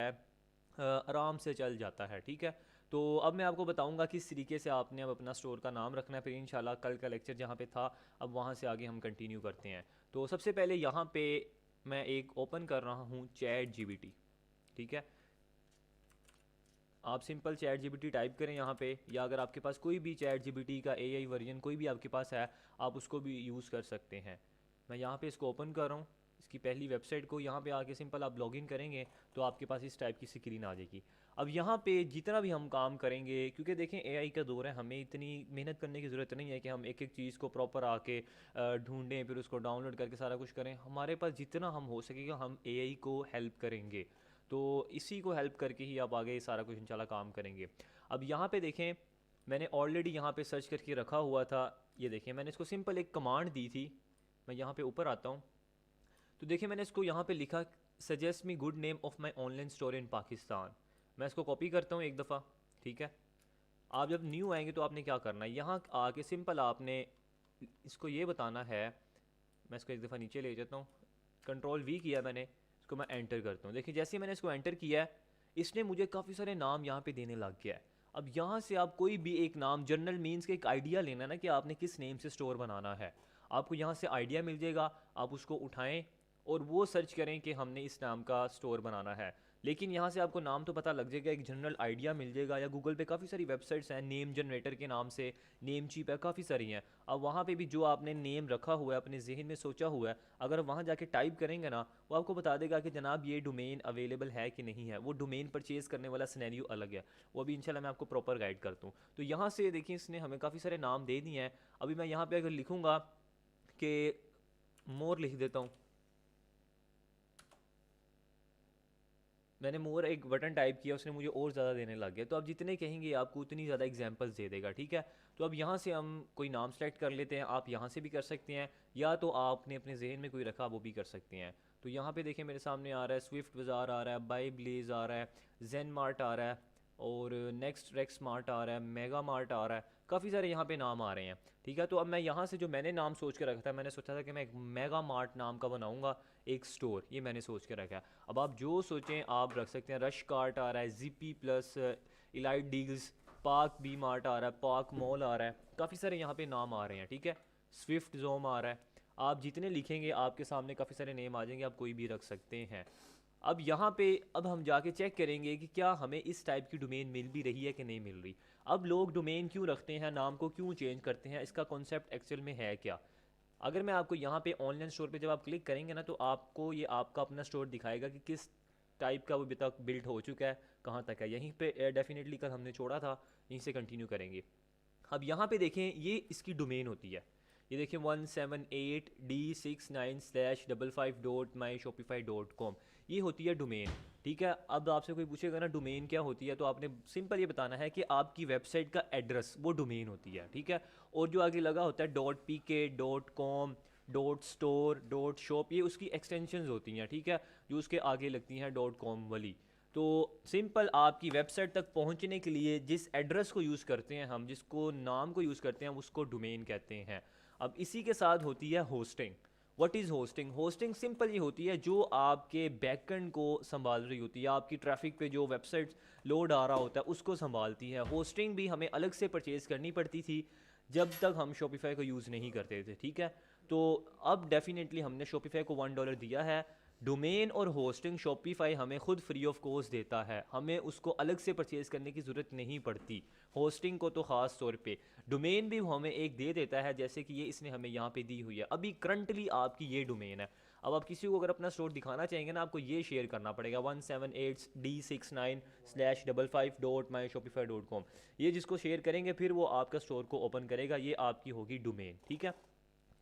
आराम से चल जाता है। ठीक है, तो अब मैं आपको बताऊंगा किस तरीके से आपने अब अपना स्टोर का नाम रखना है, फिर इंशाल्लाह कल का लेक्चर जहाँ पे था अब वहाँ से आगे हम कंटिन्यू करते हैं। तो सबसे पहले यहाँ पे मैं एक ओपन कर रहा हूँ चैट जीपीटी। ठीक है, आप सिंपल चैट जीपीटी टाइप करें यहाँ पे, या अगर आपके पास कोई भी चैट जीपीटी का एआई वर्जन कोई भी आपके पास है, आप उसको भी यूज़ कर सकते हैं। मैं यहाँ पे इसको ओपन कर रहा हूँ, इसकी पहली वेबसाइट को। यहाँ पे आके सिंपल आप लॉगिन करेंगे तो आपके पास इस टाइप की स्क्रीन आ जाएगी। अब यहाँ पे जितना भी हम काम करेंगे, क्योंकि देखें एआई का दौर है, हमें इतनी मेहनत करने की ज़रूरत नहीं है कि हम एक एक चीज़ को प्रॉपर आके ढूंढें, फिर उसको डाउनलोड करके सारा कुछ करें। हमारे पास जितना हम हो सकेगा हम एआई को हेल्प करेंगे, तो इसी को हेल्प करके ही आप आगे सारा कुछ इंशाल्लाह काम करेंगे। अब यहाँ पे देखें, मैंने ऑलरेडी यहाँ पे सर्च करके रखा हुआ था। ये देखें, मैंने इसको सिंपल एक कमांड दी थी। मैं यहाँ पे ऊपर आता हूँ तो देखिए मैंने इसको यहाँ पे लिखा, suggest me good name of my online store in Pakistan. मैं इसको कॉपी करता हूँ एक दफ़ा। ठीक है, आप जब न्यू आएंगे तो आपने क्या करना है, यहाँ आके सिंपल आपने इसको ये बताना है। मैं इसको एक दफ़ा नीचे ले जाता हूँ, कंट्रोल वी किया मैंने, इसको मैं एंटर करता हूँ। देखिए जैसे ही मैंने इसको एंटर किया है, इसने मुझे काफ़ी सारे नाम यहाँ पे देने लग गया है। अब यहाँ से आप कोई भी एक नाम, जनरल मीन्स के एक आइडिया लेना ना कि आपने किस नेम से स्टोर बनाना है। आपको यहाँ से आइडिया मिल जाएगा, आप उसको उठाएं और वो सर्च करें कि हमने इस नाम का स्टोर बनाना है। लेकिन यहाँ से आपको नाम तो पता लग जाएगा, एक जनरल आइडिया मिल जाएगा, या गूगल पे काफ़ी सारी वेबसाइट्स हैं नेम जनरेटर के नाम से, नेम चीप है, काफ़ी सारी हैं। अब वहाँ पे भी जो आपने नेम रखा हुआ है, अपने जहन में सोचा हुआ है, अगर वहाँ जाके टाइप करेंगे ना, वो आपको बता देगा कि जनाब ये डोमेन अवेलेबल है कि नहीं है। वो डोमेन परचेज़ करने वाला सिनेरियो अलग है, वो अभी इंशाल्लाह मैं आपको प्रॉपर गाइड करता हूँ। तो यहाँ से देखिए इसने हमें काफ़ी सारे नाम दे दिए हैं। अभी मैं यहाँ पर अगर लिखूँगा कि मोर लिख देता हूँ, मैंने मोर एक बटन टाइप किया, उसने मुझे और ज़्यादा देने लग गया। तो आप जितने कहेंगे आपको उतनी ज़्यादा एग्जांपल्स दे देगा। ठीक है, तो अब यहाँ से हम कोई नाम सेलेक्ट कर लेते हैं। आप यहाँ से भी कर सकते हैं, या तो आपने अपने जहन में कोई रखा वो भी कर सकते हैं। तो यहाँ पे देखें मेरे सामने आ रहा है स्विफ्ट बाज़ार आ रहा है, बाई ब्लेज आ रहा है, जेन मार्ट आ रहा है, और नेक्स्ट रेक्स मार्ट आ रहा है, मेगा मार्ट आ रहा है, काफ़ी सारे यहाँ पे नाम आ रहे हैं। ठीक है, तो अब मैं यहाँ से जो मैंने नाम सोच के रखा था, मैंने सोचा था कि मैं एक मेगा मार्ट नाम का बनाऊँगा एक स्टोर, ये मैंने सोच के रखा है। अब आप जो सोचें आप रख सकते हैं। रश कार्ट आ रहा है, GP plus, elite deals, park B mart आ रहा है, पार्क मॉल आ रहा है, काफ़ी सारे यहाँ पे नाम आ रहे हैं। ठीक है, स्विफ्ट जोम आ रहा है। आप जितने लिखेंगे आपके सामने काफ़ी सारे नेम आ जाएंगे, आप कोई भी रख सकते हैं। अब यहाँ पे अब हम जाके चेक करेंगे कि क्या हमें इस टाइप की डोमेन मिल भी रही है कि नहीं मिल रही। अब लोग डोमेन क्यों रखते हैं, नाम को क्यों चेंज करते हैं, इसका कॉन्सेप्ट एक्चुअल में है क्या। अगर मैं आपको यहाँ पे ऑनलाइन स्टोर पे जब आप क्लिक करेंगे ना, तो आपको ये आपका अपना स्टोर दिखाएगा कि किस टाइप का वो अभी तक बिल्ड हो चुका है, कहाँ तक है। यहीं पे डेफिनेटली कल हमने छोड़ा था, यहीं से कंटिन्यू करेंगे। अब यहाँ पे देखें, ये इसकी डोमेन होती है। ये देखिए 178D69/55.myshopify.com, ये होती है डोमेन। ठीक है, अब आपसे कोई पूछेगा ना डोमेन क्या होती है, तो आपने सिंपल ये बताना है कि आपकी वेबसाइट का एड्रेस वो डोमेन होती है। ठीक है, और जो आगे लगा होता है .pk.com, .store, .shop, ये उसकी एक्सटेंशंस होती हैं। ठीक है, जो उसके आगे लगती हैं .com वाली। तो सिंपल आपकी वेबसाइट तक पहुंचने के लिए जिस एड्रेस को यूज़ करते हैं हम, जिसको नाम को यूज़ करते हैं, उसको डोमेन कहते हैं। अब इसी के साथ होती है hosting. What is hosting? Hosting simple ये होती है जो आपके बैकएंड को संभाल रही होती है, आपकी ट्रैफिक पे जो वेबसाइट लोड आ रहा होता है उसको संभालती है। होस्टिंग भी हमें अलग से परचेज़ करनी पड़ती थी जब तक हम शॉपिफाई को यूज़ नहीं करते थे। ठीक है, तो अब डेफिनेटली हमने शॉपिफाई को $1 दिया है। डोमेन और होस्टिंग शॉपिफाई हमें खुद फ्री ऑफ कॉस्ट देता है, हमें उसको अलग से परचेज़ करने की ज़रूरत नहीं पड़ती। होस्टिंग को तो ख़ास तौर पे, डोमेन भी हमें एक दे देता है, जैसे कि ये इसने हमें यहाँ पे दी हुई है। अभी करंटली आपकी ये डोमेन है। अब आप किसी को अगर अपना स्टोर दिखाना चाहेंगे ना, आपको ये शेयर करना पड़ेगा 178D69/55.myshopify.com। ये जिसको शेयर करेंगे फिर वो आपका स्टोर को ओपन करेगा, ये आपकी होगी डोमेन। ठीक है,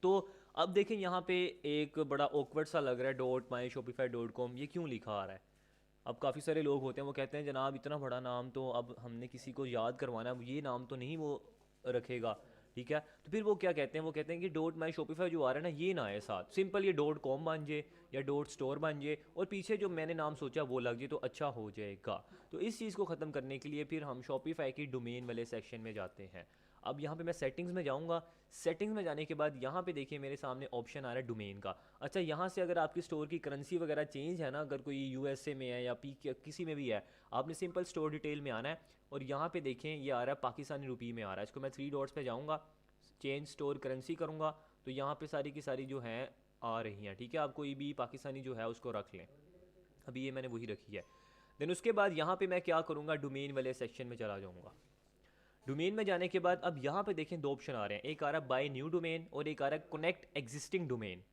तो अब देखें यहाँ पे एक बड़ा ऑकवर्ड सा लग रहा है .myshopify.com, ये क्यों लिखा आ रहा है। अब काफ़ी सारे लोग होते हैं वो कहते हैं जनाब इतना बड़ा नाम तो अब हमने किसी को याद करवाना है, ये नाम तो नहीं वो रखेगा। ठीक है, तो फिर वो क्या कहते हैं, वो कहते हैं कि .myshopify जो आ रहा है ना, ये ना आए साथ, सिंपल ये .com बन जाए या .store बन जाए और पीछे जो मैंने नाम सोचा वो लग जाए तो अच्छा हो जाएगा। तो इस चीज़ को ख़त्म करने के लिए फिर हम शॉपिफाई की डोमेन वाले सेक्शन में जाते हैं। अब यहाँ पे मैं सेटिंग्स में जाऊँगा। सेटिंग्स में जाने के बाद यहाँ पे देखिए मेरे सामने ऑप्शन आ रहा है डोमेन का। अच्छा, यहाँ से अगर आपकी स्टोर की करेंसी वगैरह चेंज है ना, अगर कोई यूएसए में है या पी किसी में भी है, आपने सिंपल स्टोर डिटेल में आना है और यहाँ पे देखें ये आ रहा है पाकिस्तानी रुपये में आ रहा है। इसको मैं 3 डॉट्स पे जाऊँगा, चेंज स्टोर करेंसी करूँगा तो यहाँ पे सारी की सारी जो हैं आ रही हैं। ठीक है, आप कोई भी पाकिस्तानी जो है उसको रख लें। अभी ये मैंने वही रखी है। देन उसके बाद यहाँ पे मैं क्या करूँगा, डोमेन वाले सेक्शन में चला जाऊँगा। डोमेन में जाने के बाद अब यहाँ पे देखें 2 ऑप्शन आ रहे हैं, एक आ रहा है बाय न्यू डोमेन और एक आ रहा है कनेक्ट एग्जिस्टिंग डोमेन।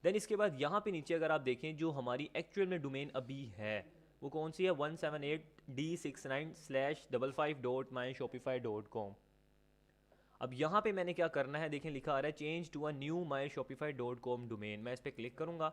देन इसके बाद यहाँ पे नीचे अगर आप देखें जो हमारी एक्चुअल में डोमेन अभी है वो कौन सी है, 178d69/55.myshopify.com। अब यहाँ पे मैंने क्या करना है, देखें लिखा आ रहा है change to a new myshopify.com domain. मैं इस पर क्लिक करूँगा,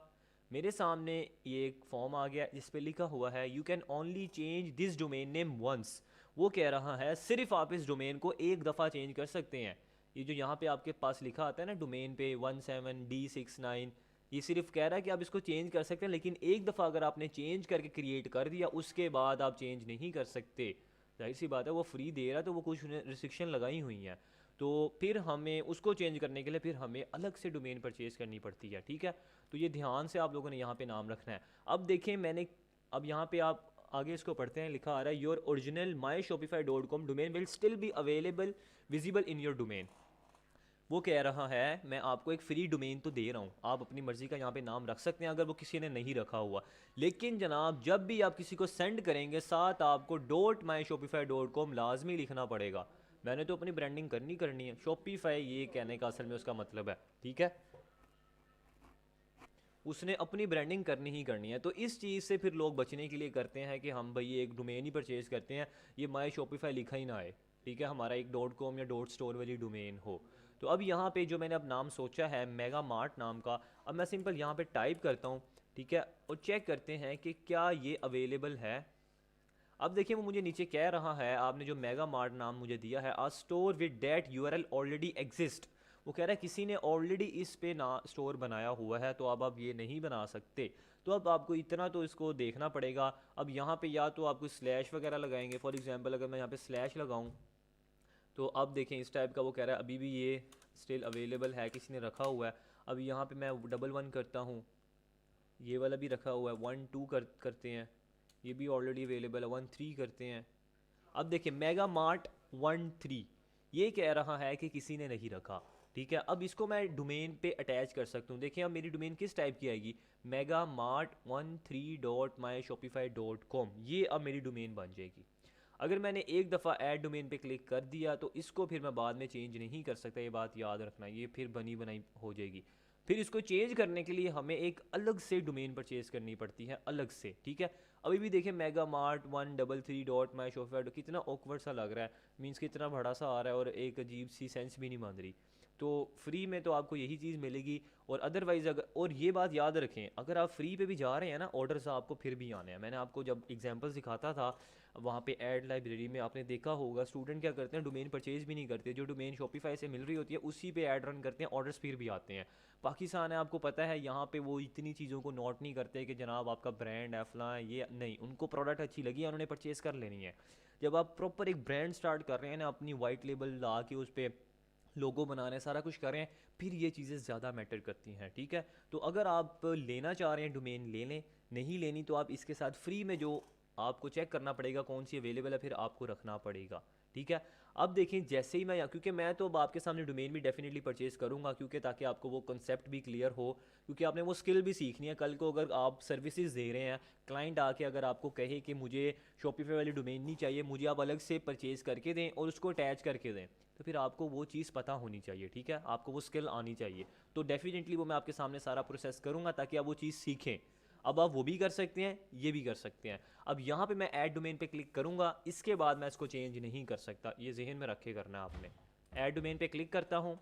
मेरे सामने ये एक फॉर्म आ गया जिस पे लिखा हुआ है you can only change this domain name once. वो कह रहा है सिर्फ आप इस डोमेन को एक दफ़ा चेंज कर सकते हैं। ये जो यहाँ पे आपके पास लिखा आता है ना डोमेन पे 17d69, ये सिर्फ कह रहा है कि आप इसको चेंज कर सकते हैं, लेकिन एक दफ़ा अगर आपने चेंज करके क्रिएट कर दिया उसके बाद आप चेंज नहीं कर सकते। जाहिर सी बात है वो फ्री दे रहा है तो वो कुछ रिस्ट्रिक्शन लगाई हुई हैं, तो फिर हमें उसको चेंज करने के लिए फिर हमें अलग से डोमेन परचेज़ करनी पड़ती है। ठीक है, तो ये ध्यान से आप लोगों ने यहाँ पे नाम रखना है। अब देखें मैंने, अब यहाँ पे आप आगे इसको पढ़ते हैं, लिखा आ रहा है your original myshopify.com domain will still be available visible in your domain. वो कह रहा है मैं आपको एक फ्री डोमेन तो दे रहा हूँ, आप अपनी मर्ज़ी का यहाँ पे नाम रख सकते हैं अगर वो किसी ने नहीं रखा हुआ, लेकिन जनाब जब भी आप किसी को सेंड करेंगे साथ आपको .myshopify.com लाजमी लिखना पड़ेगा। मैंने तो अपनी ब्रांडिंग करनी है, शॉपिफाई ये कहने का असल में उसका मतलब है। ठीक है, उसने अपनी ब्रांडिंग करनी ही करनी है। तो इस चीज़ से फिर लोग बचने के लिए करते हैं कि हम भाई एक डोमेन ही परचेज़ करते हैं, ये माई शॉपिफाई लिखा ही ना आए। ठीक है, हमारा एक .com या .store वाली डोमेन हो। तो अब यहाँ पे जो मैंने अब नाम सोचा है मेगा मार्ट नाम का, अब मैं सिंपल यहाँ पे टाइप करता हूँ। ठीक है, और चेक करते हैं कि क्या ये अवेलेबल है। अब देखिए वो मुझे नीचे कह रहा है आपने जो मेगा मार्ट नाम मुझे दिया है a store with that URL already exist. वो कह रहा है किसी ने ऑलरेडी इस पे ना स्टोर बनाया हुआ है तो अब आप ये नहीं बना सकते। तो अब आपको इतना तो इसको देखना पड़ेगा। अब यहाँ पे या तो आपको स्लैश वगैरह लगाएंगे, फॉर एग्जांपल अगर मैं यहाँ पे स्लैश लगाऊँ तो अब देखें इस टाइप का वो कह रहा है अभी भी ये स्टिल अवेलेबल है, किसी ने रखा हुआ है। अब यहाँ पे मैं 11 करता हूँ, ये वाला भी रखा हुआ है, 12 करते हैं, ये भी ऑलरेडी अवेलेबल है, 13 करते हैं। अब देखिए मेगा मार्ट 13 ये कह रहा है कि किसी ने नहीं रखा। ठीक है, अब इसको मैं डोमेन पे अटैच कर सकता हूँ। देखिए अब मेरी डोमेन किस टाइप की आएगी, मेगा मार्ट 13.myshopify.com, ये अब मेरी डोमेन बन जाएगी। अगर मैंने एक दफ़ा ऐड डोमेन पे क्लिक कर दिया तो इसको फिर मैं बाद में चेंज नहीं कर सकता, ये बात याद रखना, ये फिर बनी बनाई हो जाएगी। फिर इसको चेंज करने के लिए हमें एक अलग से डोमेन परचेज करनी पड़ती है, अलग से। ठीक है, अभी भी देखें मेगा मार्ट 133.myshopify कितना ऑकवर्ड सा लग रहा है, मीन्स कितना बड़ा सा आ रहा है और एक अजीब सी सेंस भी नहीं मान रही। तो फ्री में तो आपको यही चीज़ मिलेगी, और अदरवाइज़ अगर, और ये बात याद रखें अगर आप फ्री पे भी जा रहे हैं ना ऑर्डर्स आपको फिर भी आने हैं। मैंने आपको जब एग्जांपल दिखाता था वहाँ पे ऐड लाइब्रेरी में आपने देखा होगा स्टूडेंट क्या करते हैं, डोमेन परचेज भी नहीं करते, जो डोमेन शॉपिफाई से मिल रही होती है उसी पे ऐड रन करते हैं, ऑर्डर्स फिर भी आते हैं। पाकिस्तान है आपको पता है, यहाँ पे वो इतनी चीज़ों को नोट नहीं करते कि जनाब आपका ब्रांड है फलां, ये नहीं, उनको प्रोडक्ट अच्छी लगी है उन्होंने परचेज़ कर लेनी है। जब आप प्रॉपर एक ब्रांड स्टार्ट कर रहे हैं ना, अपनी वाइट लेबल ला के उस पर लोगो बना रहे हैं, सारा कुछ कर रहे हैं, फिर ये चीज़ें ज़्यादा मैटर करती हैं। ठीक है, तो अगर आप लेना चाह रहे हैं डोमेन ले लें, नहीं लेनी तो आप इसके साथ फ्री में जो आपको चेक करना पड़ेगा कौन सी अवेलेबल है, फिर आपको रखना पड़ेगा। ठीक है, अब देखें जैसे ही मैं, क्योंकि मैं तो अब आपके सामने डोमेन भी डेफिनेटली परचेज़ करूंगा, क्योंकि ताकि आपको वो कंसेप्ट भी क्लियर हो, क्योंकि आपने वो स्किल भी सीखनी है। कल को अगर आप सर्विसेज दे रहे हैं, क्लाइंट आके अगर आपको कहे कि मुझे शॉपिफाई वाली डोमेन नहीं चाहिए, मुझे आप अलग से परचेज़ करके दें और उसको अटैच करके दें, तो फिर आपको वो चीज़ पता होनी चाहिए। ठीक है, आपको वो स्किल आनी चाहिए। तो डेफिनेटली वो मैं आपके सामने सारा प्रोसेस करूँगा ताकि आप वो चीज़ सीखें। अब आप वो भी कर सकते हैं, ये भी कर सकते हैं। अब यहाँ पे मैं ऐड डोमेन पे क्लिक करूँगा, इसके बाद मैं इसको चेंज नहीं कर सकता, ये जहन में रखे करना है आपने। ऐड डोमेन पे क्लिक करता हूँ,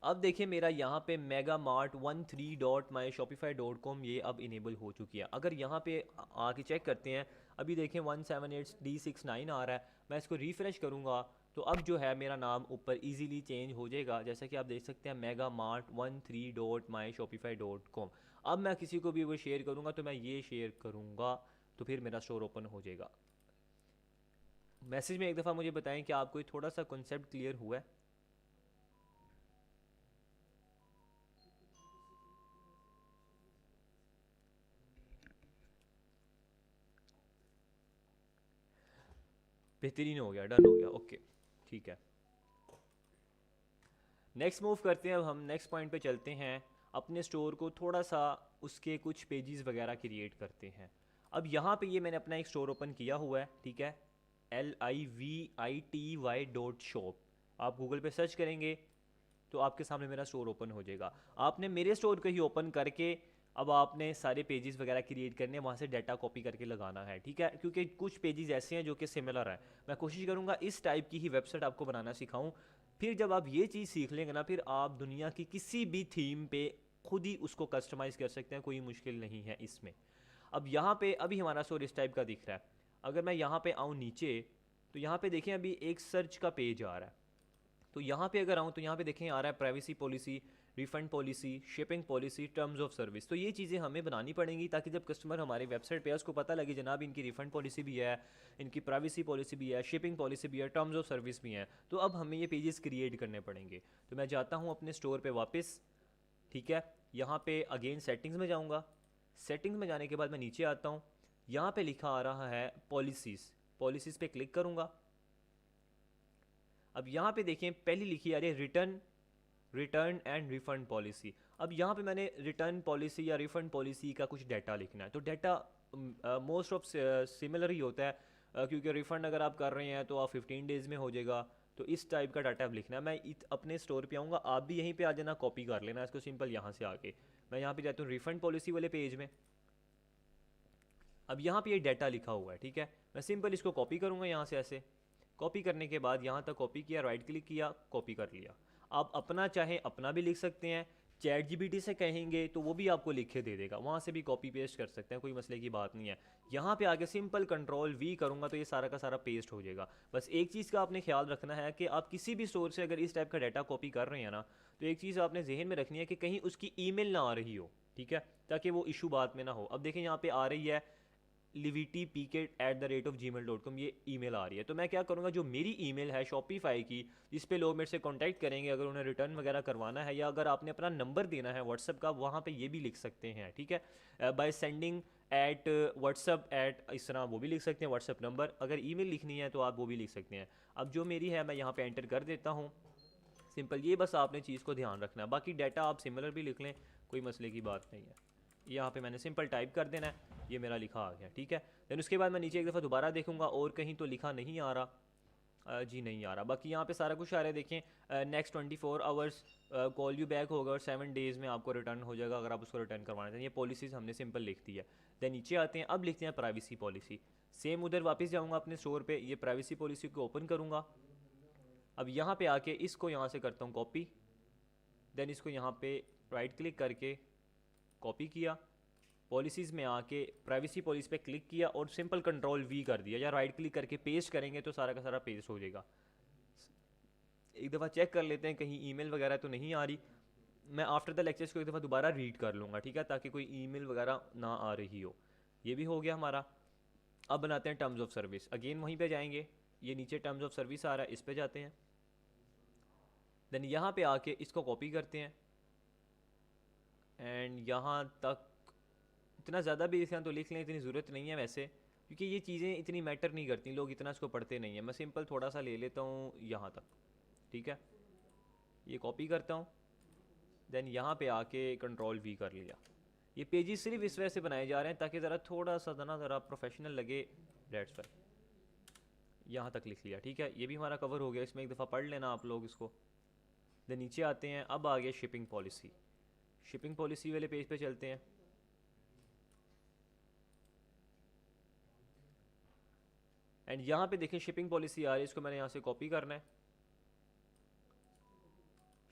अब देखिए मेरा यहाँ पे मेगा मार्ट 13.myshopify.com ये अब इनेबल हो चुकी है। अगर यहाँ पे आके चेक करते हैं, अभी देखें 178D69 आ रहा है, मैं इसको रिफ़्रेश करूँगा तो अब जो है मेरा नाम ऊपर इजीली चेंज हो जाएगा, जैसा कि आप देख सकते हैं मेगा मार्ट 13.myshopify.com। अब मैं किसी को भी वो शेयर करूँगा तो मैं ये शेयर करूँगा तो फिर मेरा स्टोर ओपन हो जाएगा। मैसेज में एक दफ़ा मुझे बताएं कि आपको थोड़ा सा कॉन्सेप्ट क्लियर हुआ है। बेहतरीन हो गया, डन हो गया, ओके ठीक है। नेक्स्ट मूव करते हैं, अब हम नेक्स्ट पॉइंट पे चलते हैं। अपने स्टोर को थोड़ा सा उसके कुछ पेजेस वगैरह क्रिएट करते हैं। अब यहाँ पे ये मैंने अपना एक स्टोर ओपन किया हुआ है, ठीक है, LIVITY.shop। आप गूगल पे सर्च करेंगे तो आपके सामने मेरा स्टोर ओपन हो जाएगा। आपने मेरे स्टोर को ही ओपन करके अब आपने सारे पेजेस वगैरह क्रिएट करने, वहाँ से डाटा कॉपी करके लगाना है, ठीक है, क्योंकि कुछ पेजेस ऐसे हैं जो कि सिमिलर हैं। मैं कोशिश करूँगा इस टाइप की ही वेबसाइट आपको बनाना सिखाऊँ। फिर जब आप ये चीज़ सीख लेंगे ना, फिर आप दुनिया की किसी भी थीम पे खुद ही उसको कस्टमाइज़ कर सकते हैं, कोई मुश्किल नहीं है इसमें। अब यहाँ पे अभी हमारा स्टोर इस टाइप का दिख रहा है। अगर मैं यहाँ पे आऊँ नीचे, तो यहाँ पे देखें अभी एक सर्च का पेज आ रहा है। तो यहाँ पे अगर आऊँ तो यहाँ पे देखें आ रहा है privacy policy, refund policy, shipping policy, terms of service. तो ये चीज़ें हमें बनानी पड़ेंगी ताकि जब कस्टमर हमारी वेबसाइट पे है उसको पता लगे जनाब इनकी रिफंड पॉलिसी भी है, इनकी प्राइवेसी पॉलिसी भी है, शिपिंग पॉलिसी भी है, टर्म्स ऑफ सर्विस भी हैं। तो अब हमें ये पेजेस क्रिएट करने पड़ेंगे। तो मैं जाता हूँ अपने स्टोर पर वापस, ठीक है, यहाँ पे अगेन सेटिंग्स में जाऊँगा। सेटिंग्स में जाने के बाद मैं नीचे आता हूँ, यहाँ पे लिखा आ रहा है पॉलिसीज़। पॉलिसीज़ पे क्लिक करूँगा। अब यहाँ पे देखें पहली लिखी आ रही है रिटर्न एंड रिफ़ंड पॉलिसी। अब यहाँ पे मैंने रिटर्न पॉलिसी या रिफ़ंड पॉलिसी का कुछ डाटा लिखना है। तो डाटा मोस्ट ऑफ सिमिलर ही होता है, क्योंकि रिफ़ंड अगर आप कर रहे हैं तो आप 15 डेज़ में हो जाएगा। तो इस टाइप का डाटा अब लिखना है। मैं अपने स्टोर पे आऊँगा, आप भी यहीं पे आ जाना, कॉपी कर लेना इसको सिंपल यहाँ से आके। मैं यहाँ पे जाता हूँ रिफ़ंड पॉलिसी वाले पेज में। अब यहाँ पे ये डाटा लिखा हुआ है, ठीक है, मैं सिंपल इसको कॉपी करूँगा यहाँ से ऐसे। कॉपी करने के बाद यहाँ तक कॉपी किया, राइट क्लिक किया, कॉपी कर लिया। आप अपना चाहें अपना भी लिख सकते हैं, चैट जीपीटी से कहेंगे तो वो भी आपको लिख के दे देगा, वहाँ से भी कॉपी पेस्ट कर सकते हैं, कोई मसले की बात नहीं है। यहाँ पे आके सिंपल कंट्रोल वी करूँगा तो ये सारा का सारा पेस्ट हो जाएगा। बस एक चीज़ का आपने ख्याल रखना है कि आप किसी भी स्टोर से अगर इस टाइप का डाटा कॉपी कर रहे हैं ना, तो एक चीज़ आपने जहन में रखनी है कि कहीं उसकी ईमेल ना आ रही हो, ठीक है, ताकि वो इशू बाद में ना हो। अब देखें यहाँ पे आ रही है livitpk@gmail.com, ये ईमेल आ रही है। तो मैं क्या करूँगा, जो मेरी ईमेल है शॉपिफाई की, जिस पे लोग मेरे से कांटेक्ट करेंगे अगर उन्हें रिटर्न वगैरह करवाना है, या अगर आपने अपना नंबर देना है व्हाट्सअप का, वहाँ पे ये भी लिख सकते हैं, ठीक है, by sending at WhatsApp at, इस तरह वो भी लिख सकते हैं व्हाट्सअप नंबर। अगर ईमेल लिखनी है तो आप वो भी लिख सकते हैं। अब जो मेरी है मैं यहाँ पे एंटर कर देता हूँ, सिंपल। ये बस आपने चीज़ को ध्यान रखना है, बाकी डाटा आप सिमिलर भी लिख लें, कोई मसले की बात नहीं है। यहाँ पे मैंने सिंपल टाइप कर देना है, ये मेरा लिखा आ गया, ठीक है। देन उसके बाद मैं नीचे एक दफ़ा दोबारा देखूंगा और कहीं तो लिखा नहीं आ रहा, जी नहीं आ रहा। बाकी यहाँ पे सारा कुछ आ रहा है, देखें next 24 hours call you back होगा और 7 डेज़ में आपको रिटर्न हो जाएगा अगर आप उसको रिटर्न करवाना चाहें। ये पॉलिसीज़ हमने सिंपल लिख दी है। देन नीचे आते हैं, अब लिखते हैं प्राइवेसी पॉलिसी। सेम उधर वापस जाऊँगा अपने स्टोर पर, ये प्राइवेसी पॉलिसी को ओपन करूँगा। अब यहाँ पे आके इसको यहाँ से करता हूँ कॉपी, देन इसको यहाँ पे राइट क्लिक करके कॉपी किया, पॉलिसीज़ में आके प्राइवेसी पॉलिसी पे क्लिक किया और सिंपल कंट्रोल वी कर दिया, या राइट क्लिक करके पेस्ट करेंगे तो सारा का सारा पेस्ट हो जाएगा। एक दफ़ा चेक कर लेते हैं कहीं ईमेल वगैरह तो नहीं आ रही। मैं आफ्टर द लेक्चर्स को एक दफ़ा दोबारा रीड कर लूँगा, ठीक है, ताकि कोई ईमेल वगैरह ना आ रही हो। ये भी हो गया हमारा। अब बनाते हैं टर्म्स ऑफ सर्विस। अगेन वहीं पे जाएंगे, ये नीचे टर्म्स ऑफ सर्विस आ रहा है, इस पे जाते हैं। देन यहाँ पे आके इसको कॉपी करते हैं एंड यहाँ तक इतना ज़्यादा भी लिखना तो लिख लें, इतनी ज़रूरत नहीं है वैसे, क्योंकि ये चीज़ें इतनी मैटर नहीं करती, लोग इतना इसको पढ़ते नहीं है। मैं सिंपल थोड़ा सा ले लेता हूँ यहाँ तक, ठीक है, ये कॉपी करता हूँ, देन यहाँ पे आके कंट्रोल वी कर लिया। ये पेजेस सिर्फ इस वजह से बनाए जा रहे हैं ताकि ज़रा थोड़ा सा ना ज़रा प्रोफेशनल लगे, डेट्स वाई। यहाँ तक लिख लिया, ठीक है, ये भी हमारा कवर हो गया। इसमें एक दफ़ा पढ़ लेना आप लोग इसको। देन नीचे आते हैं, अब आ गया शिपिंग पॉलिसी। शिपिंग पॉलिसी वाले पेज पे चलते हैं। एंड यहाँ पे देखें शिपिंग पॉलिसी आ रही है, इसको मैंने यहाँ से कॉपी करना है।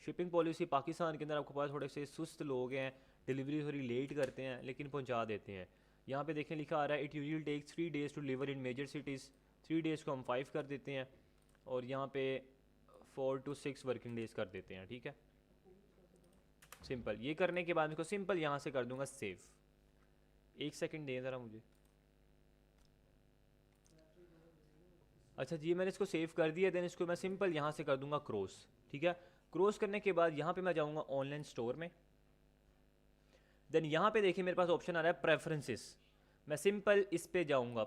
शिपिंग पॉलिसी पाकिस्तान के अंदर आपके पास थोड़े से सुस्त लोग हैं, डिलीवरी थोड़ी लेट करते हैं लेकिन पहुँचा देते हैं। यहाँ पे देखें लिखा आ रहा है it usually takes 3 days to deliver in major cities. 3 days को हम 5 कर देते हैं और यहाँ पे 4 to 6 वर्किंग डेज़ कर देते हैं, ठीक है, सिंपल। ये करने के बाद इसको सिंपल यहाँ से कर दूँगा सेव। एक सेकेंड दें ज़रा मुझे। अच्छा जी, मैंने इसको सेव कर दिया। देन इसको मैं सिंपल यहाँ से कर दूंगा क्रॉस। ठीक है, क्रॉस करने के बाद यहाँ पे मैं जाऊँगा ऑनलाइन स्टोर में। देन यहाँ पे देखिए मेरे पास ऑप्शन आ रहा है प्रेफरेंसेस। मैं सिंपल इस पे जाऊँगा।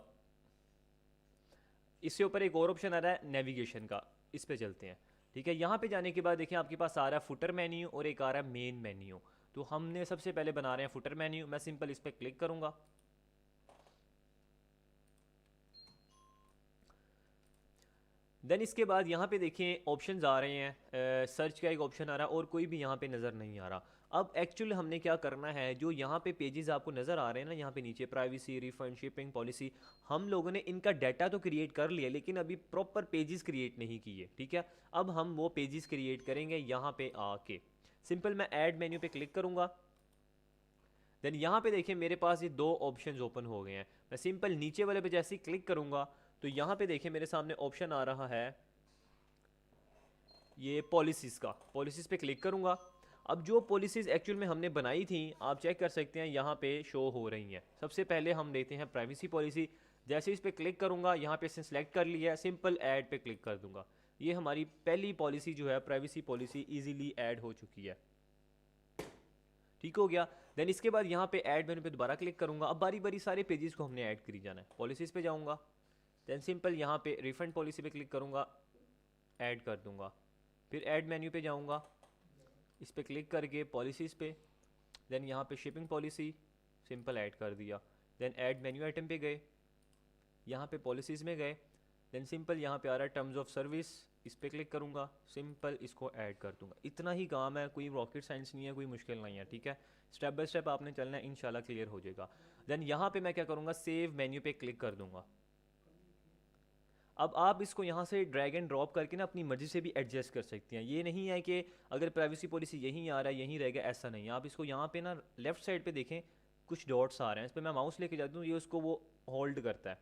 इससे ऊपर एक और ऑप्शन आ रहा है नेविगेशन का, इस पे चलते हैं। ठीक है, यहाँ पे जाने के बाद देखिए आपके पास आ रहा है फुटर मेन्यू और एक आ रहा है मेन मेन्यू। तो हमने सबसे पहले बना रहे हैं फुटर मेन्यू। मैं सिंपल इस पर क्लिक करूँगा। देन इसके बाद यहाँ पे देखिए ऑप्शंस आ रहे हैं, सर्च का एक ऑप्शन आ रहा है और कोई भी यहाँ पे नज़र नहीं आ रहा। अब एक्चुअली हमने क्या करना है, जो यहाँ पे पेजेस आपको नज़र आ रहे हैं ना, यहाँ पे नीचे प्राइवेसी, रिफंड, शिपिंग पॉलिसी, हम लोगों ने इनका डाटा तो क्रिएट कर लिया लेकिन अभी प्रॉपर पेजेस क्रिएट नहीं किए। ठीक है, अब हम वो पेजेस क्रिएट करेंगे यहाँ पे आके। सिंपल मैं ऐड मेन्यू पे क्लिक करूँगा। देन यहाँ पे देखिए मेरे पास ये दो ऑप्शंस ओपन हो गए हैं। मैं सिंपल नीचे वाले पे जैसे ही क्लिक करूँगा तो यहाँ पे देखिए मेरे सामने ऑप्शन आ रहा है ये पॉलिसीज़ का। पॉलिसीज़ पे क्लिक करूँगा। अब जो पॉलिसीज़ एक्चुअल में हमने बनाई थी आप चेक कर सकते हैं यहाँ पे शो हो रही हैं। सबसे पहले हम लेते हैं प्राइवेसी पॉलिसी। जैसे इस पर क्लिक करूँगा यहाँ पे इसने सेलेक्ट कर लिया है, सिंपल ऐड पे क्लिक कर दूँगा। ये हमारी पहली पॉलिसी जो है प्राइवेसी पॉलिसी ईजिली ऐड हो चुकी है। ठीक हो गया। देन इसके बाद यहाँ पे ऐड मेनू पे दोबारा क्लिक करूँगा। अब बारी बारी सारे पेजेस को हमने ऐड करी जाना है। पॉलिसीज़ पे जाऊँगा। देन सिंपल यहाँ पे रिफंड पॉलिसी पे क्लिक करूँगा, ऐड कर दूँगा। फिर ऐड मेन्यू पे जाऊँगा, इस पे क्लिक करके पॉलिसीज़ पे, देन यहाँ पे शिपिंग पॉलिसी सिंपल ऐड कर दिया। देन ऐड मेन्यू आइटम पे गए, यहाँ पे पॉलिसीज़ में गए। देन सिंपल यहाँ पे आ रहा है टर्म्स ऑफ सर्विस, इस पे क्लिक करूँगा, सिंपल इसको ऐड कर दूँगा। इतना ही काम है, कोई रॉकेट साइंस नहीं है, कोई मुश्किल नहीं है। ठीक है, स्टेप बाय स्टेप आपने चलना है, इंशाल्लाह क्लियर हो जाएगा। देन यहाँ पे मैं क्या करूँगा, सेव मेन्यू पे क्लिक कर दूँगा। अब आप इसको यहाँ से ड्रैग एंड ड्रॉप करके ना अपनी मर्ज़ी से भी एडजस्ट कर सकते हैं। ये नहीं है कि अगर प्राइवेसी पॉलिसी यहीं आ रहा है यहीं रहेगा, ऐसा नहीं है। आप इसको यहाँ पे ना लेफ़्ट साइड पे देखें, कुछ डॉट्स आ रहे हैं, इस पर मैं माउस लेके जाता हूँ, ये उसको वो होल्ड करता है।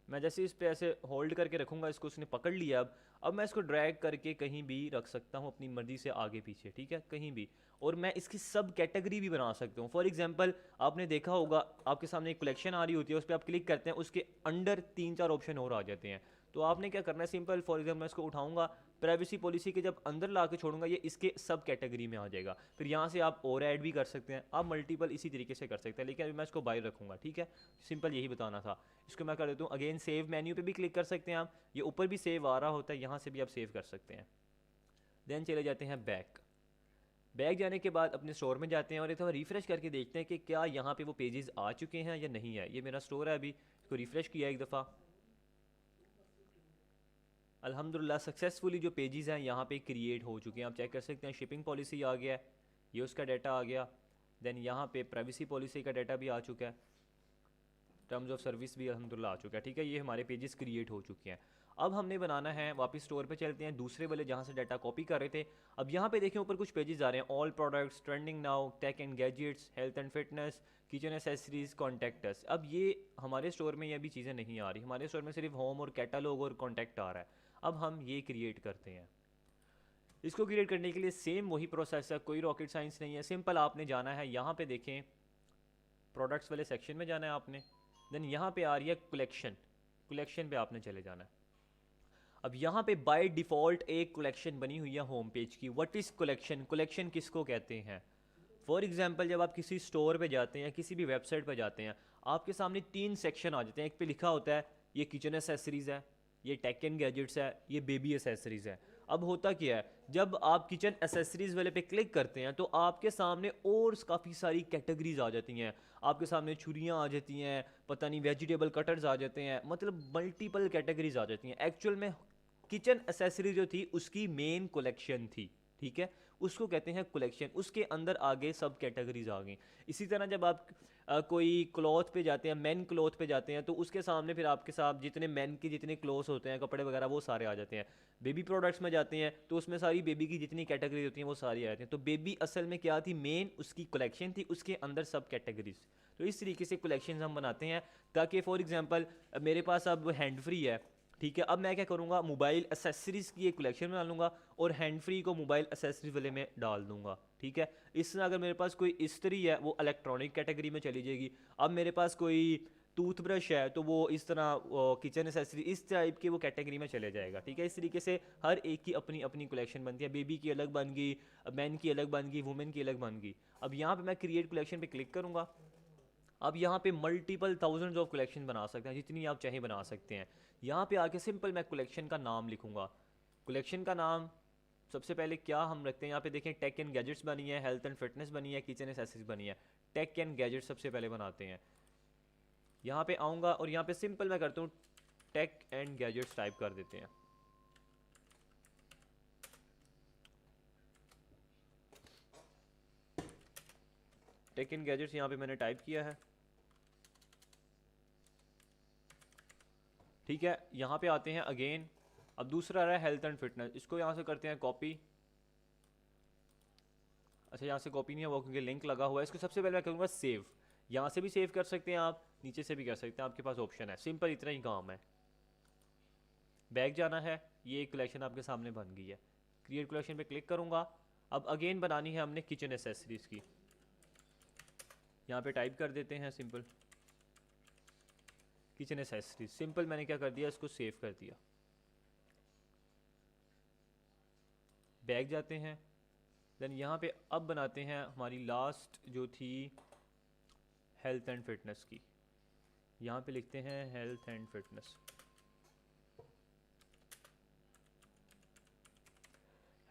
मैं जैसे इस पर ऐसे होल्ड करके रखूँगा, इसको उसने पकड़ लिया। अब मैं इसको ड्रैग करके कहीं भी रख सकता हूँ अपनी मर्ज़ी से, आगे पीछे। ठीक है, कहीं भी। और मैं इसकी सब कैटेगरी भी बना सकता हूँ। फॉर एग्जांपल आपने देखा होगा आपके सामने एक कलेक्शन आ रही होती है, उस पर आप क्लिक करते हैं, उसके अंडर 3-4 ऑप्शन और आ जाते हैं। तो आपने क्या करना है, सिंपल फॉर एग्जाम्पल मैं इसको उठाऊंगा, प्राइवेसी पॉलिसी के जब अंदर ला के छोड़ूंगा ये इसके सब कैटेगरी में आ जाएगा। फिर यहाँ से आप और ऐड भी कर सकते हैं, आप मल्टीपल इसी तरीके से कर सकते हैं, लेकिन अभी मैं इसको बाहर रखूँगा। ठीक है, सिंपल यही बताना था। इसको मैं कर देता हूँ अगेन सेव मेन्यू पे भी क्लिक कर सकते हैं आप, ये ऊपर भी सेव आ रहा होता है, यहाँ से भी आप सेव कर सकते हैं। देन चले जाते हैं बैक। बैक जाने के बाद अपने स्टोर में जाते हैं और एक दफ़ा रिफ़्रेश करके देखते हैं कि क्या यहाँ पे वो पेजेस आ चुके हैं या नहीं है। ये मेरा स्टोर है, अभी इसको रिफ़्रेश किया एक दफ़ा, अल्हम्दुलिल्लाह सक्सेसफुली जो पेजेस हैं यहाँ पे क्रिएट हो चुके हैं। आप चेक कर सकते हैं शिपिंग पॉलिसी आ गया है, ये उसका डाटा आ गया। देन यहाँ पे प्राइवेसी पॉलिसी का डाटा भी आ चुका है, टर्म्स ऑफ सर्विस भी अल्हम्दुलिल्लाह आ चुका है। ठीक है, ये हमारे पेजेस क्रिएट हो चुके हैं। अब हमने बनाना है, वापस स्टोर पे चलते हैं, दूसरे वाले जहाँ से डाटा कॉपी कर रहे थे। अब यहाँ पे देखें ऊपर कुछ पेजेस आ रहे हैं, all products, trending now, tech and gadgets, health and fitness, kitchen accessories, contact us. अब ये हमारे स्टोर में ये अभी चीज़ें नहीं आ रही, हमारे स्टोर में सिर्फ होम और कैटालॉग और कॉन्टैक्ट आ रहा है। अब हम ये क्रिएट करते हैं। इसको क्रिएट करने के लिए सेम वही प्रोसेस है, कोई रॉकेट साइंस नहीं है। सिंपल आपने जाना है, यहाँ पे देखें प्रोडक्ट्स वाले सेक्शन में जाना है आपने। देन यहाँ पे आ रही है कलेक्शन, कलेक्शन पे आपने चले जाना है। अब यहाँ पे बाय डिफ़ॉल्ट एक कलेक्शन बनी हुई है होम पेज की। व्हाट इज़ कलेक्शन, कलेक्शन किसको कहते हैं? फॉर एग्जांपल जब आप किसी स्टोर पे जाते हैं, किसी भी वेबसाइट पे जाते हैं, आपके सामने 3 सेक्शन आ जाते हैं। एक पे लिखा होता है ये किचन एसेसरीज़ है, ये टेक एंड गैजेट्स है, ये बेबी एसेसरीज़ है। अब होता क्या है, जब आप किचन एसेसरीज़ वाले पे क्लिक करते हैं तो आपके सामने और काफ़ी सारी कैटेगरीज आ जाती हैं। आपके सामने छुरियाँ आ जाती हैं, पता नहीं वेजिटेबल कटर्स आ जाते हैं, मतलब मल्टीपल कैटेगरीज आ जाती हैं। एक्चुअल में किचन एसेसरी जो थी उसकी मेन कलेक्शन थी। ठीक है, उसको कहते हैं कलेक्शन, उसके अंदर आगे सब कैटेगरीज आ गई। इसी तरह जब आप कोई क्लॉथ पे जाते हैं, मेन क्लॉथ पे जाते हैं, तो उसके सामने फिर आपके साथ जितने मेन के जितने क्लॉथ होते हैं, कपड़े वगैरह, वो सारे आ जाते हैं। बेबी प्रोडक्ट्स में जाते हैं तो उसमें सारी बेबी की जितनी कैटेगरी होती हैं वो सारी आ जाती हैं। तो बेबी असल में क्या थी, मेन उसकी कलेक्शन थी, उसके अंदर सब कैटेगरीज। तो इस तरीके से कलेक्शन हम बनाते हैं ताकि फॉर एग्जाम्पल मेरे पास अब हैंड फ्री है। ठीक है, अब मैं क्या करूँगा, मोबाइल एसेसरीज़ की एक कलेक्शन में डालूंगा और हैंड फ्री को मोबाइल एसेसरीज वाले में डाल दूंगा। ठीक है, इससे अगर मेरे पास कोई इस्त्री है वो इलेक्ट्रॉनिक कैटेगरी में चली जाएगी। अब मेरे पास कोई टूथब्रश है तो वो इस तरह किचन एसेसरी इस टाइप की वो कैटेगरी में चले जाएगा, ठीक है। इस तरीके से हर एक की अपनी अपनी कलेक्शन बनती है। बेबी की अलग बन गई, मैन की अलग बन गई, वुमेन की अलग बन गई। अब यहाँ पे मैं क्रिएट कलेक्शन पे क्लिक करूँगा। अब यहाँ पे मल्टीपल थाउजेंड्स ऑफ कलेक्शन बना सकते हैं, जितनी आप चाहें बना सकते हैं। यहाँ पे आके सिंपल मैं कलेक्शन का नाम लिखूँगा। कलेक्शन का नाम सबसे पहले क्या हम रखते हैं, यहाँ पे देखें टेक एंड गैजेट्स बनी है, हेल्थ एंड फिटनेस बनी है, किचन एसेसरीज बनी है। टेक एंड गैजेट्स सबसे पहले बनाते हैं। यहाँ पे आऊँगा और यहाँ पे सिंपल मैं करता हूँ टेक एंड गैजेट्स टाइप कर देते हैं। टेक एंड गैजेट्स यहाँ पे मैंने टाइप किया है, ठीक है। यहाँ पे आते हैं अगेन, अब दूसरा आ रहा है हेल्थ एंड फिटनेस, इसको यहाँ से करते हैं कॉपी। अच्छा यहाँ से कॉपी नहीं है वो, क्योंकि लिंक लगा हुआ है। इसको सबसे पहले मैं करूँगा सेव। यहाँ से भी सेव कर सकते हैं आप, नीचे से भी कर सकते हैं, आपके पास ऑप्शन है। सिंपल इतना ही काम है। बैक जाना है, ये एक कलेक्शन आपके सामने बन गई है। क्रिएट कलेक्शन पे क्लिक करूँगा। अब अगेन बनानी है हमने किचन एसेसरीज़ की। यहाँ पे टाइप कर देते हैं सिंपल किचन एसेसरीज। सिंपल मैंने क्या कर दिया, इसको सेव कर दिया। बैक जाते हैं, देन यहाँ पे अब बनाते हैं हमारी लास्ट जो थी हेल्थ एंड फिटनेस की। यहाँ पे लिखते हैं health and fitness.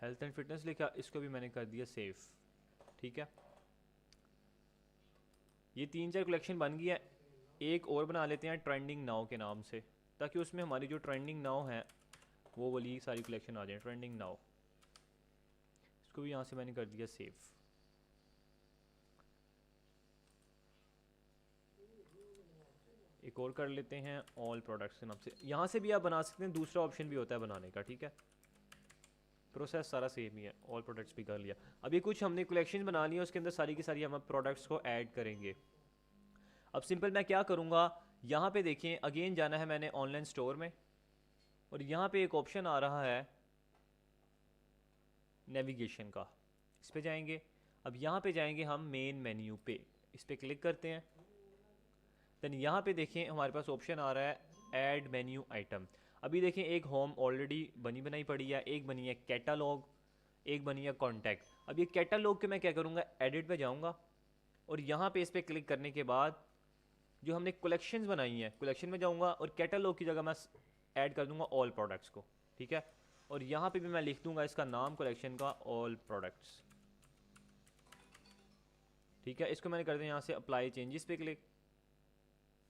Health and fitness लिखा, इसको भी मैंने कर दिया सेव, ठीक है। ये 3-4 कलेक्शन बन गई है। एक और बना लेते हैं ट्रेंडिंग नाउ के नाम से, ताकि उसमें हमारी जो ट्रेंडिंग नाउ है वो वाली सारी कलेक्शन आ जाए। ट्रेंडिंग नाउ, इसको भी यहाँ से मैंने कर दिया सेव। एक और कर लेते हैं ऑल प्रोडक्ट्स के नाम से। यहाँ से भी आप बना सकते हैं, दूसरा ऑप्शन भी होता है बनाने का, ठीक है। प्रोसेस सारा सेम ही है। ऑल प्रोडक्ट्स भी कर लिया। अभी कुछ हमने कलेक्शन बना लिया, उसके अंदर सारी की सारी हम प्रोडक्ट्स को ऐड करेंगे। अब सिंपल मैं क्या करूँगा, यहाँ पे देखें अगेन जाना है मैंने ऑनलाइन स्टोर में, और यहाँ पे एक ऑप्शन आ रहा है नेविगेशन का, इस पे जाएंगे। अब यहाँ पे जाएंगे हम मेन मेन्यू पे, इस पे क्लिक करते हैं। देन यहाँ पे देखें हमारे पास ऑप्शन आ रहा है ऐड मेन्यू आइटम। अभी देखें एक होम ऑलरेडी बनी बनाई पड़ी है, एक बनी है कैटालॉग, एक बनी है कॉन्टैक्ट। अब ये कैटालॉग के मैं क्या करूँगा, एडिट पे जाऊँगा और यहाँ पे इस पर क्लिक करने के बाद जो हमने कलेक्शंस बनाई हैं कलेक्शन में जाऊँगा और कैटालॉग की जगह मैं ऐड कर दूँगा ऑल प्रोडक्ट्स को, ठीक है। और यहाँ पे भी मैं लिख दूँगा इसका नाम कलेक्शन का ऑल प्रोडक्ट्स, ठीक है। इसको मैंने कर दिया यहाँ से अप्लाई चेंजेस पे क्लिक।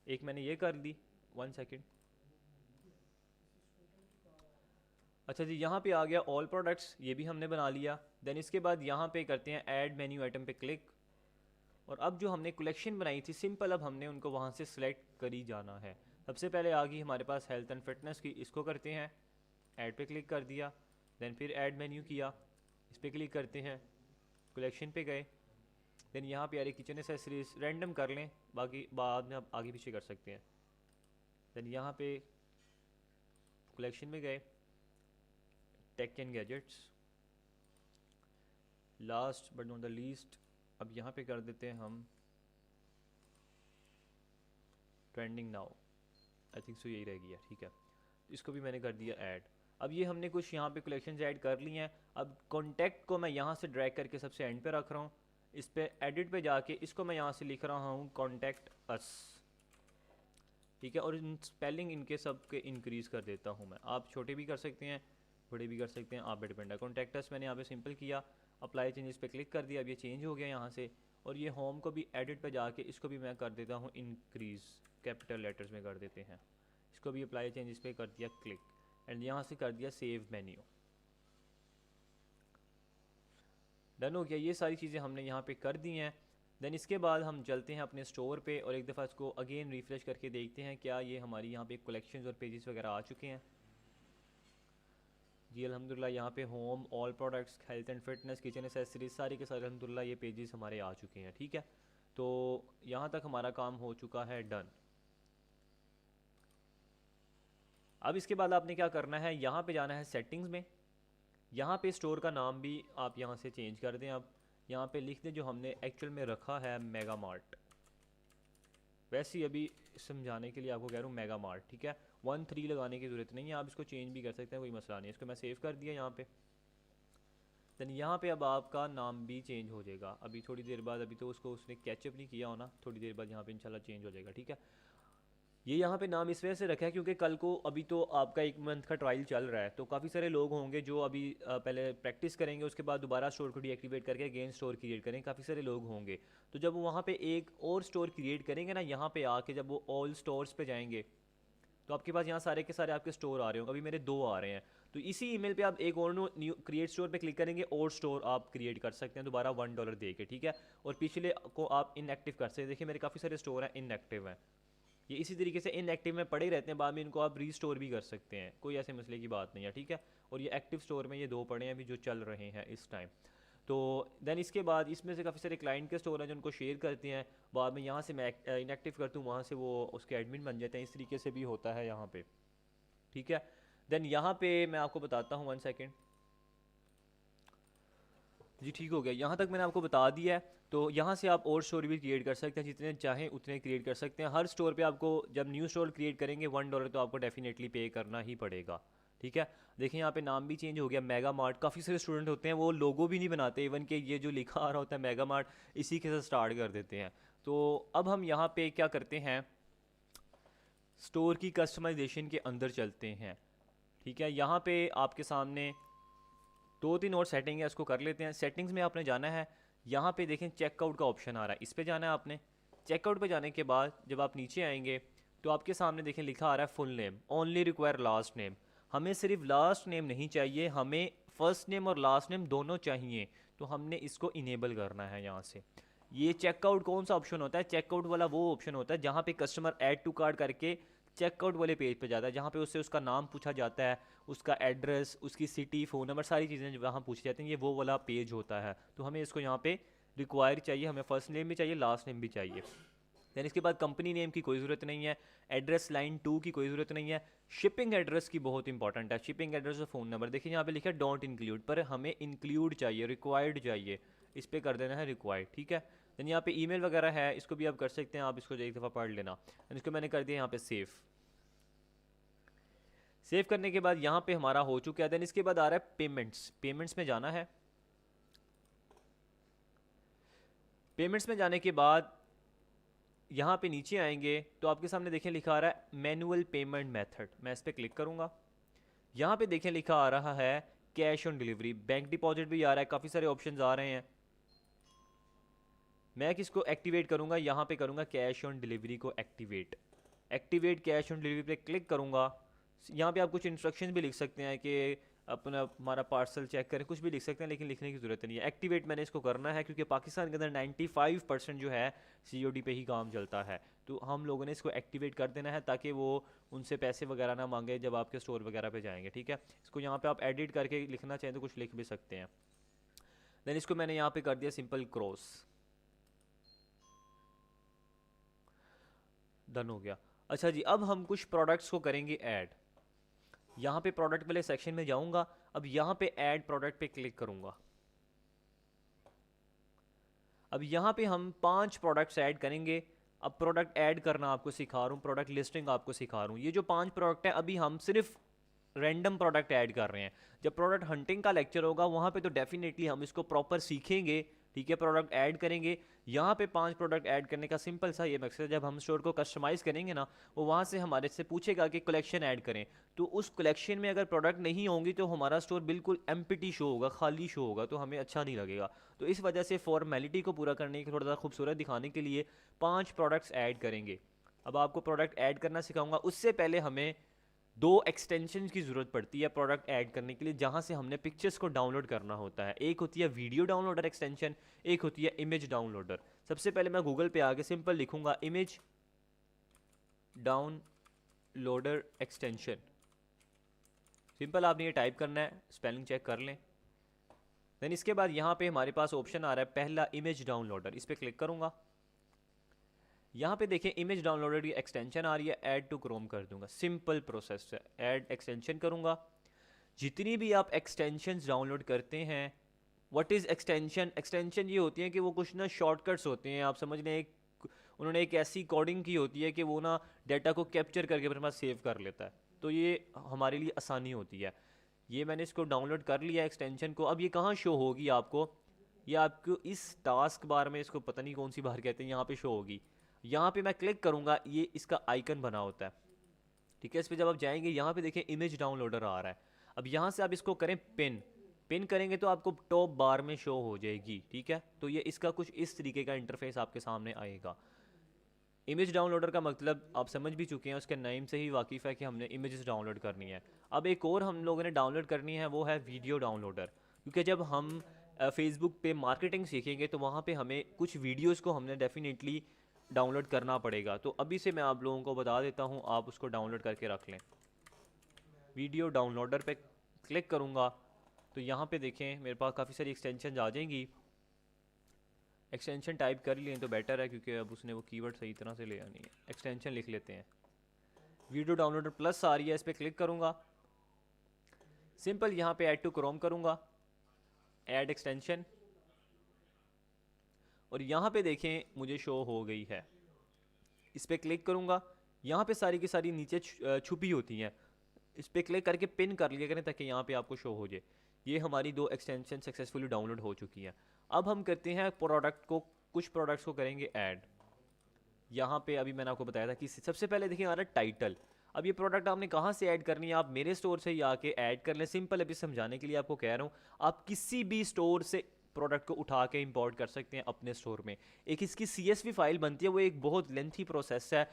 एक मैंने ये कर दी, 1 सेकेंड। अच्छा जी, यहाँ पे आ गया ऑल प्रोडक्ट्स, ये भी हमने बना लिया। देन इसके बाद यहाँ पे करते हैं ऐड मेन्यू आइटम पे क्लिक। और अब जो हमने कलेक्शन बनाई थी सिंपल, अब हमने उनको वहाँ से सिलेक्ट करी जाना है। सबसे पहले आ गई हमारे पास हेल्थ एंड फिटनेस की, इसको करते हैं ऐड पे क्लिक कर दिया। देन फिर ऐड मेन्यू किया, इस पर क्लिक करते हैं, कलेक्शन पे गए। देन यहाँ पे आ रही किचन एसेसरीज, रैंडम कर लें, बाकी बाद में आप आगे पीछे कर सकते हैं। देन यहाँ पे कलेक्शन में गए, tech and gadgets, last but not the least अब यहाँ पे कर देते हैं हम trending now. I think so यही रह गया, ठीक है। इसको भी मैंने कर दिया ऐड। अब ये हमने कुछ यहाँ पे कलेक्शंस ऐड कर ली हैं। अब कॉन्टैक्ट को मैं यहाँ से ड्रैग करके सबसे एंड पे रख रहा हूँ। इस पे एडिट पे जाके इसको मैं यहाँ से लिख रहा हूँ कॉन्टैक्ट अस, ठीक है। और इन स्पेलिंग इनके सब के इंक्रीज़ कर देता हूँ मैं। आप छोटे भी कर सकते हैं, बड़े भी कर सकते हैं, आप पे डिपेंड है। कॉन्टैक्ट अस मैंने यहाँ पे सिंपल किया, अप्लाई चेंजेस पे क्लिक कर दिया। अब ये चेंज हो गया यहाँ से। और ये होम को भी एडिट पे जाके इसको भी मैं कर देता हूँ इंक्रीज़, कैपिटल लेटर्स में कर देते हैं। इसको भी अप्लाई चेंजेस पे कर दिया क्लिक, एंड यहाँ से कर दिया सेव मेन्यू। डन हो गया। ये सारी चीज़ें हमने यहाँ पे कर दी हैं। देन इसके बाद हम चलते हैं अपने स्टोर पे और एक दफ़ा इसको अगेन रिफ़्रेश करके देखते हैं क्या ये हमारी यहाँ पे कलेक्शंस और पेजेस वगैरह आ चुके हैं। जी अल्हम्दुलिल्लाह, यहाँ पे home, all products, health and fitness, kitchen accessories सारी के सारे अल्हम्दुलिल्लाह ये पेजेस हमारे आ चुके हैं, ठीक है। तो यहाँ तक हमारा काम हो चुका है डन। अब इसके बाद आपने क्या करना है, यहाँ पे जाना है सेटिंग्स में। यहाँ पे स्टोर का नाम भी आप यहाँ से चेंज कर दें। आप यहाँ पे लिख दें जो हमने एक्चुअल में रखा है, मेगा मार्ट। वैसे ही अभी समझाने के लिए आपको कह रहा हूँ मेगा मार्ट, ठीक है। 13 लगाने की ज़रूरत नहीं है, आप इसको चेंज भी कर सकते हैं, कोई मसला नहीं है। इसको मैं सेव कर दिया यहाँ पे। दैन यहाँ पे अब आपका नाम भी चेंज हो जाएगा अभी थोड़ी देर बाद। अभी तो उसको उसने कैचअप नहीं किया होना, थोड़ी देर बाद यहाँ पे इंशाल्लाह चेंज हो जाएगा, ठीक है। ये यहाँ पे नाम इस वजह से रखा है क्योंकि कल को अभी तो आपका 1 मंथ का ट्रायल चल रहा है, तो काफ़ी सारे लोग होंगे जो अभी पहले प्रैक्टिस करेंगे, उसके बाद दोबारा स्टोर को डीएक्टिवेट करके अगेन स्टोर क्रिएट करेंगे, काफ़ी सारे लोग होंगे। तो जब वो वहाँ पे एक और स्टोर क्रिएट करेंगे ना, यहाँ पे आके जब वो ऑल स्टोर्स पे जाएंगे तो आपके पास यहाँ सारे के सारे आपके स्टोर आ रहे होंगे। अभी मेरे 2 आ रहे हैं, तो इसी ईमेल पे आप एक और न्यू क्रिएट स्टोर पे क्लिक करेंगे और स्टोर आप क्रिएट कर सकते हैं दोबारा $1 दे के, ठीक है। और पिछले को आप इनएक्टिव कर सकते हैं। देखिए मेरे काफ़ी सारे स्टोर हैं इनएक्टिव हैं, ये इसी तरीके से इनएक्टिव में पड़े रहते हैं, बाद में इनको आप रीस्टोर भी कर सकते हैं, कोई ऐसे मसले की बात नहीं है, ठीक है। और ये एक्टिव स्टोर में ये 2 पड़े हैं अभी जो चल रहे हैं इस टाइम। तो दैन इसके बाद इसमें से काफ़ी सारे क्लाइंट के स्टोर हैं जो उनको शेयर करते हैं, बाद में यहाँ से मैं इनएक्टिव करता हूँ, वहाँ से वो उसके एडमिन बन जाते हैं। इस तरीके से भी होता है यहाँ पे, ठीक है। देन यहाँ पे मैं आपको बताता हूँ, 1 सेकेंड जी, ठीक हो गया। यहाँ तक मैंने आपको बता दिया है। तो यहाँ से आप और स्टोर भी क्रिएट कर सकते हैं, जितने चाहें उतने क्रिएट कर सकते हैं। हर स्टोर पे आपको जब न्यू स्टोर क्रिएट करेंगे $1 तो आपको डेफिनेटली पे करना ही पड़ेगा, ठीक है। देखिए यहाँ पे नाम भी चेंज हो गया, मेगा मार्ट। काफ़ी सारे स्टूडेंट होते हैं वो लोगो भी नहीं बनाते, इवन कि ये जो लिखा आ रहा होता है मेगा मार्ट, इसी के साथ स्टार्ट कर देते हैं। तो अब हम यहाँ पे क्या करते हैं, स्टोर की कस्टमाइजेशन के अंदर चलते हैं, ठीक है। यहाँ पे आपके सामने 2-3 और सेटिंग है, उसको कर लेते हैं। सेटिंग्स में आपने जाना है, यहाँ पे देखें चेकआउट का ऑप्शन आ रहा है, इस पे जाना है आपने। चेकआउट पे जाने के बाद जब आप नीचे आएंगे तो आपके सामने देखें लिखा आ रहा है full name, only require last name. हमें सिर्फ लास्ट नेम नहीं चाहिए, हमें फर्स्ट नेम और लास्ट नेम दोनों चाहिए, तो हमने इसको इनेबल करना है यहाँ से। ये चेकआउट कौन सा ऑप्शन होता है, चेकआउट वाला वो ऑप्शन होता है जहाँ पे कस्टमर ऐड टू कार्ट करके चेकआउट वाले पेज पे जाता है, जहाँ पे उससे उसका नाम पूछा जाता है, उसका एड्रेस, उसकी सिटी, फ़ोन नंबर, सारी चीज़ें वहाँ पूछी जाती हैं। ये वो वाला पेज होता है, तो हमें इसको यहाँ पे रिक्वायर चाहिए, हमें फर्स्ट नेम भी चाहिए, लास्ट नेम भी चाहिए। दैन इसके बाद कंपनी नेम की कोई ज़रूरत नहीं है, एड्रेस लाइन 2 की कोई ज़रूरत नहीं है, शिपिंग एड्रेस की बहुत इंपॉर्टेंट है, शिपिंग एड्रेस और फ़ोन नंबर। देखिए यहाँ पे लिखा है डोंट इंक्लूड, पर हमें इंक्लूड चाहिए, रिक्वायर्ड चाहिए, इस पर कर देना है रिक्वायर्ड, ठीक है। दैन यहाँ पे ईमेल वगैरह है, इसको भी आप कर सकते हैं, आप इसको एक दफ़ा पढ़ लेना। इसको मैंने कर दिया यहाँ पे सेव। सेव करने के बाद यहाँ पे हमारा हो चुका है। देन इसके बाद आ रहा है पेमेंट्स, पेमेंट्स में जाना है। पेमेंट्स में जाने के बाद यहाँ पे नीचे आएंगे तो आपके सामने देखें लिखा आ रहा है मैनुअल पेमेंट मेथड, मैं इस पर क्लिक करूँगा। यहाँ पे देखें लिखा आ रहा है cash on delivery, bank deposit भी आ रहा है, काफ़ी सारे ऑप्शंस आ रहे हैं। मैं किसको एक्टिवेट करूँगा, यहाँ पे करूँगा कैश ऑन डिलीवरी को activate. Activate cash on delivery पे क्लिक करूँगा। यहाँ पे आप कुछ इंस्ट्रक्शन भी लिख सकते हैं कि अपना हमारा पार्सल चेक करें, कुछ भी लिख सकते हैं, लेकिन लिखने की ज़रूरत नहीं है। एक्टिवेट मैंने इसको करना है क्योंकि पाकिस्तान के अंदर 95% जो है COD पे ही काम चलता है, तो हम लोगों ने इसको एक्टिवेट कर देना है ताकि वो उनसे पैसे वगैरह ना मांगे जब आपके स्टोर वगैरह पे जाएंगे, ठीक है। इसको यहाँ पे आप एडिट करके लिखना चाहें तो कुछ लिख भी सकते हैं। देन इसको मैंने यहाँ पे कर दिया सिंपल क्रॉस, डन हो गया। अच्छा जी, अब हम कुछ प्रोडक्ट्स को करेंगे ऐड। यहाँ पे प्रोडक्ट वाले सेक्शन में जाऊंगा, अब यहाँ पे ऐड प्रोडक्ट पे क्लिक करूंगा। अब यहाँ पे हम 5 प्रोडक्ट्स ऐड करेंगे। अब प्रोडक्ट ऐड करना आपको सिखा रहा हूँ, प्रोडक्ट लिस्टिंग आपको सिखा रहा हूँ। ये जो 5 प्रोडक्ट है अभी हम सिर्फ रैंडम प्रोडक्ट ऐड कर रहे हैं। जब प्रोडक्ट हंटिंग का लेक्चर होगा वहाँ पे तो डेफिनेटली हम इसको प्रॉपर सीखेंगे, ठीक है। प्रोडक्ट ऐड करेंगे, यहाँ पे 5 प्रोडक्ट ऐड करने का सिंपल सा ये मकसद है, जब हम स्टोर को कस्टमाइज़ करेंगे ना, वो वहाँ से हमारे से पूछेगा कि कलेक्शन ऐड करें, तो उस कलेक्शन में अगर प्रोडक्ट नहीं होंगी तो हमारा स्टोर बिल्कुल एम्प्टी शो होगा, खाली शो होगा, तो हमें अच्छा नहीं लगेगा। तो इस वजह से फॉर्मेलिटी को पूरा करने के, थोड़ा सा खूबसूरत दिखाने के लिए 5 प्रोडक्ट्स ऐड करेंगे। अब आपको प्रोडक्ट ऐड करना सिखाऊंगा, उससे पहले हमें 2 एक्सटेंशन की ज़रूरत पड़ती है प्रोडक्ट ऐड करने के लिए, जहाँ से हमने पिक्चर्स को डाउनलोड करना होता है। एक होती है वीडियो डाउनलोडर एक्सटेंशन, एक होती है इमेज डाउनलोडर। सबसे पहले मैं गूगल पे आके सिंपल लिखूंगा इमेज डाउनलोडर एक्सटेंशन, सिंपल आपने ये टाइप करना है, स्पेलिंग चेक कर लें। देन इसके बाद यहाँ पे हमारे पास ऑप्शन आ रहा है पहला इमेज डाउनलोडर, इस पर क्लिक करूँगा। यहाँ पे देखें इमेज डाउनलोडर की एक्सटेंशन आ रही है, ऐड टू क्रोम कर दूंगा, सिंपल प्रोसेस है। ऐड एक्सटेंशन करूँगा। जितनी भी आप एक्सटेंशंस डाउनलोड करते हैं, व्हाट इज़ एक्सटेंशन, एक्सटेंशन ये होती हैं कि वो कुछ ना शॉर्टकट्स होते हैं, आप समझ लें उन्होंने एक ऐसी कोडिंग की होती है कि वो ना डाटा को कैप्चर करके अपने पास सेव कर लेता है, तो ये हमारे लिए आसानी होती है। ये मैंने इसको डाउनलोड कर लिया एक्सटेंशन को। अब ये कहाँ शो होगी आपको, ये आपको इस टास्क बार में, इसको पता नहीं कौन सी बार कहते हैं, यहाँ पे शो होगी। यहाँ पे मैं क्लिक करूँगा, ये इसका आइकन बना होता है, ठीक है। इस पर जब आप जाएंगे यहाँ पे देखें इमेज डाउनलोडर आ रहा है। अब यहाँ से आप इसको करें पिन, पिन करेंगे तो आपको टॉप बार में शो हो जाएगी, ठीक है। तो ये इसका कुछ इस तरीके का इंटरफेस आपके सामने आएगा। इमेज डाउनलोडर का मतलब आप समझ भी चुके हैं, उसके नेम से ही वाकिफ़ है कि हमने इमेजेस डाउनलोड करनी है। अब एक और हम लोगों ने डाउनलोड करनी है, वो है वीडियो डाउनलोडर, क्योंकि जब हम फेसबुक पे मार्केटिंग सीखेंगे तो वहाँ पे हमें कुछ वीडियोस को हमने डेफिनेटली डाउनलोड करना पड़ेगा। तो अभी से मैं आप लोगों को बता देता हूँ, आप उसको डाउनलोड करके रख लें। वीडियो डाउनलोडर पे क्लिक करूँगा तो यहाँ पे देखें मेरे पास काफ़ी सारी एक्सटेंशन आ जाएंगी। एक्सटेंशन टाइप कर लिए तो बेटर है, क्योंकि अब उसने वो कीवर्ड सही तरह से ले आनी है। एक्सटेंशन लिख लेते हैं, वीडियो डाउनलोडर प्लस आ रही है, इस पर क्लिक करूँगा। सिंपल यहाँ पे ऐड टू क्रोम करूँगा, ऐड एक्सटेंशन, और यहाँ पे देखें मुझे शो हो गई है। इस पर क्लिक करूँगा, यहाँ पे सारी की सारी नीचे छुपी होती हैं, इस पर क्लिक करके पिन कर लिया करें ताकि यहाँ पे आपको शो हो जाए। ये हमारी 2 एक्सटेंशन सक्सेसफुली डाउनलोड हो चुकी हैं। अब हम करते हैं प्रोडक्ट को, कुछ प्रोडक्ट्स को करेंगे ऐड। यहाँ पे अभी मैंने आपको बताया था कि सबसे पहले देखिए आ रहा है टाइटल। अब ये प्रोडक्ट आपने कहाँ से ऐड करनी है, आप मेरे स्टोर से ही आके ऐड कर लें। सिंपल अभी समझाने के लिए आपको कह रहा हूँ, आप किसी भी स्टोर से प्रोडक्ट को उठा के इंपोर्ट कर सकते हैं अपने स्टोर में। एक इसकी CSV फाइल बनती है, वो एक बहुत लेंथी प्रोसेस है,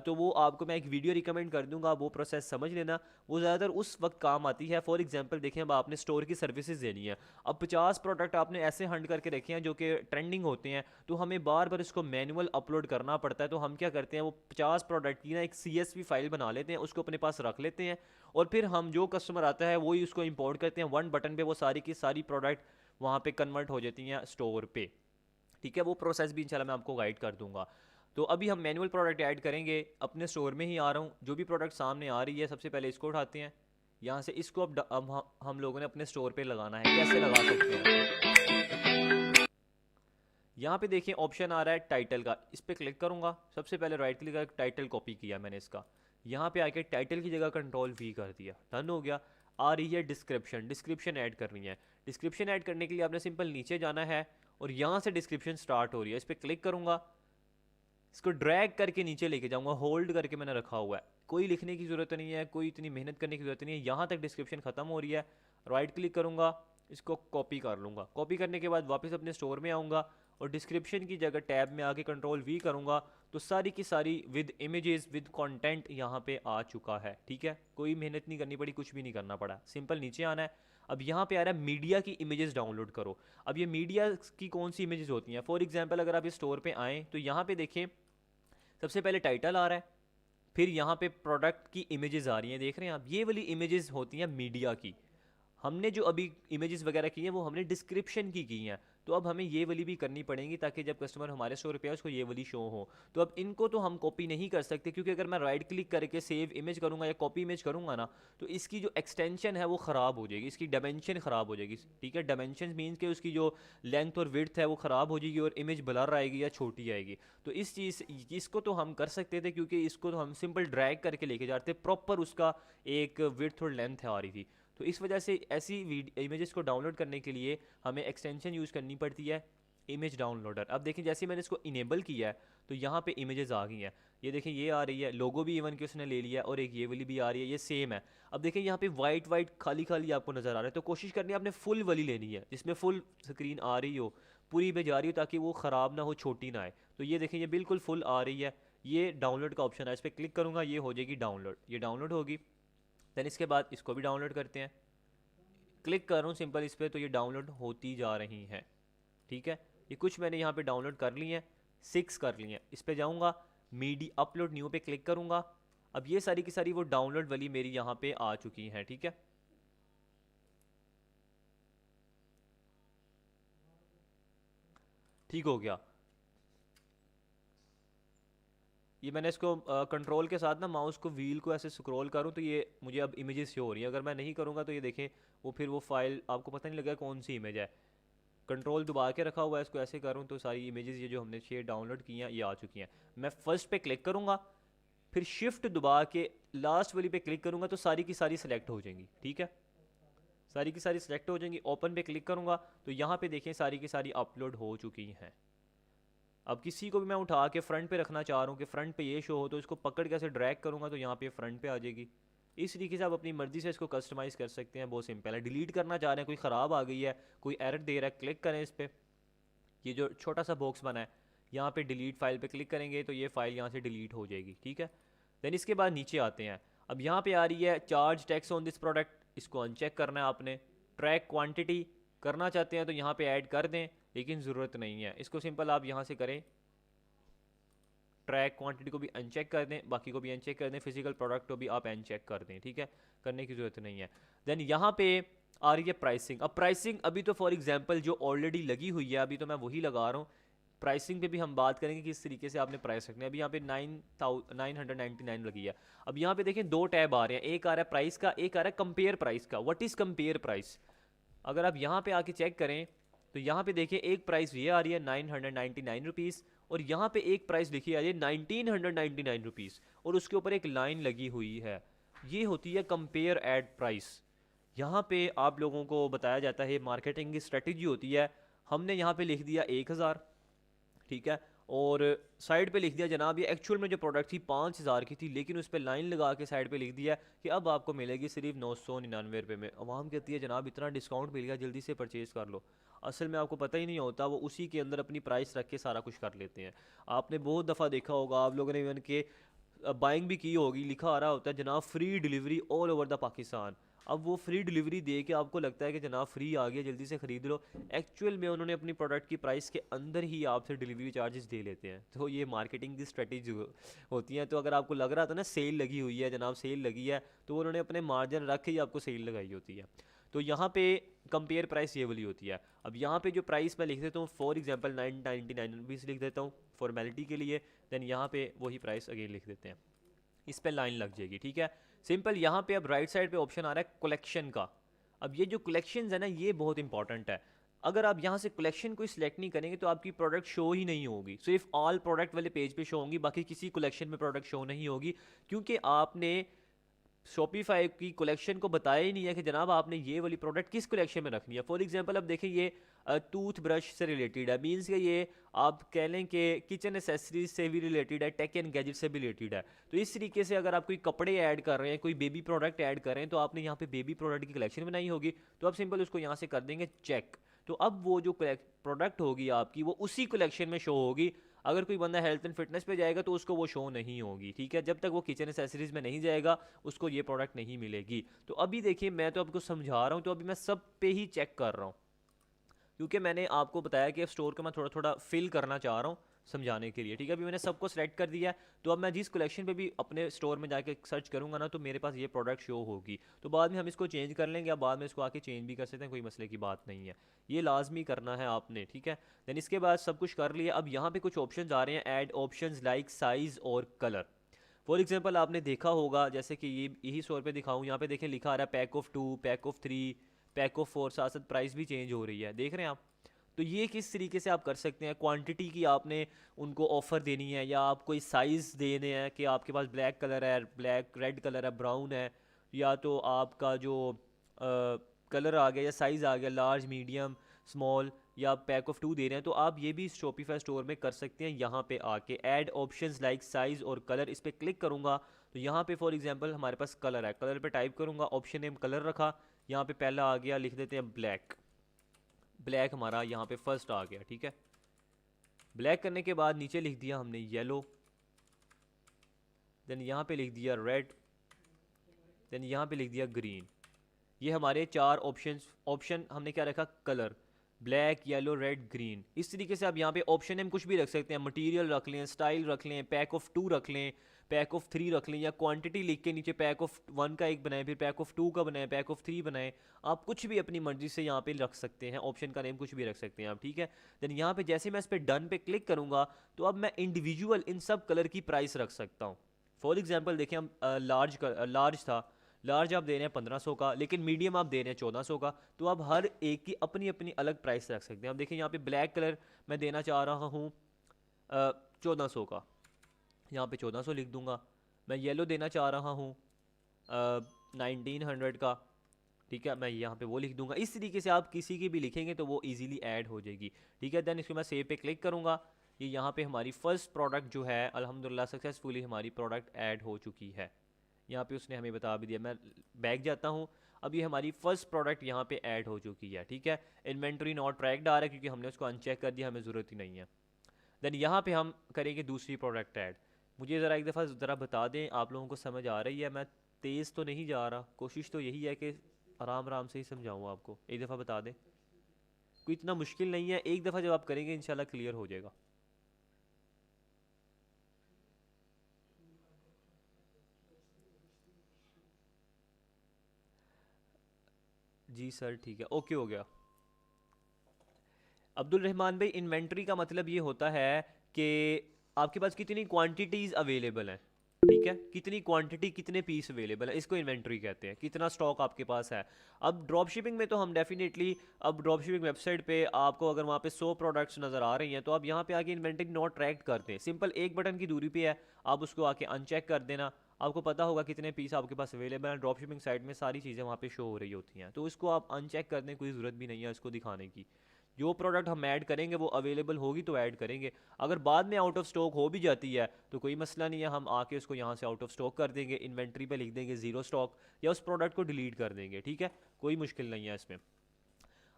तो वो आपको मैं एक वीडियो रिकमेंड कर दूंगा, वो प्रोसेस समझ लेना। वो ज़्यादातर उस वक्त काम आती है, फॉर एग्जांपल देखें अब आपने स्टोर की सर्विसेज देनी है, अब 50 प्रोडक्ट आपने ऐसे हंट करके रखे हैं जो कि ट्रेंडिंग होते हैं, तो हमें बार बार इसको मैनुअल अपलोड करना पड़ता है। तो हम क्या करते हैं, वो 50 प्रोडक्ट की ना एक CSV फाइल बना लेते हैं, उसको अपने पास रख लेते हैं, और फिर हम जो कस्टमर आता है वही उसको इंपोर्ट करते हैं। 1 बटन पे वो सारी की सारी प्रोडक्ट वहाँ पे कन्वर्ट हो जाती हैं स्टोर पे, ठीक है। वो प्रोसेस भी इंशाल्लाह मैं आपको गाइड कर दूंगा। तो अभी हम मैनुअल प्रोडक्ट ऐड करेंगे, अपने स्टोर में ही आ रहा हूँ। जो भी प्रोडक्ट सामने आ रही है सबसे पहले इसको उठाते हैं, यहाँ से इसको अब हम लोगों ने अपने स्टोर पे लगाना है। कैसे लगा सकते हैं, यहाँ पे देखिए ऑप्शन आ रहा है टाइटल का, इस पर क्लिक करूँगा। सबसे पहले राइट क्लिक करके टाइटल कॉपी किया मैंने इसका, यहाँ पे आके टाइटल की जगह Ctrl+V कर दिया, डन हो गया। आ रही है डिस्क्रिप्शन, डिस्क्रिप्शन ऐड करनी है। डिस्क्रिप्शन ऐड करने के लिए आपने सिंपल नीचे जाना है और यहाँ से डिस्क्रिप्शन स्टार्ट हो रही है, इस पर क्लिक करूँगा, इसको ड्रैग करके नीचे लेके जाऊँगा, होल्ड करके मैंने रखा हुआ है। कोई लिखने की ज़रूरत नहीं है, कोई इतनी मेहनत करने की ज़रूरत नहीं है, यहाँ तक डिस्क्रिप्शन ख़त्म हो रही है। राइट क्लिक करूँगा, इसको कॉपी कर लूँगा। कॉपी करने के बाद वापस अपने स्टोर में आऊँगा और डिस्क्रिप्शन की जगह टैब में आके Ctrl+V करूँगा, तो सारी की सारी विद इमेजेस विद कंटेंट यहाँ पे आ चुका है, ठीक है। कोई मेहनत नहीं करनी पड़ी, कुछ भी नहीं करना पड़ा, सिंपल नीचे आना है। अब यहाँ पे आ रहा है मीडिया की इमेजेस डाउनलोड करो। अब ये मीडिया की कौन सी इमेजेस होती हैं, फॉर एग्जांपल अगर आप इस स्टोर पे आएँ तो यहाँ पे देखें सबसे पहले टाइटल आ रहा है, फिर यहाँ पे प्रोडक्ट की इमेजेस आ रही हैं, देख रहे हैं आप, ये वाली इमेजेस होती हैं मीडिया की। हमने जो अभी इमेजेस वगैरह की हैं वो हमने डिस्क्रिप्शन की हैं, तो अब हमें ये वाली भी करनी पड़ेंगी ताकि जब कस्टमर हमारे स्टोर पे आए उसको ये वाली शो हो। तो अब इनको तो हम कॉपी नहीं कर सकते, क्योंकि अगर मैं राइट क्लिक करके सेव इमेज करूँगा या कॉपी इमेज करूँगा ना, तो इसकी जो एक्सटेंशन है वो ख़राब हो जाएगी, इसकी डायमेंशन ख़राब हो जाएगी, ठीक है। डायमेंशन मीन्स कि उसकी जो लेंथ और विड्थ है वो ख़राब हो जाएगी और इमेज ब्लर आएगी या छोटी आएगी। तो इस चीज़ इसको तो हम कर सकते थे, क्योंकि इसको तो हम सिंपल ड्रैग करके लेके जाते, प्रॉपर उसका एक विड्थ और लेंथ आ रही थी। तो इस वजह से ऐसी इमेजेस को डाउनलोड करने के लिए हमें एक्सटेंशन यूज़ करनी पड़ती है, इमेज डाउनलोडर। अब देखिए जैसे मैंने इसको इनेबल किया है तो यहाँ पे इमेजेस आ गई हैं, ये देखें ये आ रही है, लोगो भी इवन कि उसने ले लिया, और एक ये वाली भी आ रही है, ये सेम है। अब देखें यहाँ पे वाइट वाइट खाली खाली आपको नज़र आ रहा है, तो कोशिश करनी है आपने फुल वाली लेनी है जिसमें फुल स्क्रीन आ रही हो, पूरी पे जा रही हो, ताकि वो ख़राब ना हो, छोटी ना आए। तो ये देखें ये बिल्कुल फुल आ रही है, ये डाउनलोड का ऑप्शन है, इस पर क्लिक करूँगा, ये हो जाएगी डाउनलोड, ये डाउनलोड होगी। दैन इसके बाद इसको भी डाउनलोड करते हैं, क्लिक कर रहा हूँ सिंपल इस पर, तो ये डाउनलोड होती जा रही हैं, ठीक है। ये कुछ मैंने यहाँ पे डाउनलोड कर ली हैं, 6 कर ली हैं। इस पे जाऊँगा, मीडिया अपलोड न्यू पे क्लिक करूँगा। अब ये सारी की सारी वो डाउनलोड वाली मेरी यहाँ पे आ चुकी हैं, ठीक है। ठीक हो गया। ये मैंने इसको कंट्रोल के साथ ना माउस को व्हील को ऐसे स्क्रॉल करूँ तो ये मुझे अब इमेजेस शो हो रही है। अगर मैं नहीं करूँगा तो ये देखें वो फिर वो फाइल आपको पता नहीं लगा कौन सी इमेज है। कंट्रोल दबा के रखा हुआ है, इसको ऐसे करूँ तो सारी इमेजेस ये जो हमने शेयर डाउनलोड की हैं ये आ चुकी हैं। मैं फर्स्ट पे क्लिक करूँगा, फिर शिफ्ट दबा के लास्ट वाली पे क्लिक करूँगा तो सारी की सारी सिलेक्ट हो जाएंगी। ठीक है, सारी की सारी सिलेक्ट हो जाएंगी। ओपन पे क्लिक करूँगा तो यहाँ पे देखें सारी की सारी अपलोड हो चुकी हैं। अब किसी को भी मैं उठा के फ्रंट पे रखना चाह रहा हूँ कि फ्रंट पे ये शो हो, तो इसको पकड़ के ऐसे ड्रैग करूँगा तो यहाँ पे फ्रंट पे आ जाएगी। इस तरीके से आप अपनी मर्ज़ी से इसको कस्टमाइज़ कर सकते हैं, बहुत सिंपल है। डिलीट करना चाह रहे हैं, कोई ख़राब आ गई है, कोई एरर दे रहा है, क्लिक करें इस पर, ये जो छोटा सा बॉक्स बना है यहाँ पे डिलीट फाइल पे क्लिक करेंगे तो ये फाइल यहाँ से डिलीट हो जाएगी। ठीक है, देन इसके बाद नीचे आते हैं। अब यहाँ पे आ रही है charge tax on this product, इसको अनचेक करना है आपने। ट्रैक क्वांटिटी करना चाहते हैं तो यहाँ पे ऐड कर दें, लेकिन ज़रूरत नहीं है, इसको सिंपल आप यहाँ से करें, ट्रैक क्वांटिटी को भी अनचेक कर दें, बाकी को भी अनचेक कर दें, फिजिकल प्रोडक्ट को भी आप अनचेक कर दें। ठीक है, करने की ज़रूरत नहीं है। देन यहाँ पे आ रही है प्राइसिंग। अब प्राइसिंग अभी तो फॉर एग्जांपल जो ऑलरेडी लगी हुई है अभी तो मैं वही लगा रहा हूँ। प्राइसिंग पे भी हम बात करेंगे किस तरीके से आपने प्राइस रखना है। अभी यहाँ पे 999 लगी है। अब यहाँ पे देखें दो टैब आ रहे हैं, एक आ रहा है प्राइस का, एक आ रहा है कंपेयर प्राइस का। What is compare price? अगर आप यहाँ पे आके चेक करें तो यहाँ पे देखिए एक प्राइस ये आ रही है 999 रुपीज़, और यहाँ पे एक प्राइस लिखी आ रही है 1999 रुपीज़, और उसके ऊपर एक लाइन लगी हुई है, ये होती है कंपेयर एड प्राइस। यहाँ पे आप लोगों को बताया जाता है, मार्केटिंग की स्ट्रेटजी होती है। हमने यहाँ पे लिख दिया 1000, ठीक है, और साइड पे लिख दिया जनाब ये एक्चुअल में जो प्रोडक्ट थी 5000 की थी, लेकिन उस पर लाइन लगा के साइड पे लिख दिया कि अब आपको मिलेगी सिर्फ 999 रुपये में। अवाम कहती है जनाब इतना डिस्काउंट मिल गया, जल्दी से परचेज़ कर लो। असल में आपको पता ही नहीं होता, वो उसी के अंदर अपनी प्राइस रख के सारा कुछ कर लेते हैं। आपने बहुत दफ़ा देखा होगा, आप लोगों ने इवन के बाइंग भी की होगी, लिखा आ रहा होता है जनाब free delivery all over the Pakistan. अब वो फ्री डिलीवरी दे के आपको लगता है कि जनाब फ्री आ गया जल्दी से ख़रीद लो, एक्चुअल में उन्होंने अपनी प्रोडक्ट की प्राइस के अंदर ही आपसे डिलीवरी चार्जेस दे लेते हैं। तो ये मार्केटिंग की स्ट्रेटजी होती है। तो अगर आपको लग रहा था ना सेल लगी हुई है जनाब, सेल लगी है, तो उन्होंने अपने मार्जिन रख के ही आपको सेल लगाई होती है। तो यहाँ पे कंपेयर प्राइस ये वाली होती है। अब यहाँ पे जो प्राइस मैं लिख देता हूँ फॉर एग्जांपल 999 रुपीज़ लिख देता हूँ फॉर्मेलिटी के लिए, देन यहाँ पे वही प्राइस अगेन लिख देते हैं, इस पे लाइन लग जाएगी। ठीक है, सिंपल। यहाँ पे अब राइट साइड पे ऑप्शन आ रहा है कलेक्शन का। अब ये जो कलेक्शन है ना ये बहुत इंपॉर्टेंट है। अगर आप यहाँ से कलेक्शन कोई सिलेक्ट नहीं करेंगे तो आपकी प्रोडक्ट शो ही नहीं होगी, सिर्फ ऑल प्रोडक्ट वाले पेज पे शो होंगी, बाकी किसी कलेक्शन में प्रोडक्ट शो नहीं होगी, क्योंकि आपने शॉपिफाई की कलेक्शन को बताया ही नहीं है कि जनाब आपने ये वाली प्रोडक्ट किस कलेक्शन में रखनी है। फॉर एग्जांपल अब देखें ये टूथ ब्रश से रिलेटेड है, मींस कि ये आप कह लें कि किचन एसेसरीज से भी रिलेटेड है, टेक एंड गैजेट से भी रिलेटेड है। तो इस तरीके से अगर आप कोई कपड़े ऐड कर रहे हैं, कोई बेबी प्रोडक्ट ऐड कर रहे हैं, तो आपने यहाँ पे बेबी प्रोडक्ट की कलेक्शन बनाई होगी, तो आप सिंपल उसको यहाँ से कर देंगे चेक। तो अब वो जो प्रोडक्ट होगी आपकी वो उसी कलेक्शन में शो होगी। अगर कोई बंदा हेल्थ एंड फिटनेस पे जाएगा तो उसको वो शो नहीं होगी। ठीक है, जब तक वो किचन एसेसरीज में नहीं जाएगा उसको ये प्रोडक्ट नहीं मिलेगी। तो अभी देखिए मैं तो आपको समझा रहा हूँ, तो अभी मैं सब पे ही चेक कर रहा हूँ, क्योंकि मैंने आपको बताया कि स्टोर को मैं थोड़ा थोड़ा फिल करना चाह रहा हूँ समझाने के लिए। ठीक है, अभी मैंने सबको सेलेक्ट कर दिया है, तो अब मैं जिस कलेक्शन पे भी अपने स्टोर में जाके सर्च करूंगा ना तो मेरे पास ये प्रोडक्ट शो होगी। तो बाद में हम इसको चेंज कर लेंगे, या बाद में इसको आके चेंज भी कर सकते हैं, कोई मसले की बात नहीं है, ये लाजमी करना है आपने। ठीक है, देन इसके बाद सब कुछ कर लिया। अब यहाँ पे कुछ ऑप्शन आ रहे हैं, ऐड ऑप्शन लाइक साइज़ और कलर। फॉर एग्जाम्पल आपने देखा होगा, जैसे कि ये यही स्टोर पे दिखाऊँ, यहाँ पे देखें लिखा आ रहा है pack of 2, pack of 3, pack of 4, साथ साथ प्राइस भी चेंज हो रही है, देख रहे हैं आप। तो ये किस तरीके से आप कर सकते हैं, क्वांटिटी की आपने उनको ऑफ़र देनी है, या आप कोई साइज़ देने हैं कि आपके पास ब्लैक कलर है, ब्लैक रेड कलर है, ब्राउन है, या तो आपका जो कलर आ गया या साइज़ आ गया लार्ज मीडियम स्मॉल, या आप पैक ऑफ 2 दे रहे हैं, तो आप ये भी शॉपिफाई स्टोर में कर सकते हैं। यहाँ पे आके ऐड ऑप्शंस लाइक साइज़ और कलर, इस पर क्लिक करूँगा तो यहाँ पे फॉर एग्जांपल हमारे पास कलर है, कलर पे टाइप करूँगा, ऑप्शन नेम कलर रखा, यहाँ पे पहला आ गया, लिख देते हैं ब्लैक। ब्लैक हमारा यहाँ पे फर्स्ट आ गया। ठीक है, ब्लैक करने के बाद नीचे लिख दिया हमने येलो, देन यहाँ पे लिख दिया रेड, देन यहाँ पे लिख दिया ग्रीन। ये हमारे 4 ऑप्शन हमने क्या रखा, colour, black, yellow, red, green. इस तरीके से आप यहाँ पे ऑप्शन में कुछ भी रख सकते हैं, मटेरियल रख लें, स्टाइल रख लें, पैक ऑफ 2 रख लें, पैक ऑफ 3 रख लें, या क्वांटिटी लिख के नीचे पैक ऑफ 1 का एक बनाएं, फिर पैक ऑफ 2 का बनाएं, पैक ऑफ 3 बनाएं। आप कुछ भी अपनी मर्जी से यहाँ पे रख सकते हैं, ऑप्शन का नेम कुछ भी रख सकते हैं आप। ठीक है, देन यहाँ पे जैसे मैं इस पर डन पे क्लिक करूँगा तो अब मैं इंडिविजुअल इन सब कलर की प्राइस रख सकता हूँ। फॉर एग्जाम्पल देखें हम लार्ज था, लार्ज आप दे रहे हैं 1500 का, लेकिन मीडियम आप दे रहे हैं 1400 का, तो आप हर एक की अपनी अपनी अलग प्राइस रख सकते हैं। अब देखिए यहाँ पे ब्लैक कलर मैं देना चाह रहा हूँ 1400 का, यहाँ पे 1400 लिख दूंगा। मैं येलो देना चाह रहा हूँ 1900 का, ठीक है, मैं यहाँ पे वो लिख दूंगा। इस तरीके से आप किसी की भी लिखेंगे तो वो इजीली ऐड हो जाएगी, ठीक है। देन इसको मैं सेव पे क्लिक करूँगा। ये यहाँ पे हमारी फर्स्ट प्रोडक्ट जो है अल्हम्दुलिल्लाह सक्सेसफुली हमारी प्रोडक्ट ऐड हो चुकी है। यहाँ पे उसने हमें बता भी दिया। मैं बैक जाता हूँ, अब ये हमारी फर्स्ट प्रोडक्ट यहाँ पे ऐड हो चुकी है, ठीक है। इन्वेंट्री नॉट ट्रैक्ड आ रहा है क्योंकि हमने उसको अनचेक कर दिया, हमें ज़रूरत ही नहीं है। देन यहाँ पे हम करेंगे दूसरी प्रोडक्ट ऐड। मुझे ज़रा एक दफ़ा ज़रा बता दें, आप लोगों को समझ आ रही है? मैं तेज़ तो नहीं जा रहा, कोशिश तो यही है कि आराम आराम से ही समझाऊँ आपको। एक दफ़ा बता दें, कोई इतना मुश्किल नहीं है, एक दफ़ा जब आप करेंगे इंशाल्लाह क्लियर हो जाएगा। जी सर ठीक है, ओके हो गया। अब्दुल रहमान भाई, इन्वेंट्री का मतलब ये होता है कि आपके पास कितनी क्वांटिटीज़ अवेलेबल हैं, ठीक है, कितनी क्वांटिटी कितने पीस अवेलेबल है, इसको इन्वेंट्री कहते हैं, कितना स्टॉक आपके पास है। अब ड्रॉप शिपिंग में तो हम डेफिनेटली, अब ड्रॉप शिपिंग वेबसाइट पे आपको अगर वहाँ पे 100 प्रोडक्ट्स नज़र आ रही हैं तो आप यहाँ पे आके इन्वेंट्री नॉट ट्रैक करते हैं, सिंपल एक बटन की दूरी पे है, आप उसको आके अनचेक कर देना, आपको पता होगा कितने पीस आपके पास अवेलेबल हैं। ड्रॉप शिपिंग साइट में सारी चीज़ें वहाँ पे शो हो रही होती हैं, तो इसको आप अनचेक करने की कोई ज़रूरत भी नहीं है इसको दिखाने की। जो प्रोडक्ट हम ऐड करेंगे वो अवेलेबल होगी तो ऐड करेंगे। अगर बाद में आउट ऑफ स्टॉक हो भी जाती है तो कोई मसला नहीं है, हम आके उसको यहाँ से आउट ऑफ स्टॉक कर देंगे, इन्वेंट्री पे लिख देंगे ज़ीरो स्टॉक, या उस प्रोडक्ट को डिलीट कर देंगे, ठीक है, कोई मुश्किल नहीं है इसमें।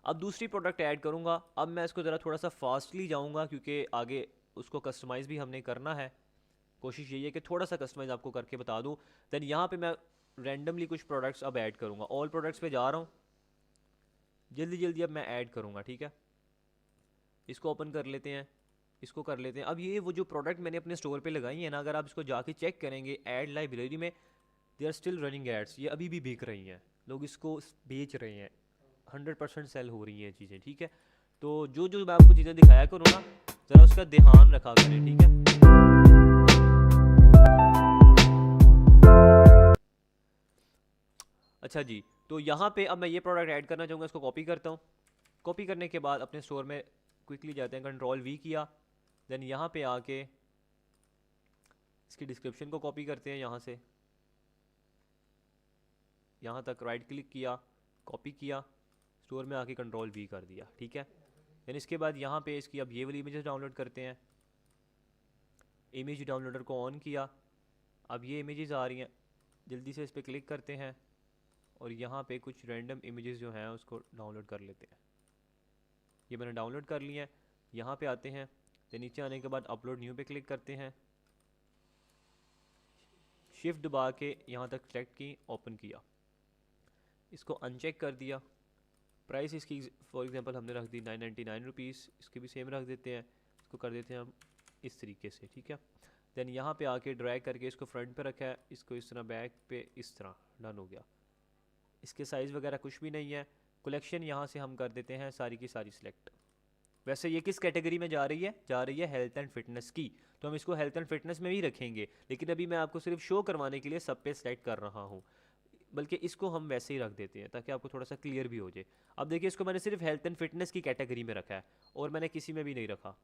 अब दूसरी प्रोडक्ट ऐड करूँगा। अब मैं इसको ज़रा थोड़ा सा फास्टली जाऊँगा क्योंकि आगे उसको कस्टमाइज़ भी हमने करना है। कोशिश यही है कि थोड़ा सा कस्टमाइज़ आपको करके बता दूँ। दैन यहाँ पर मैं रैंडमली कुछ प्रोडक्ट्स अब ऐड करूँगा, ऑल प्रोडक्ट्स पे जा रहा हूँ, जल्दी जल्दी अब मैं ऐड करूँगा, ठीक है। इसको ओपन कर लेते हैं, इसको कर लेते हैं। अब ये वो जो प्रोडक्ट मैंने अपने स्टोर पे लगाई है ना, अगर आप इसको जाके चेक करेंगे ऐड लाइब्रेरी में, they are still running ads, ये अभी भी बिक रही हैं, लोग इसको बेच रहे हैं, 100% सेल हो रही हैं चीज़ें, ठीक है। तो जो जो मैं आपको चीज़ें दिखाया करूँ ना, ज़रा उसका ध्यान रखा करें, ठीक है। अच्छा जी, तो यहाँ पे अब मैं ये प्रोडक्ट ऐड करना चाहूँगा, इसको कॉपी करता हूँ। कॉपी करने के बाद अपने स्टोर में क्विकली जाते हैं, कंट्रोल वी किया, देन यहाँ पे आके इसकी डिस्क्रिप्शन को कॉपी करते हैं, यहाँ से यहाँ तक राइट क्लिक किया, कॉपी किया, स्टोर में आके कंट्रोल वी कर दिया, ठीक है। देन इसके बाद यहाँ पे इसकी अब ये वाली इमेजेस डाउनलोड करते हैं, इमेज डाउनलोडर को ऑन किया, अब ये इमेजेस आ रही हैं, जल्दी से इस पर क्लिक करते हैं और यहाँ पे कुछ रैंडम इमेजेस जो हैं उसको डाउनलोड कर लेते हैं। ये मैंने डाउनलोड कर लिया है, यहाँ पे आते हैं, तो नीचे आने के बाद अपलोड न्यू पे क्लिक करते हैं, शिफ्ट दबा के यहाँ तक सेलेक्ट की, ओपन किया, इसको अनचेक कर दिया, प्राइस इसकी फॉर एग्जांपल हमने रख दी 999 रुपीज़, इसके भी सेम रख देते हैं, इसको कर देते हैं हम इस तरीके से, ठीक है। देन यहाँ पे आके ड्रैग करके इसको फ्रंट पे रखा है, इसको इस तरह बैक पे इस तरह डन हो गया। इसके साइज़ वगैरह कुछ भी नहीं है। कलेक्शन यहाँ से हम कर देते हैं सारी की सारी सिलेक्ट। वैसे ये किस कैटेगरी में जा रही है? जा रही है हेल्थ एंड फिटनेस की, तो हम इसको हेल्थ एंड फिटनेस में ही रखेंगे, लेकिन अभी मैं आपको सिर्फ शो करवाने के लिए सब पे सेलेक्ट कर रहा हूँ, बल्कि इसको हम वैसे ही रख देते हैं ताकि आपको थोड़ा सा क्लियर भी हो जाए। अब देखिए इसको मैंने सिर्फ हेल्थ एंड फिटनेस की कैटेगरी में रखा है और मैंने किसी में भी नहीं रखा।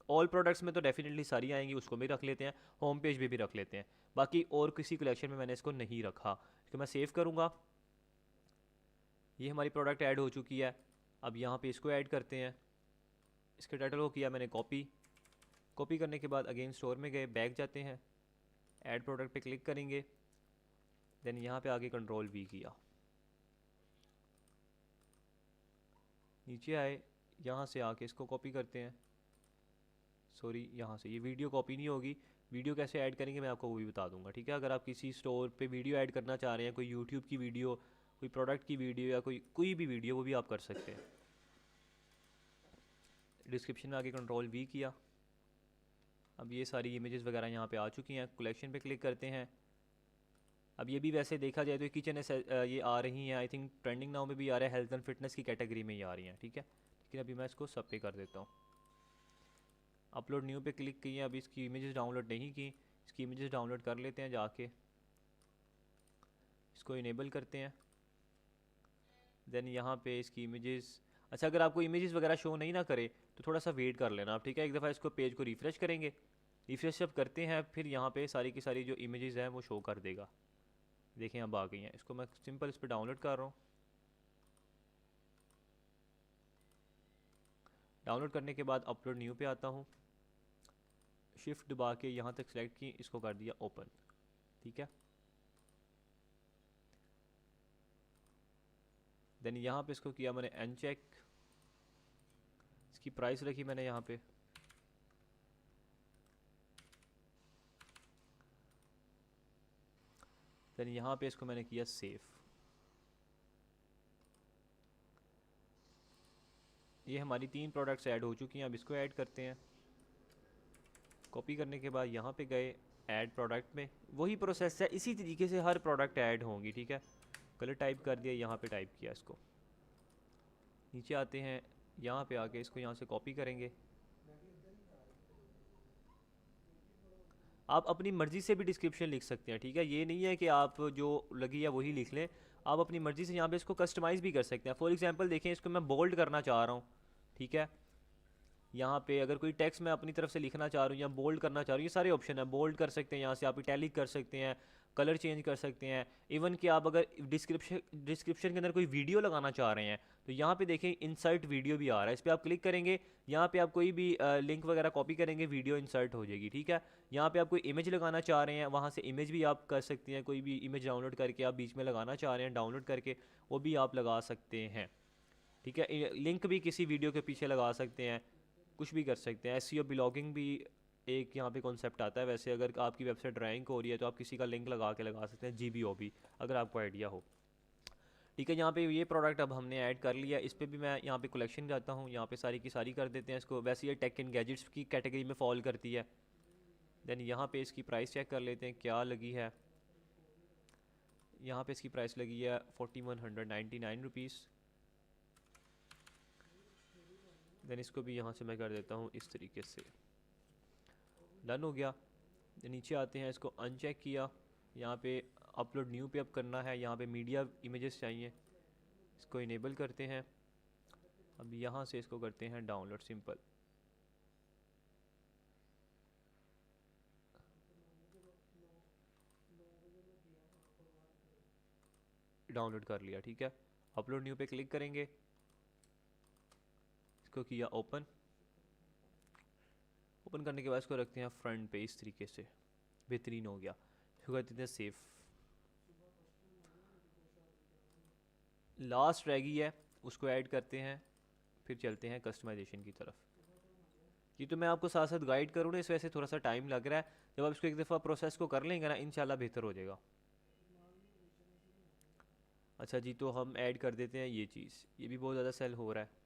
ऑल प्रोडक्ट्स में तो डेफिनेटली सारी आएंगी, उसको भी रख लेते हैं, होम पेज भी रख लेते हैं, बाकी और किसी कलेक्शन में मैंने इसको नहीं रखा। तो मैं सेव करूँगा, ये हमारी प्रोडक्ट ऐड हो चुकी है। अब यहाँ पे इसको ऐड करते हैं, इसके टाइटल को किया मैंने कॉपी, कॉपी करने के बाद अगेन स्टोर में गए, बैक जाते हैं, ऐड प्रोडक्ट पे क्लिक करेंगे, देन यहाँ पे आगे कंट्रोल वी किया, नीचे आए, यहाँ से आके इसको कॉपी करते हैं, सॉरी यहाँ से ये वीडियो कॉपी नहीं होगी, वीडियो कैसे ऐड करेंगे मैं आपको वो भी बता दूंगा, ठीक है। अगर आप किसी स्टोर पे वीडियो ऐड करना चाह रहे हैं, कोई यूट्यूब की वीडियो, कोई प्रोडक्ट की वीडियो या कोई भी वीडियो, वो भी आप कर सकते हैं। डिस्क्रिप्शन में आगे कंट्रोल वी किया, अब ये सारी इमेजेस वगैरह यहाँ पे आ चुकी हैं, कलेक्शन पे क्लिक करते हैं। अब ये भी वैसे देखा जाए तो किचन ये आ रही हैं, आई थिंक ट्रेंडिंग नाउ में भी आ रहा है, हेल्थ एंड फिटनेस की कैटेगरी में ही आ रही हैं, ठीक है। लेकिन अभी मैं इसको सब पे कर देता हूँ, अपलोड न्यू पे क्लिक किए, अभी इसकी इमेजेस डाउनलोड नहीं की, इसकी इमेजेस डाउनलोड कर लेते हैं जाके, इसको इनेबल करते हैं। देन यहाँ पे इसकी इमेजेस, अच्छा अगर आपको इमेजेस वगैरह शो नहीं ना करे तो थोड़ा सा वेट कर लेना आप, ठीक है। एक दफ़ा इसको पेज को रिफ़्रेश करेंगे, रिफ़्रेश जब करते हैं फिर यहाँ पे सारी की सारी जो इमेजेस हैं वो शो कर देगा। देखें अब आ गई हैं। इसको मैं सिंपल इस पर डाउनलोड कर रहा हूँ। डाउनलोड करने के बाद अपलोड न्यू पे आता हूँ, शिफ्ट दबा के यहाँ तक सेलेक्ट की, इसको कर दिया ओपन, ठीक है। देन यहाँ पे इसको किया मैंने अनचेक, इसकी प्राइस रखी मैंने यहाँ पे, देन यहाँ पे इसको मैंने किया सेव। ये हमारी 3 प्रोडक्ट्स ऐड हो चुकी हैं। अब इसको ऐड करते हैं। कॉपी करने के बाद यहाँ पे गए ऐड प्रोडक्ट में, वही प्रोसेस है, इसी तरीके से हर प्रोडक्ट ऐड होंगी, ठीक है। कलर टाइप कर दिया, यहाँ पे टाइप किया इसको, नीचे आते हैं, यहाँ पे आके इसको यहाँ से कॉपी करेंगे। आप अपनी मर्ज़ी से भी डिस्क्रिप्शन लिख सकते हैं, ठीक है। ये नहीं है कि आप जो लगी है वही लिख लें, आप अपनी मर्ज़ी से यहाँ पे इसको कस्टमाइज़ भी कर सकते हैं। फॉर एग्जांपल देखें, इसको मैं बोल्ड करना चाह रहा हूँ, ठीक है। यहाँ पे अगर कोई टेक्स्ट मैं अपनी तरफ से लिखना चाह रहा हूँ या बोल्ड करना चाह रहा हूँ, ये सारे ऑप्शन है। बोल्ड कर सकते हैं, यहाँ से आप इटैलिक कर सकते हैं, कलर चेंज कर सकते हैं। इवन कि आप अगर डिस्क्रिप्शन के अंदर कोई वीडियो लगाना चाह रहे हैं तो यहाँ पे देखें इंसर्ट वीडियो भी आ रहा है, इस पर आप क्लिक करेंगे, यहाँ पे आप कोई भी लिंक वगैरह कॉपी करेंगे, वीडियो इंसर्ट हो जाएगी, ठीक है। यहाँ पे आप कोई इमेज लगाना चाह रहे हैं, वहाँ से इमेज भी आप कर सकते हैं। कोई भी इमेज डाउनलोड करके आप बीच में लगाना चाह रहे हैं, डाउनलोड करके वो भी आप लगा सकते हैं, ठीक है। लिंक भी किसी वीडियो के पीछे लगा सकते हैं, कुछ भी कर सकते हैं। एसईओ ब्लॉगिंग भी एक यहाँ पे कॉन्सेप्ट आता है। वैसे अगर आपकी वेबसाइट ड्राइंग हो रही है तो आप किसी का लिंक लगा के लगा सकते हैं, GBOB, अगर आपको आइडिया हो, ठीक है। यहाँ पे ये प्रोडक्ट अब हमने ऐड कर लिया। इस पर भी मैं यहाँ पे कलेक्शन जाता हूँ, यहाँ पे सारी की सारी कर देते हैं इसको। वैसे ये टेक एंड गैजेट्स की कैटेगरी में फॉल करती है। देन यहाँ पे इसकी प्राइस चेक कर लेते हैं क्या लगी है। यहाँ पे इसकी प्राइस लगी है 4199 रुपीज़। देन इसको भी यहाँ से मैं कर देता हूँ इस तरीके से, डन हो गया। नीचे आते हैं, इसको अनचेक किया, यहाँ पे अपलोड न्यू पे अब करना है, यहाँ पे मीडिया इमेजेस चाहिए, इसको इनेबल करते हैं। अब यहाँ से इसको करते हैं डाउनलोड, सिंपल। डाउनलोड कर लिया, ठीक है। अपलोड न्यू पे क्लिक करेंगे, इसको किया ओपन। ओपन करने के बाद इसको रखते हैं फ्रंट पे इस तरीके से, बेहतरीन हो गया। इसको कर देते हैं सेव। लास्ट रह गई है, उसको ऐड करते हैं, फिर चलते हैं कस्टमाइजेशन की तरफ। ये तो मैं आपको साथ साथ गाइड करूँ ना, इस वजह से थोड़ा सा टाइम लग रहा है। जब आप इसको एक दफ़ा प्रोसेस को कर लेंगे ना, इंशाल्लाह बेहतर हो जाएगा। अच्छा जी, तो हम ऐड कर देते हैं ये चीज़, ये भी बहुत ज़्यादा सेल हो रहा है।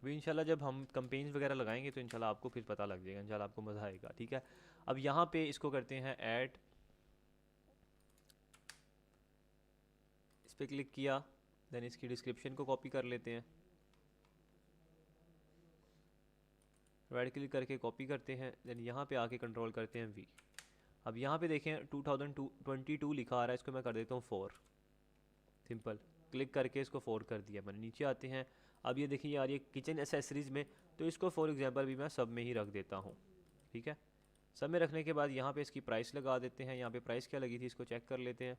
अभी इंशाल्लाह जब हम कंपेन्स वगैरह लगाएंगे तो इंशाल्लाह आपको फिर पता लग जाएगा, इंशाल्लाह आपको मज़ा आएगा, ठीक है। अब यहाँ पे इसको करते हैं ऐड, इस पर क्लिक किया, देन इसकी डिस्क्रिप्शन को कॉपी कर लेते हैं, राइट क्लिक करके कॉपी करते हैं, देन यहाँ पे आके कंट्रोल करते हैं V। अब यहाँ पे देखें 2022 लिखा आ रहा है, इसको मैं कर देता हूँ 4, सिंपल। क्लिक करके इसको 4 कर दिया मैंने। नीचे आते हैं, अब ये देखिए यार, ये किचन एसेसरीज़ में, तो इसको फॉर एग्जांपल भी मैं सब में ही रख देता हूँ, ठीक है। सब में रखने के बाद यहाँ पे इसकी प्राइस लगा देते हैं। यहाँ पे प्राइस क्या लगी थी इसको चेक कर लेते हैं,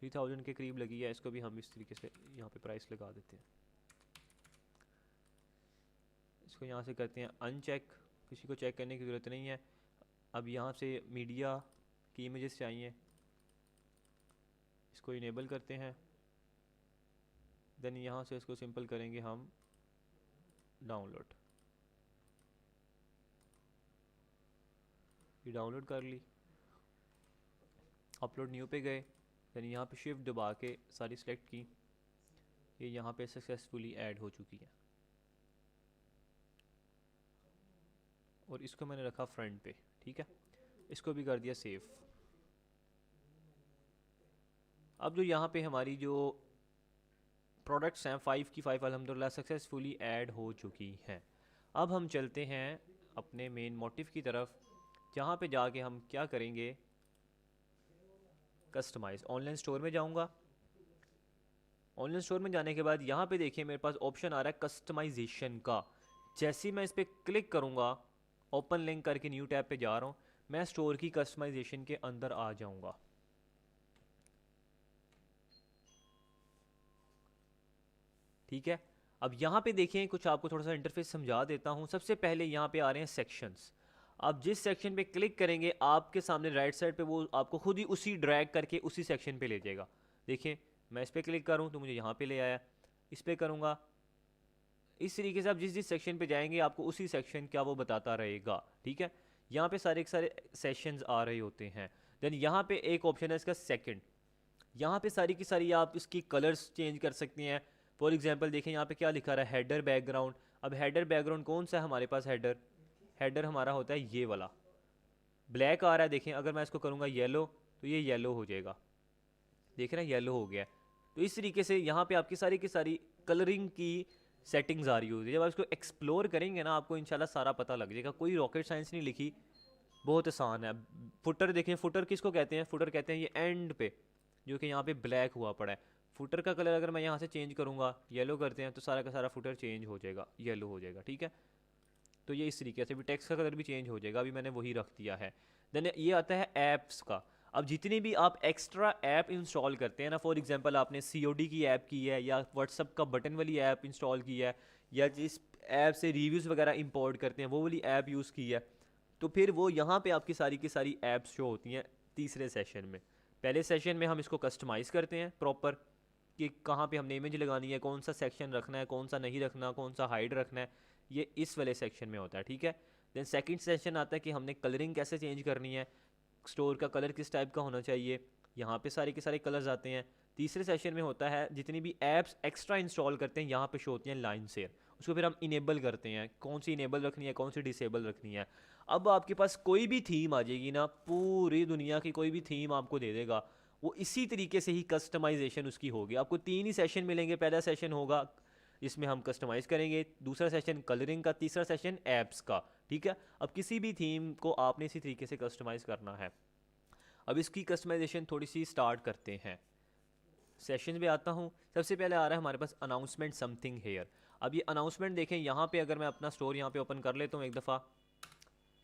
3000 के करीब लगी है। इसको भी हम इस तरीके से यहाँ पे प्राइस लगा देते हैं। इसको यहाँ से करते हैं अनचेक, किसी को चेक करने की ज़रूरत नहीं है। अब यहाँ से मीडिया की इमेजेस चाहिए, इसको इनेबल करते हैं। देन यहाँ से इसको सिंपल करेंगे हम डाउनलोड, ये डाउनलोड कर ली। अपलोड न्यू पे गए, देन यहाँ पे शिफ्ट दबा के सारी सिलेक्ट की, ये यहाँ पे सक्सेसफुली ऐड हो चुकी है। और इसको मैंने रखा फ्रंट पे, ठीक है। इसको भी कर दिया सेव। अब जो यहाँ पे हमारी जो प्रोडक्ट्स हैं 5 की 5 अल्हम्दुलिल्लाह सक्सेसफुली ऐड हो चुकी हैं। अब हम चलते हैं अपने मेन मोटिव की तरफ, जहाँ पे जाके हम क्या करेंगे, कस्टमाइज, ऑनलाइन स्टोर में जाऊँगा। ऑनलाइन स्टोर में जाने के बाद यहाँ पे देखिए मेरे पास ऑप्शन आ रहा है कस्टमाइजेशन का। जैसे ही मैं इस पर क्लिक करूँगा, ओपन लिंक करके न्यू टैब पे जा रहा हूँ, मैं स्टोर की कस्टमाइजेशन के अंदर आ जाऊँगा। ठीक है, अब यहाँ पे देखें कुछ आपको थोड़ा सा इंटरफेस समझा देता हूँ। सबसे पहले यहाँ पे आ रहे हैं सेक्शंस। आप जिस सेक्शन पे क्लिक करेंगे आपके सामने राइट साइड पे वो आपको खुद ही उसी ड्रैग करके उसी सेक्शन पे ले जाएगा। देखिए मैं इस पर क्लिक करूँ तो मुझे यहाँ पे ले आया, इस पर करूँगा, इस तरीके से आप जिस जिस सेक्शन पे जाएंगे आपको उसी सेक्शन का वो बताता रहेगा। ठीक है, यहाँ पे सारे के सारे सेशंस आ रहे होते हैं। देन यहाँ पे एक ऑप्शन है इसका सेकंड, यहाँ पे सारी की सारी आप इसकी कलर्स चेंज कर सकते हैं। फॉर एग्जांपल देखें यहाँ पे क्या लिखा रहा है, हेडर बैकग्राउंड। अब हेडर बैकग्राउंड कौन सा है हमारे पास, हेडर हमारा होता है ये वाला, ब्लैक आ रहा है। देखें अगर मैं इसको करूँगा येलो तो ये येलो हो जाएगा, देख रहे हैं येलो हो गया। तो इस तरीके से यहाँ पे आपकी सारी की सारी कलरिंग की सेटिंग्स आ रही होती है। जब आप इसको एक्सप्लोर करेंगे ना आपको इंशाल्लाह सारा पता लग जाएगा, कोई रॉकेट साइंस नहीं लिखी, बहुत आसान है। फुटर देखें, फुटर किसको कहते हैं, फुटर कहते हैं ये एंड पे जो कि यहाँ पे ब्लैक हुआ पड़ा है। फुटर का कलर अगर मैं यहाँ से चेंज करूँगा, येलो करते हैं तो सारा का सारा फुटर चेंज हो जाएगा, येलो हो जाएगा। ठीक है, तो ये इस तरीके से भी टेक्स्ट का कलर भी चेंज हो जाएगा, अभी मैंने वही रख दिया है। देन ये आता है ऐप्स का। अब जितनी भी आप एक्स्ट्रा ऐप इंस्टॉल करते हैं ना, फॉर एग्जांपल आपने COD की ऐप की है या व्हाट्सअप का बटन वाली ऐप इंस्टॉल की है या जिस ऐप से रिव्यूज़ वगैरह इंपोर्ट करते हैं वो वाली ऐप यूज़ की है, तो फिर वो यहाँ पे आपकी सारी की सारी ऐप्स शो होती हैं तीसरे सेशन में। पहले सेशन में हम इसको कस्टमाइज़ करते हैं प्रॉपर कि कहाँ पे हमने इमेज लगानी है, कौन सा सेक्शन रखना है, कौन सा नहीं रखना, कौन सा हाइड रखना है, ये इस वाले सेक्शन में होता है। ठीक है, देन सेकंड सेशन आता है कि हमने कलरिंग कैसे चेंज करनी है, स्टोर का कलर किस टाइप का होना चाहिए, यहाँ पे सारे के सारे कलर्स आते हैं। तीसरे सेशन में होता है जितनी भी ऐप्स एक्स्ट्रा इंस्टॉल करते हैं यहाँ पे शो होती हैं लाइन शेयर, उसको फिर हम इनेबल करते हैं, कौन सी इनेबल रखनी है, कौन सी डिसेबल रखनी है। अब आपके पास कोई भी थीम आ जाएगी ना, पूरी दुनिया की कोई भी थीम आपको दे देगा, वो इसी तरीके से ही कस्टमाइजेशन उसकी होगी। आपको 3 ही सेशन मिलेंगे, पहला सेशन होगा इसमें हम कस्टमाइज़ करेंगे, दूसरा सेशन कलरिंग का, तीसरा सेशन ऐप्स का। ठीक है, अब किसी भी थीम को आपने इसी तरीके से कस्टमाइज़ करना है। अब इसकी कस्टमाइजेशन थोड़ी सी स्टार्ट करते हैं। सेशन में आता हूँ, सबसे पहले आ रहा है हमारे पास अनाउंसमेंट समथिंग हेयर। अब ये अनाउंसमेंट देखें यहाँ पे, अगर मैं अपना स्टोर यहाँ पे ओपन कर लेता हूँ एक दफ़ा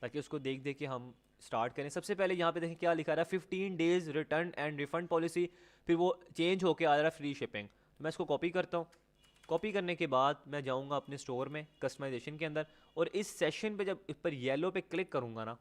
ताकि उसको देख देख के हम स्टार्ट करें। सबसे पहले यहाँ पे देखें क्या लिखा रहा है, 15 days return and refund policy, फिर वो चेंज होके आ रहा है फ्री शिपिंग। तो मैं इसको कॉपी करता हूँ, कॉपी करने के बाद मैं जाऊँगा अपने स्टोर में कस्टमाइजेशन के अंदर, और इस सेशन पे जब इस पर येलो पे क्लिक करूँगा ना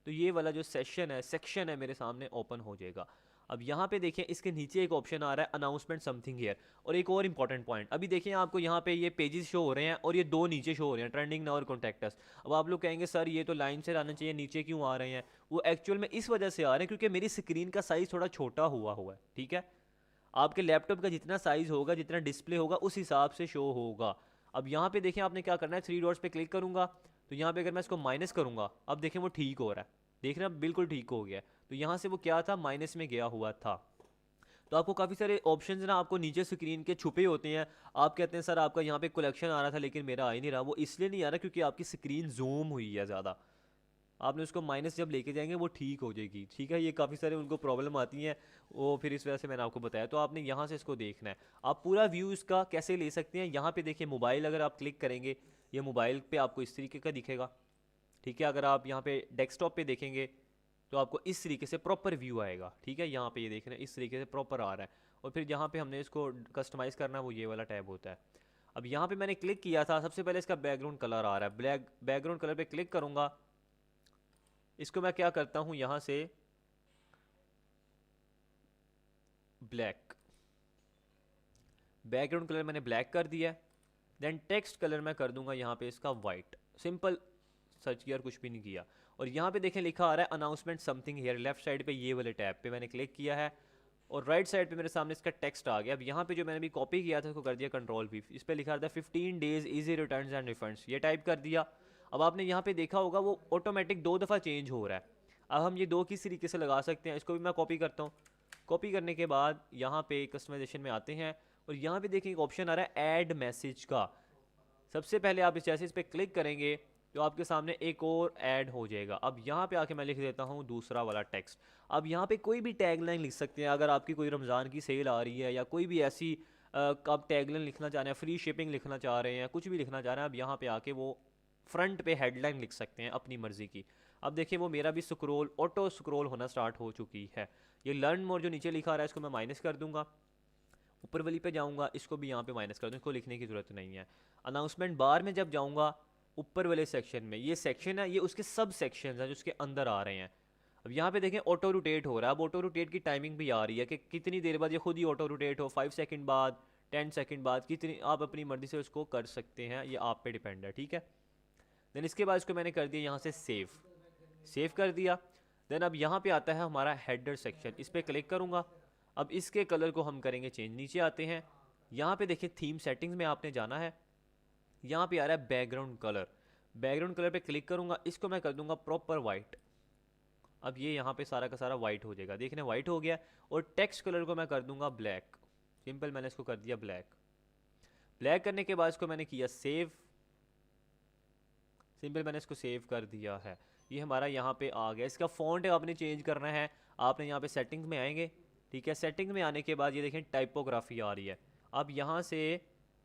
तो ये वाला जो सेक्शन है मेरे सामने ओपन हो जाएगा। अब यहाँ पे देखें इसके नीचे एक ऑप्शन आ रहा है अनाउंसमेंट समथिंग हियर। और एक और इंपॉर्टेंट पॉइंट, अभी देखें आपको यहाँ पे ये पेजेस शो हो रहे हैं और ये 2 नीचे शो हो रहे हैं, ट्रेंडिंग नाउ और कॉन्टैक्ट अस। अब आप लोग कहेंगे सर ये तो लाइन से आना चाहिए, नीचे क्यों आ रहे हैं? वो एक्चुअल में इस वजह से आ रहे हैं क्योंकि मेरी स्क्रीन का साइज़ थोड़ा छोटा हुआ है। ठीक है, आपके लैपटॉप का जितना साइज़ होगा, जितना डिस्प्ले होगा, उस हिसाब से शो होगा। अब यहाँ पे देखें आपने क्या करना है, 3 डॉट्स पे क्लिक करूँगा तो यहाँ पे अगर मैं इसको माइनस करूँगा, अब देखें वो ठीक हो रहा है, देख रहे हैं बिल्कुल ठीक हो गया। तो यहाँ से वो क्या था, माइनस में गया हुआ था। तो आपको काफ़ी सारे ऑप्शंस ना आपको नीचे स्क्रीन के छुपे होते हैं। आप कहते हैं सर आपका यहाँ पे कलेक्शन आ रहा था लेकिन मेरा आ ही नहीं रहा, वो इसलिए नहीं आ रहा क्योंकि आपकी स्क्रीन जूम हुई है ज़्यादा। आपने उसको माइनस जब लेके जाएंगे वो ठीक हो जाएगी। ठीक है, ये काफ़ी सारे उनको प्रॉब्लम आती हैं, वो फिर इस वजह से मैंने आपको बताया। तो आपने यहाँ से इसको देखना है, आप पूरा व्यू इसका कैसे ले सकते हैं। यहाँ पे देखिए मोबाइल, अगर आप क्लिक करेंगे ये मोबाइल पे आपको इस तरीके का दिखेगा। ठीक है, अगर आप यहाँ पे डेस्कटॉप पे देखेंगे तो आपको इस तरीके से प्रॉपर व्यू आएगा। ठीक है, यहाँ पे ये देख रहे हैं इस तरीके से प्रॉपर आ रहा है। और फिर जहाँ पे हमने इसको कस्टमाइज़ करना है वो ये वाला टैब होता है। अब यहाँ पे मैंने क्लिक किया था, सबसे पहले इसका बैकग्राउंड कलर आ रहा है, ब्लैक बैकग्राउंड कलर पे क्लिक करूँगा। इसको मैं क्या करता हूँ, यहाँ से ब्लैक, बैकग्राउंड कलर मैंने ब्लैक कर दिया है। देन टेक्स्ट कलर मैं कर दूंगा यहाँ पे इसका वाइट, सिंपल सर्च किया और कुछ भी नहीं किया। और यहाँ पे देखें लिखा आ रहा है announcement something here, left side पे ये वाले टैब पे मैंने क्लिक किया है और राइट साइड पे मेरे सामने इसका टेक्स्ट आ गया। अब यहाँ पे जो मैंने भी कॉपी किया था उसको कर दिया Ctrl+V, इस पर लिखा था 15 days easy returns and refunds, ये टाइप कर दिया। अब आपने यहाँ पे देखा होगा वो ऑटोमेटिक 2 दफ़ा चेंज हो रहा है। अब हम ये 2 किस तरीके से लगा सकते हैं, इसको भी मैं कॉपी करता हूँ। कॉपी करने के बाद यहाँ पे कस्टमाइजेशन में आते हैं और यहाँ पे देखें एक ऑप्शन आ रहा है ऐड मैसेज का। सबसे पहले आप जैसे इस पर क्लिक करेंगे तो आपके सामने एक और ऐड हो जाएगा। अब यहाँ पे आके मैं लिख देता हूँ दूसरा वाला टेक्स्ट। अब यहाँ पे कोई भी टैगलाइन लिख सकते हैं, अगर आपकी कोई रमज़ान की सेल आ रही है या कोई भी ऐसी आप टैगलाइन लिखना चाह रहे हैं, फ्री शिपिंग लिखना चाह रहे हैं, कुछ भी लिखना चाह रहे हैं, अब यहाँ पे आके वो फ्रंट पे हेडलाइन लिख सकते हैं अपनी मर्ज़ी की। अब देखिए वो मेरा भी स्क्रॉल ऑटो स्क्रॉल होना स्टार्ट हो चुकी है। ये लर्न मोर जो नीचे लिखा आ रहा है इसको मैं माइनस कर दूंगा, ऊपर वाली पे जाऊंगा इसको भी यहाँ पे माइनस कर दूँ, इसको लिखने की ज़रूरत नहीं है। अनाउंसमेंट बार में जब जाऊंगा ऊपर वाले सेक्शन में, ये सेक्शन है, ये उसके सब सेक्शन हैं जो उसके अंदर आ रहे हैं। अब यहाँ पे देखें ऑटो रोटेट हो रहा है। अब ऑटो रोटेट की टाइमिंग भी आ रही है कि कितनी देर बाद ये खुद ही ऑटो रोटेट हो, 5 सेकंड बाद, 10 सेकंड बाद, कितनी आप अपनी मर्जी से उसको कर सकते हैं, ये आप पे डिपेंड है, ठीक है। देन इसके बाद इसको मैंने कर दिया यहाँ से सेव, सेव कर दिया। देन अब यहाँ पे आता है हमारा हेडर सेक्शन, इस पर क्लिक करूँगा। अब इसके कलर को हम करेंगे चेंज। नीचे आते हैं, यहाँ पे देखिए थीम सेटिंग्स में आपने जाना है, यहाँ पे आ रहा है बैकग्राउंड कलर। बैकग्राउंड कलर पे क्लिक करूँगा, इसको मैं कर दूंगा प्रॉपर वाइट। अब ये यहाँ पे सारा का सारा वाइट हो जाएगा, देखने वाइट हो गया। और टेक्स्ट कलर को मैं कर दूंगा ब्लैक, सिंपल मैंने इसको कर दिया ब्लैक। ब्लैक करने के बाद इसको मैंने किया सेव, सिंपल मैंने इसको सेव कर दिया है। ये हमारा यहाँ पे आ गया। इसका फ़ॉन्ट आपने चेंज करना है, आपने यहाँ पे सेटिंग्स में आएंगे, ठीक है। सेटिंग में आने के बाद ये देखें टाइपोग्राफी आ रही है। आप यहाँ से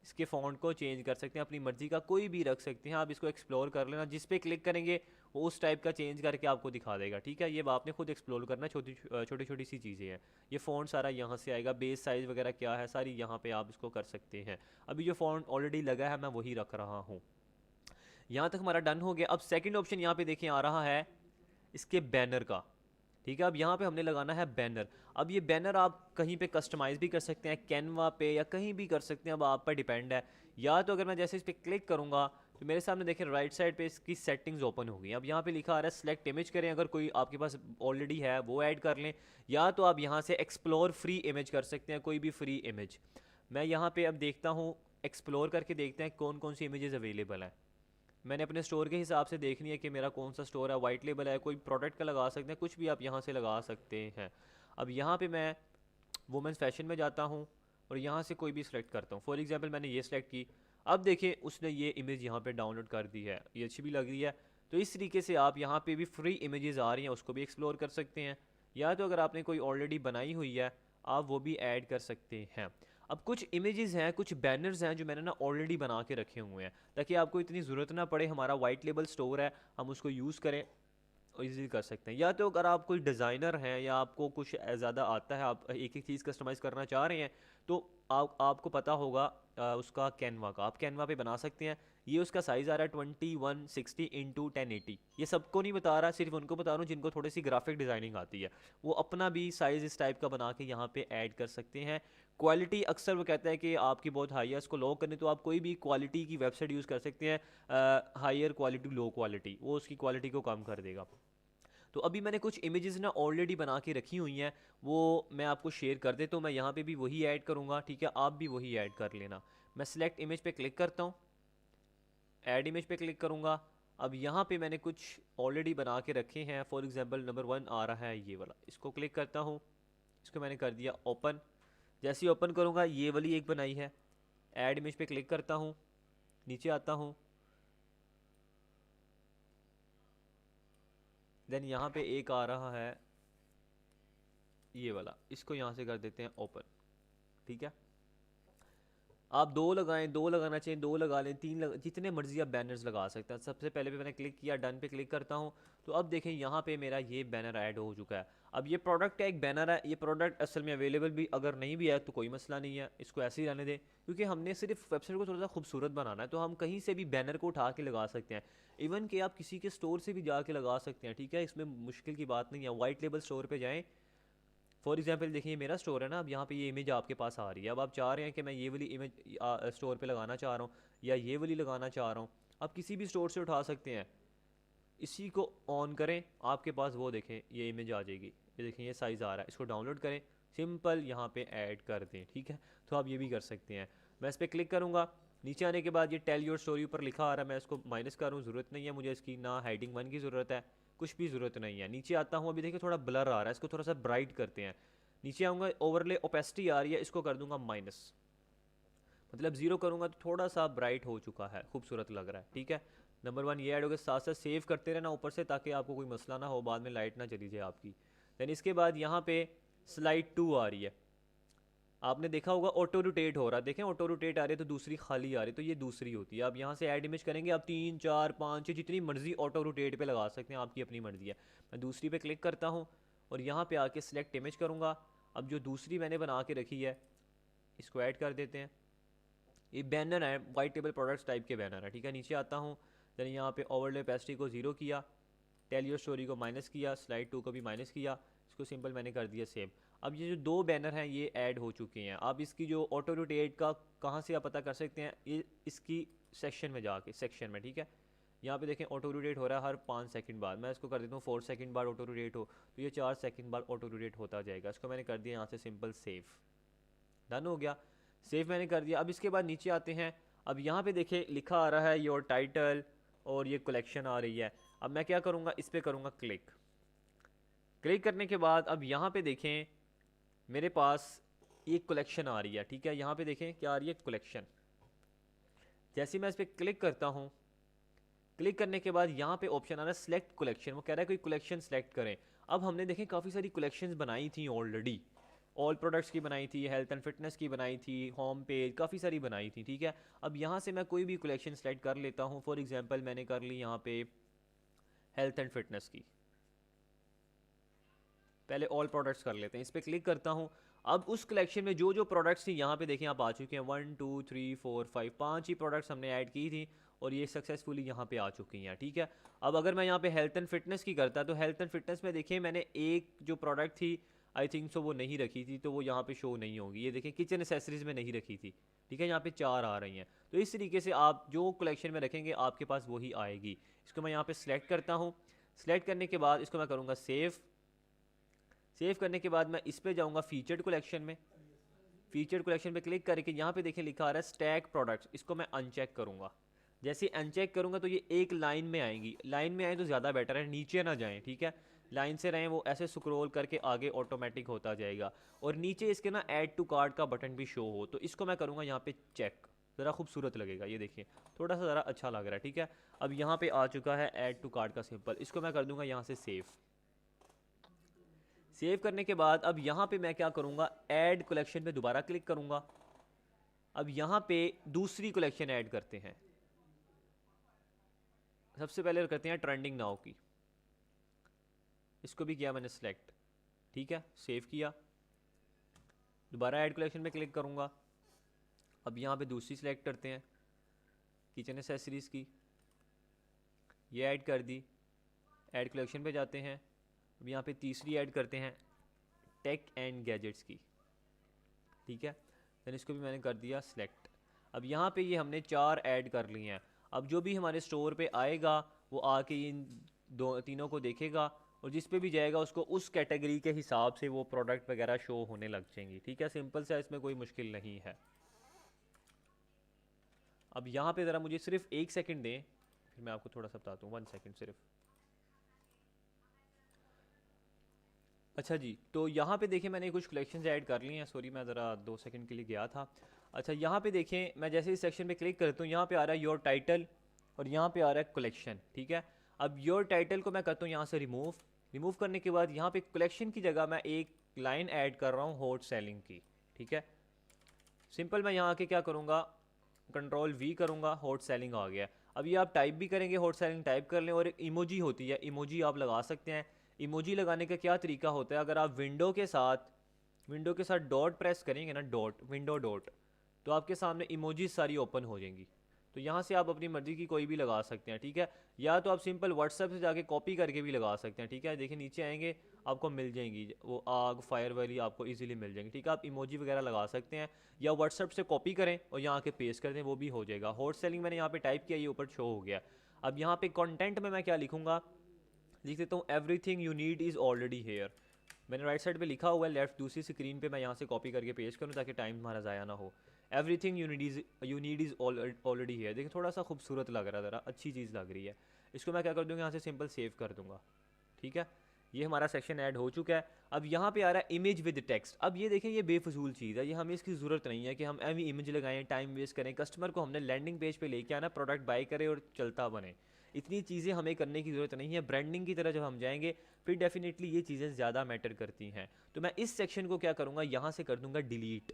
इसके फ़ॉन्ट को चेंज कर सकते हैं, अपनी मर्ज़ी का कोई भी रख सकते हैं। आप इसको एक्सप्लोर कर लेना, जिस पे क्लिक करेंगे वो उस टाइप का चेंज करके आपको दिखा देगा, ठीक है। ये आपने खुद एक्सप्लोर करना, छोटी छोटी छोटी सी चीज़ें हैं। ये फ़ॉन्ट सारा यहाँ से आएगा, बेस साइज़ वगैरह क्या है सारी यहाँ पे आप इसको कर सकते हैं। अभी जो फ़ॉन्ट ऑलरेडी लगा है मैं वही रख रहा हूँ। यहाँ तक हमारा डन हो गया। अब सेकंड ऑप्शन यहाँ पे देखें आ रहा है इसके बैनर का, ठीक है। अब यहाँ पे हमने लगाना है बैनर। अब ये बैनर आप कहीं पे कस्टमाइज़ भी कर सकते हैं, कैनवा पे या कहीं भी कर सकते हैं, अब आप पर डिपेंड है। या तो अगर मैं जैसे इस पर क्लिक करूँगा तो मेरे सामने देखें राइट साइड पे इसकी सेटिंग्स ओपन होगी। अब यहाँ पे लिखा आ रहा है सेलेक्ट इमेज करें, अगर कोई आपके पास ऑलरेडी है वो ऐड कर लें, या तो आप यहाँ से एक्सप्लोर फ्री इमेज कर सकते हैं, कोई भी फ्री इमेज। मैं यहाँ पे अब देखता हूँ, एक्सप्लोर करके देखते हैं कौन कौन सी इमेजेस अवेलेबल हैं। मैंने अपने स्टोर के हिसाब से देखनी है कि मेरा कौन सा स्टोर है, वाइट लेबल है, कोई प्रोडक्ट का लगा सकते हैं, कुछ भी आप यहाँ से लगा सकते हैं। अब यहाँ पे मैं वुमेंस फैशन में जाता हूँ और यहाँ से कोई भी सिलेक्ट करता हूँ। फॉर एग्जांपल मैंने ये सिलेक्ट की, अब देखिए उसने ये इमेज यहाँ पे डाउनलोड कर दी है, ये अच्छी भी लग रही है। तो इस तरीके से आप यहाँ पे भी फ्री इमेजेस आ रही हैं उसको भी एक्सप्लोर कर सकते हैं, या तो अगर आपने कोई ऑलरेडी बनाई हुई है आप वो भी ऐड कर सकते हैं। अब कुछ इमेजेस हैं, कुछ बैनर्स हैं जो मैंने ना ऑलरेडी बना के रखे हुए हैं, ताकि आपको इतनी ज़रूरत ना पड़े, हमारा वाइट लेबल स्टोर है हम उसको यूज़ करें, इजीली कर सकते हैं। या तो अगर आप कोई डिज़ाइनर हैं या आपको कुछ ज़्यादा आता है, आप एक एक चीज़ कस्टमाइज़ करना चाह रहे हैं, तो आपको पता होगा उसका कैनवा का, आप कैनवा पे बना सकते हैं। ये उसका साइज़ आ रहा है 2160 इंटू 1080। ये सबको नहीं बता रहा, सिर्फ उनको बता रहा हूँ जिनको थोड़ी सी ग्राफिक डिज़ाइनिंग आती है, वो अपना भी साइज़ इस टाइप का बना के यहाँ पे ऐड कर सकते हैं। क्वालिटी अक्सर वो कहता है कि आपकी बहुत हाई है, इसको लो करने तो आप कोई भी क्वालिटी की वेबसाइट यूज़ कर सकते हैं, हायर क्वालिटी लो क्वालिटी, वो उसकी क्वालिटी को कम कर देगा। तो अभी मैंने कुछ इमेजेस ना ऑलरेडी बना के रखी हुई हैं, वो मैं आपको शेयर कर देता हूँ। मैं यहाँ पे भी वही ऐड करूँगा, ठीक है, आप भी वही ऐड कर लेना। मैं सिलेक्ट इमेज पे क्लिक करता हूँ, ऐड इमेज पे क्लिक करूँगा। अब यहाँ पे मैंने कुछ ऑलरेडी बना के रखे हैं, फॉर एग्जांपल नंबर 1 आ रहा है ये वाला, इसको क्लिक करता हूँ, इसको मैंने कर दिया ओपन। जैसे ही ओपन करूँगा ये वाली एक बनाई है, ऐड इमेज पे क्लिक करता हूँ, नीचे आता हूँ, देन यहाँ पे एक आ रहा है ये वाला, इसको यहाँ से कर देते हैं ओपन, ठीक है। आप दो लगाएं, दो लगाना चाहिए, दो लगा लें, तीन जितने मर्जी आप बैनर्स लगा सकते हैं। सबसे पहले पे मैंने क्लिक किया, डन पे क्लिक करता हूँ, तो अब देखें यहाँ पे मेरा ये बैनर ऐड हो चुका है। अब ये प्रोडक्ट है, एक बैनर है, ये प्रोडक्ट असल में अवेलेबल भी अगर नहीं भी है तो कोई मसला नहीं है, इसको ऐसे ही रहने दें, क्योंकि हमने सिर्फ वेबसाइट को थोड़ा सा खूबसूरत बनाना है, तो हम कहीं से भी बैनर को उठा के लगा सकते हैं। इवन कि आप किसी के स्टोर से भी जाके लगा सकते हैं, ठीक है, इसमें मुश्किल की बात नहीं है। वाइट लेबल स्टोर पर जाएँ, फॉर एग्जाम्पल देखिए मेरा स्टोर है ना, अब यहाँ पे ये इमेज आपके पास आ रही है। अब आप चाह रहे हैं कि मैं ये वाली इमेज स्टोर पे लगाना चाह रहा हूँ या ये वाली लगाना चाह रहा हूँ, आप किसी भी स्टोर से उठा सकते हैं। इसी को ऑन करें, आपके पास वो देखें ये इमेज आ जाएगी, ये देखें ये साइज़ आ रहा है, इसको डाउनलोड करें, सिंपल यहाँ पे ऐड कर दें, ठीक है। तो आप ये भी कर सकते हैं। मैं इस पर क्लिक करूँगा, नीचे आने के बाद ये टेल योर स्टोरी ऊपर लिखा आ रहा है, मैं इसको माइनस करूँ, ज़रूरत नहीं है मुझे इसकी, ना हेडिंग 1 की ज़रूरत है, कुछ भी ज़रूरत नहीं है। नीचे आता हूँ, अभी देखिए थोड़ा ब्लर आ रहा है, इसको थोड़ा सा ब्राइट करते हैं। नीचे आऊँगा, ओवरले ओपेसिटी आ रही है, इसको कर दूंगा माइनस, मतलब 0 करूँगा तो थोड़ा सा ब्राइट हो चुका है, खूबसूरत लग रहा है, ठीक है। नंबर 1 ये ऐड हो गया, साथ साथ सेव करते रहना ऊपर से ताकि आपको कोई मसला ना हो, बाद में लाइट ना चली जाए आपकी। दैन इसके बाद यहाँ पे स्लाइड 2 आ रही है, आपने देखा होगा ऑटो रोटेट हो रहा है, देखें ऑटो रोटेट आ रही है तो दूसरी खाली आ रही है, तो ये दूसरी होती है। आप यहाँ से ऐड इमेज करेंगे, आप 3 4 5 6 जितनी मर्जी ऑटो रोटेट पे लगा सकते हैं, आपकी अपनी मर्जी है। मैं दूसरी पे क्लिक करता हूँ और यहाँ पे आके सिलेक्ट इमेज करूँगा। अब जो दूसरी मैंने बना के रखी है इसको ऐड कर देते हैं। ये बैनर है, वाइट टेबल प्रोडक्ट्स टाइप के बैनर है, ठीक है। नीचे आता हूँ, दैन यहाँ पे ओवरले पेस्ट्री को 0 किया, टेल योर स्टोरी को माइनस किया, स्लाइड 2 को भी माइनस किया, इसको सिंपल मैंने कर दिया सेव। अब ये जो 2 बैनर हैं ये ऐड हो चुके हैं। अब इसकी जो ऑटो रोटेट का कहाँ से आप पता कर सकते हैं, ये इसकी सेक्शन में जाके, सेक्शन में, ठीक है। यहाँ पे देखें ऑटो रोटेट हो रहा है हर 5 सेकंड बाद, मैं इसको कर देता हूँ 4 सेकंड बाद ऑटो रोटेट हो, तो ये 4 सेकंड बाद ऑटो रोटेट होता जाएगा। इसको मैंने कर दिया यहाँ से सिंपल सेव, डन हो गया, सेव मैंने कर दिया। अब इसके बाद नीचे आते हैं, अब यहाँ पे देखें लिखा आ रहा है योर टाइटल और ये कलेक्शन आ रही है। अब मैं क्या करूँगा, इस पर करूँगा क्लिक। क्लिक करने के बाद अब यहाँ पे देखें मेरे पास एक कलेक्शन आ रही है, ठीक है। यहाँ पे देखें क्या आ रही है, कलेक्शन। जैसे मैं इस पर क्लिक करता हूँ, क्लिक करने के बाद यहाँ पे ऑप्शन आ रहा है सिलेक्ट कलेक्शन, वो कह रहा है कोई कलेक्शन सेलेक्ट करें। अब हमने देखें काफ़ी सारी कलेक्शंस बनाई थी ऑलरेडी, ऑल प्रोडक्ट्स की बनाई थी, हेल्थ एंड फिटनेस की बनाई थी, होम पेज काफ़ी सारी बनाई थी, ठीक है। अब यहाँ से मैं कोई भी कलेक्शन सेलेक्ट कर लेता हूँ। फॉर एग्जांपल मैंने कर ली यहाँ पे हेल्थ एंड फिटनेस की, पहले ऑल प्रोडक्ट्स कर लेते हैं, इस पर क्लिक करता हूँ। अब उस कलेक्शन में जो जो प्रोडक्ट्स थी यहाँ पे देखें आप आ चुके हैं, 1 2 3 4 5 5 ही प्रोडक्ट्स हमने ऐड की थी और ये सक्सेसफुली यहाँ पे आ चुकी हैं, ठीक है। अब अगर मैं यहाँ पे हेल्थ एंड फिटनेस की करता तो हेल्थ एंड फिटनेस में देखिए मैंने एक जो प्रोडक्ट थी आई थिंक सो वो नहीं रखी थी, तो वो यहाँ पे शो नहीं होगी। ये देखें किचन एसेसरीज में नहीं रखी थी, ठीक है, यहाँ पे 4 आ रही हैं। तो इस तरीके से आप जो कलेक्शन में रखेंगे आपके पास वही आएगी। इसको मैं यहाँ पे सिलेक्ट करता हूँ, सिलेक्ट करने के बाद इसको मैं करूँगा सेव। सेव करने के बाद मैं इस पर जाऊँगा फीचर्ड कलेक्शन में, फीचर्ड कलेक्शन पे क्लिक करके यहाँ पे देखिए लिखा आ रहा है स्टैक प्रोडक्ट्स, इसको मैं अनचेक करूँगा। जैसे अनचेक करूँगा तो ये एक लाइन में आएंगी, लाइन में आए तो ज़्यादा बेटर है, नीचे ना जाएं, ठीक है। लाइन से रहें, वो ऐसे स्क्रॉल करके आगे ऑटोमेटिक होता जाएगा और नीचे इसके ना ऐड टू कार्ट का बटन भी शो हो, तो इसको मैं करूँगा यहाँ पे चेक, ज़रा खूबसूरत लगेगा, ये देखिए थोड़ा सा ज़रा अच्छा लग रहा है, ठीक है। अब यहाँ पे आ चुका है ऐड टू कार्ट का सिंपल, इसको मैं कर दूँगा यहाँ से सेव। सेव करने के बाद अब यहाँ पे मैं क्या करूँगा, ऐड कलेक्शन पे दोबारा क्लिक करूँगा। अब यहाँ पे दूसरी कलेक्शन ऐड करते हैं, सबसे पहले करते हैं ट्रेंडिंग नाउ की, इसको भी किया मैंने सिलेक्ट, ठीक है, सेव किया। दोबारा ऐड कलेक्शन में क्लिक करूँगा। अब यहाँ पे दूसरी सिलेक्ट करते हैं किचन एसेसरीज़ की, ये ऐड कर दी। ऐड कलेक्शन पे जाते हैं, अब यहाँ पे तीसरी ऐड करते हैं टेक एंड गैजेट्स की, ठीक है। देन इसको भी मैंने कर दिया सिलेक्ट। अब यहाँ पे ये हमने 4 ऐड कर लिए हैं। अब जो भी हमारे स्टोर पे आएगा वो आके इन तीनों को देखेगा और जिस पे भी जाएगा उसको उस कैटेगरी के हिसाब से वो प्रोडक्ट वगैरह शो होने लग जाएंगी, ठीक है। सिंपल सा, इसमें कोई मुश्किल नहीं है। अब यहाँ पे ज़रा मुझे सिर्फ 1 सेकंड दें, फिर मैं आपको थोड़ा सा बताता हूँ, 1 सेकंड सिर्फ। अच्छा जी, तो यहाँ पे देखें मैंने कुछ कलेक्शंस ऐड कर ली हैं, सॉरी मैं ज़रा 2 सेकंड के लिए गया था। अच्छा यहाँ पे देखें मैं जैसे इस सेक्शन पे क्लिक करता हूँ, यहाँ पे आ रहा है योर टाइटल और यहाँ पे आ रहा है कलेक्शन, ठीक है। अब योर टाइटल को मैं करता हूँ यहाँ से रिमूव। रिमूव करने के बाद यहाँ पे कलेक्शन की जगह मैं एक लाइन ऐड कर रहा हूँ हॉट सेलिंग की, ठीक है। सिंपल मैं यहाँ आके क्या करूँगा, कंट्रोल V करूँगा, हॉट सेलिंग आ गया। अब ये आप टाइप भी करेंगे, हॉट सेलिंग टाइप कर लें, और एक इमोजी होती है, इमोजी आप लगा सकते हैं। इमोजी लगाने का क्या तरीका होता है, अगर आप विंडो के साथ डॉट प्रेस करेंगे ना, डॉट, विंडो डॉट, तो आपके सामने इमोजी सारी ओपन हो जाएंगी। तो यहाँ से आप अपनी मर्ज़ी की कोई भी लगा सकते हैं, ठीक है। या तो आप सिंपल व्हाट्सएप से जाके कॉपी करके भी लगा सकते हैं, ठीक है। देखिए नीचे आएंगे आपको मिल जाएंगी, वो आग फायर वाली आपको इजीली मिल जाएंगी, ठीक है। आप इमोजी वगैरह लगा सकते हैं या व्हाट्सएप से कॉपी करें और यहाँ आके पेस्ट कर दें, वो भी हो जाएगा। हॉट सेलिंग मैंने यहाँ पे टाइप किया, ये ऊपर शो हो गया। अब यहाँ पे कंटेंट में मैं क्या लिखूँगा, लिख देता हूँ everything you need is already hair. मैंने राइट साइड पे लिखा हुआ है, लेफ्ट दूसरी स्क्रीन पे मैं यहाँ से कॉपी करके पेस्ट करूँ ताकि टाइम हमारा ज़ाया ना हो। Everything you need is already hair, देखिए थोड़ा सा खूबसूरत लग रहा है, ज़रा अच्छी चीज़ लग रही है। इसको मैं क्या कर दूँगा, यहाँ से सिंपल सेव कर दूँगा, ठीक है। ये हमारा सेक्शन ऐड हो चुका है। अब यहाँ पे आ रहा है इमेज विद टेक्स्ट। अब ये देखें ये बेफजूल चीज़ है, ये हमें इसकी ज़रूरत नहीं है कि हम एवी इमेज लगाएं, टाइम वेस्ट करें। कस्टमर को हमने लैंडिंग पेज पे लेके आना, प्रोडक्ट बाय करे और चलता बने। इतनी चीज़ें हमें करने की ज़रूरत नहीं है। ब्रांडिंग की तरह जब हम जाएंगे फिर डेफिनेटली ये चीज़ें ज़्यादा मैटर करती हैं। तो मैं इस सेक्शन को क्या करूँगा, यहाँ से कर दूँगा डिलीट।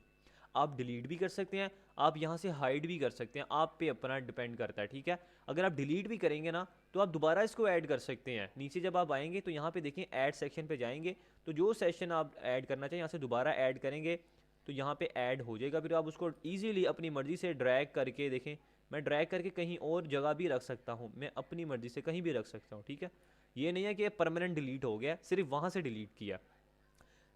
आप डिलीट भी कर सकते हैं, आप यहाँ से हाइड भी कर सकते हैं, आप पे अपना डिपेंड करता है, ठीक है। अगर आप डिलीट भी करेंगे ना तो आप दोबारा इसको ऐड कर सकते हैं। नीचे जब आप आएंगे तो यहाँ पे देखें ऐड सेक्शन पे जाएंगे, तो जो सेशन आप ऐड करना चाहिए यहाँ से दोबारा ऐड करेंगे तो यहाँ पे ऐड हो जाएगा। फिर आप उसको ईजिली अपनी मर्ज़ी से ड्रैग करके देखें, मैं ड्रैग करके कहीं और जगह भी रख सकता हूँ, मैं अपनी मर्ज़ी से कहीं भी रख सकता हूँ, ठीक है। ये नहीं है कि परमानेंट डिलीट हो गया, सिर्फ वहाँ से डिलीट किया।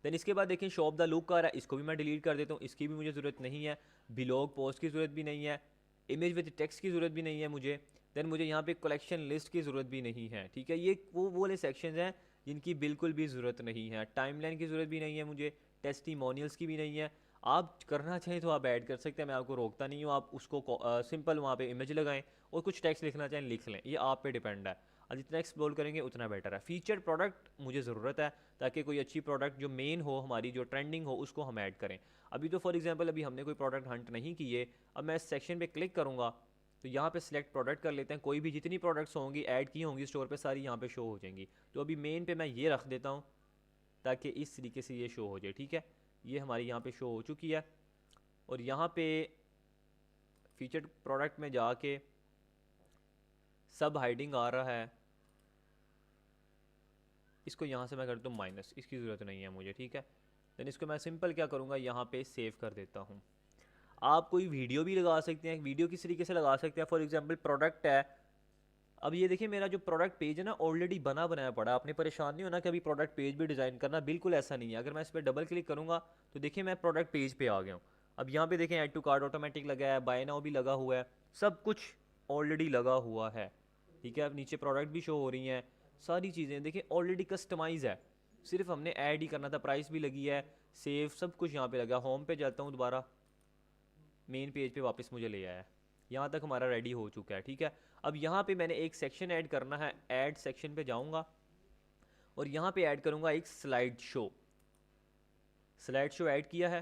देन इसके बाद देखें शॉप द लुक आ रहा है, इसको भी मैं डिलीट कर देता हूँ, इसकी भी मुझे ज़रूरत नहीं है। ब्लॉग पोस्ट की ज़रूरत भी नहीं है, इमेज विद टेक्स्ट की ज़रूरत भी नहीं है मुझे। देन मुझे यहाँ पे कलेक्शन लिस्ट की ज़रूरत भी नहीं है, ठीक है। ये वो वाले सेक्शन हैं जिनकी बिल्कुल भी ज़रूरत नहीं है। टाइमलाइन की ज़रूरत भी नहीं है मुझे, टेस्टिमोनियल्स की भी नहीं है। आप करना चाहें तो आप ऐड कर सकते हैं, मैं आपको रोकता नहीं हूँ। आप उसको सिंपल वहाँ पे इमेज लगाएं और कुछ टेक्स्ट लिखना चाहें लिख लें, ये आप पे डिपेंड है। और जितना एक्सप्लोर करेंगे उतना बेटर है। फीचर्ड प्रोडक्ट मुझे ज़रूरत है ताकि कोई अच्छी प्रोडक्ट जो मेन हो हमारी, जो ट्रेंडिंग हो, उसको हम ऐड करें। अभी तो फॉर एग्जांपल अभी हमने कोई प्रोडक्ट हंट नहीं किए, अब मैं इस सेक्शन पे क्लिक करूँगा तो यहाँ पे सिलेक्ट प्रोडक्ट कर लेते हैं। कोई भी जितनी प्रोडक्ट्स होंगी ऐड की होंगी स्टोर पे सारी यहाँ पे शो हो जाएंगी। तो अभी मेन पे मैं ये रख देता हूँ ताकि इस तरीके से ये शो हो जाए, ठीक है। ये हमारी यहाँ पे शो हो चुकी है। और यहाँ पे फीचर्ड प्रोडक्ट में जाके सब हाइडिंग आ रहा है, इसको यहाँ से मैं कर दूँ माइनस, इसकी ज़रूरत नहीं है मुझे, ठीक है। देन इसको मैं सिंपल क्या करूँगा, यहाँ पे सेव कर देता हूँ। आप कोई वीडियो भी लगा सकते हैं, वीडियो किस तरीके से लगा सकते हैं, फॉर एग्जांपल प्रोडक्ट है। अब ये देखिए मेरा जो प्रोडक्ट पेज है ना ऑलरेडी बना बनाया पड़ा, आपने परेशान नहीं होना कि अभी प्रोडक्ट पेज भी डिज़ाइन करना, बिल्कुल ऐसा नहीं है। अगर मैं इस पर डबल क्लिक करूँगा तो देखिए मैं प्रोडक्ट पेज पे आ गया हूँ। अब यहाँ पे देखें ऐड टू कार्ट ऑटोमेटिक लगा है, बाय नाउ भी लगा हुआ है, सब कुछ ऑलरेडी लगा हुआ है, ठीक है। अब नीचे प्रोडक्ट भी शो हो रही हैं, सारी चीज़ें देखिए ऑलरेडी कस्टमाइज़ है, सिर्फ हमने ऐड ही करना था। प्राइस भी लगी है, सेव सब कुछ यहाँ पे लगा। होम पे जाता हूँ, दोबारा मेन पेज पे वापस मुझे ले आया है। यहाँ तक हमारा रेडी हो चुका है, ठीक है। अब यहाँ पे मैंने एक सेक्शन ऐड करना है, ऐड सेक्शन पे जाऊँगा और यहाँ पे ऐड करूँगा एक slide show. Slide show add किया है,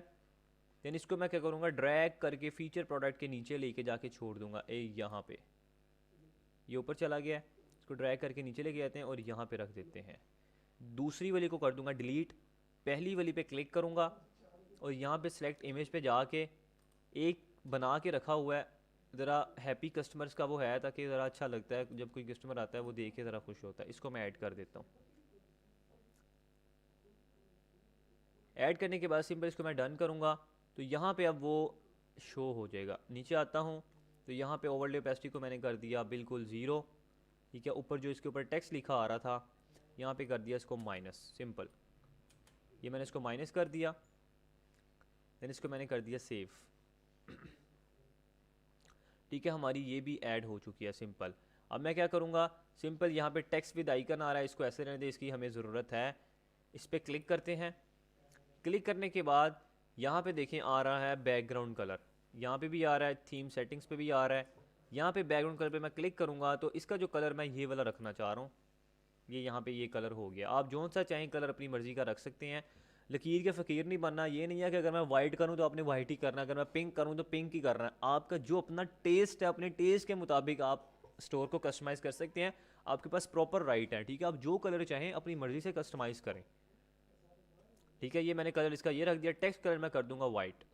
देन इसको मैं क्या करूँगा, ड्रैग करके फीचर प्रोडक्ट के नीचे लेके जाके छोड़ दूँगा। यहाँ पे ये ऊपर चला गया है, इसको ड्रैग करके नीचे लेके आते हैं और यहाँ पे रख देते हैं। दूसरी वाली को कर दूँगा डिलीट, पहली वाली पे क्लिक करूँगा और यहाँ पे सेलेक्ट इमेज पे जाके एक बना के रखा हुआ है, ज़रा हैप्पी कस्टमर्स का वो है, ताकि ज़रा अच्छा लगता है जब कोई कस्टमर आता है वो देख के ज़रा खुश होता है। इसको मैं ऐड कर देता हूँ। ऐड करने के बाद सिंपल इसको मैं डन करूँगा तो यहाँ पे अब वो शो हो जाएगा। नीचे आता हूँ तो यहाँ पे ओवरले ओपेसिटी को मैंने कर दिया बिल्कुल ज़ीरो, ठीक है। ऊपर जो इसके ऊपर टेक्स्ट लिखा आ रहा था यहाँ पे कर दिया इसको माइनस, सिंपल। ये मैंने इसको माइनस कर दिया, देन इसको मैंने कर दिया सेव, ठीक है। हमारी ये भी ऐड हो चुकी है, सिंपल। अब मैं क्या करूँगा, सिंपल यहाँ पे टेक्स्ट विद आइकन आ रहा है, इसको ऐसे रहने दे, इसकी हमें ज़रूरत है। इस पर क्लिक करते हैं, क्लिक करने के बाद यहाँ पे देखें आ रहा है बैकग्राउंड कलर, यहाँ पे भी आ रहा है, थीम सेटिंग्स पे भी आ रहा है। यहाँ पे बैकग्राउंड कलर पे मैं क्लिक करूँगा तो इसका जो कलर मैं ये वाला रखना चाह रहा हूँ, ये यहाँ पे ये कलर हो गया। आप जो सा चाहें कलर अपनी मर्ज़ी का रख सकते हैं, लकीर के फ़कीर नहीं बनना। ये नहीं है कि अगर मैं वाइट करूँ तो आपने वाइट ही करना, अगर मैं पिंक करूँ तो पिंक ही करना है। आपका जो अपना टेस्ट है, अपने टेस्ट के मुताबिक आप स्टोर को कस्टमाइज़ कर सकते हैं, आपके पास प्रॉपर राइट है, ठीक है। आप जो कलर चाहें अपनी मर्ज़ी से कस्टमाइज़ करें, ठीक है। ये मैंने कलर इसका ये रख दिया, टेक्स्ट कलर मैं कर दूंगा वाइट,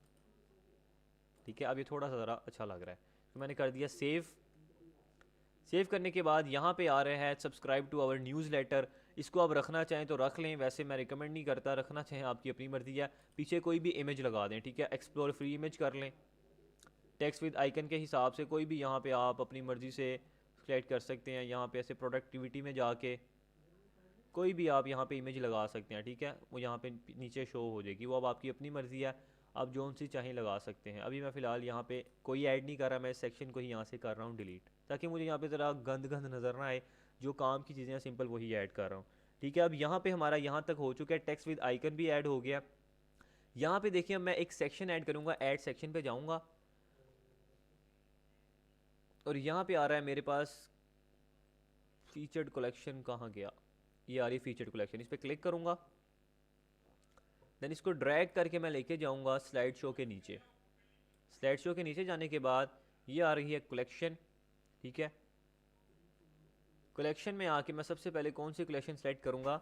ठीक है। अब ये थोड़ा सा ज़रा अच्छा लग रहा है तो मैंने कर दिया सेव। सेव करने के बाद यहाँ पे आ रहा है सब्सक्राइब टू आवर न्यूज़लेटर, इसको आप रखना चाहें तो रख लें, वैसे मैं रिकमेंड नहीं करता, रखना चाहें आपकी अपनी मर्ज़ी है। पीछे कोई भी इमेज लगा दें, ठीक है। एक्सप्लोर फ्री इमेज कर लें, टेक्स्ट विद आइकन के हिसाब से कोई भी यहाँ पे आप अपनी मर्ज़ी से सेलेक्ट कर सकते हैं। यहाँ पे ऐसे प्रोडक्टिविटी में जाके कोई भी आप यहाँ पे इमेज लगा सकते हैं, ठीक है। वो यहाँ पे नीचे शो हो जाएगी, वो अब आपकी अपनी मर्ज़ी है, आप जो सी चाहें लगा सकते हैं। अभी मैं फ़िलहाल यहाँ पे कोई ऐड नहीं कर रहा, मैं इस सेक्शन को ही यहाँ से कर रहा हूँ डिलीट, ताकि मुझे यहाँ पे ज़रा गंद गंद नज़र ना आए। जो काम की चीज़ें हैं सिंपल वही ऐड कर रहा हूँ, ठीक है। अब यहाँ पे हमारा यहाँ तक हो चुका है, टेक्स्ट विद आइकन भी ऐड हो गया। यहाँ पे देखिए मैं एक सेक्शन ऐड करूँगा, ऐड सेक्शन पे जाऊँगा और यहाँ पे आ रहा है मेरे पास फीचर्ड कलेक्शन, कहाँ गया, ये आ रही फीचर्ड कलेक्शन, इस पर क्लिक करूँगा, देन इसको ड्रैग करके मैं लेके जाऊँगा स्लाइड शो के नीचे। स्लाइड शो के नीचे जाने के बाद ये आ रही है कलेक्शन, ठीक है। कलेक्शन में आके मैं सबसे पहले कौन सी कलेक्शन सेलेक्ट करूँगा,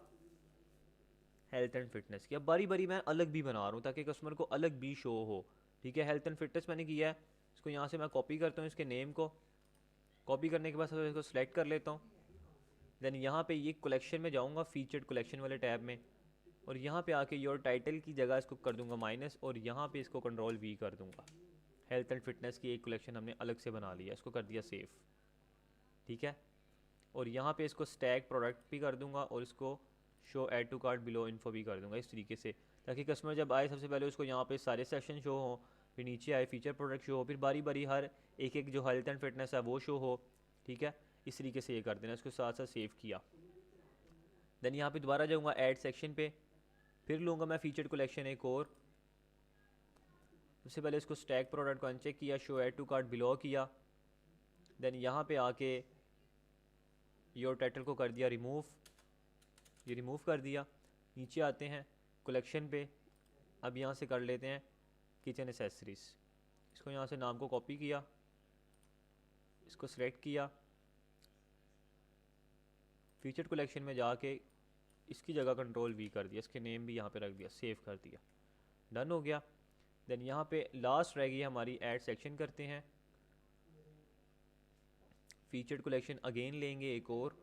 हेल्थ एंड फिटनेस की। अब बारी बारी मैं अलग भी बना रहा हूँ ताकि कस्टमर को अलग भी शो हो, ठीक है। हेल्थ एंड फिटनेस मैंने किया है, इसको यहाँ से मैं कॉपी करता हूँ, इसके नेम को कॉपी करने के बाद इसको सिलेक्ट कर लेता हूँ। देन यहाँ पे ये कलेक्शन में जाऊँगा, फीचर्ड कलेक्शन वाले टैब में, और यहाँ पे आके योर टाइटल की जगह इसको कर दूंगा माइनस, और यहाँ पे इसको कंट्रोल वी कर दूंगा। हेल्थ एंड फिटनेस की एक कलेक्शन हमने अलग से बना लिया, इसको कर दिया सेव, ठीक है। और यहाँ पे इसको स्टैक प्रोडक्ट भी कर दूंगा, और इसको show add to cart below info भी कर दूंगा इस तरीके से, ताकि कस्टमर जब आए सबसे पहले उसको यहाँ पे सारे सेक्शन शो हो, फिर नीचे आए फीचर प्रोडक्ट शो हो, फिर बारी बारी हर एक एक जो हेल्थ एंड फिटनेस है वो शो हो, ठीक है। इस तरीके से ये कर देना, इसको साथ साथ सेव किया। देन यहाँ पे दोबारा जाऊँगा ऐड सेक्शन पे, फिर लूँगा मैं फीचर्ड कलेक्शन एक और। सबसे पहले इसको स्टैक प्रोडक्ट को अनचेक किया, show add to cart below किया। देन यहाँ पे आके योर टाइटल को कर दिया रिमूव, ये रिमूव कर दिया। नीचे आते हैं कलेक्शन पे, अब यहाँ से कर लेते हैं किचन एसेसरीज़। इसको यहाँ से नाम को कॉपी किया, इसको सिलेक्ट किया, फीचर्ड कलेक्शन में जाके इसकी जगह कंट्रोल वी कर दिया, इसके नेम भी यहाँ पे रख दिया, सेव कर दिया, डन हो गया। देन यहाँ पे लास्ट रह गई हमारी ऐड सेक्शन करते हैं। फीचर्ड कलेक्शन अगेन लेंगे एक और,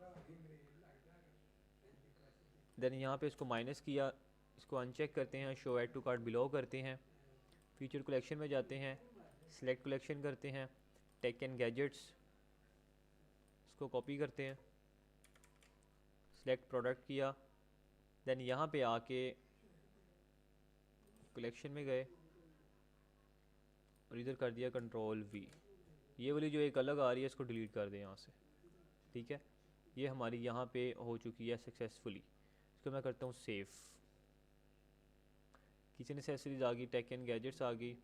देन यहाँ पे इसको माइनस किया, इसको अनचेक करते हैं, show add to cart below करते हैं, फीचर्ड कलेक्शन में जाते हैं, सिलेक्ट कलेक्शन करते हैं, टेक एंड गैजेट्स, इसको कॉपी करते हैं, सिलेक्ट प्रोडक्ट किया। देन यहाँ पे आके कलेक्शन में गए और इधर कर दिया कंट्रोल वी। ये वाली जो एक अलग आ रही है इसको डिलीट कर दें यहाँ से, ठीक है। ये हमारी यहाँ पे हो चुकी है सक्सेसफुली। इसको मैं करता हूँ सेव। किचन एसेसरीज आ गई, टेक एंड गैजेट्स आ गई,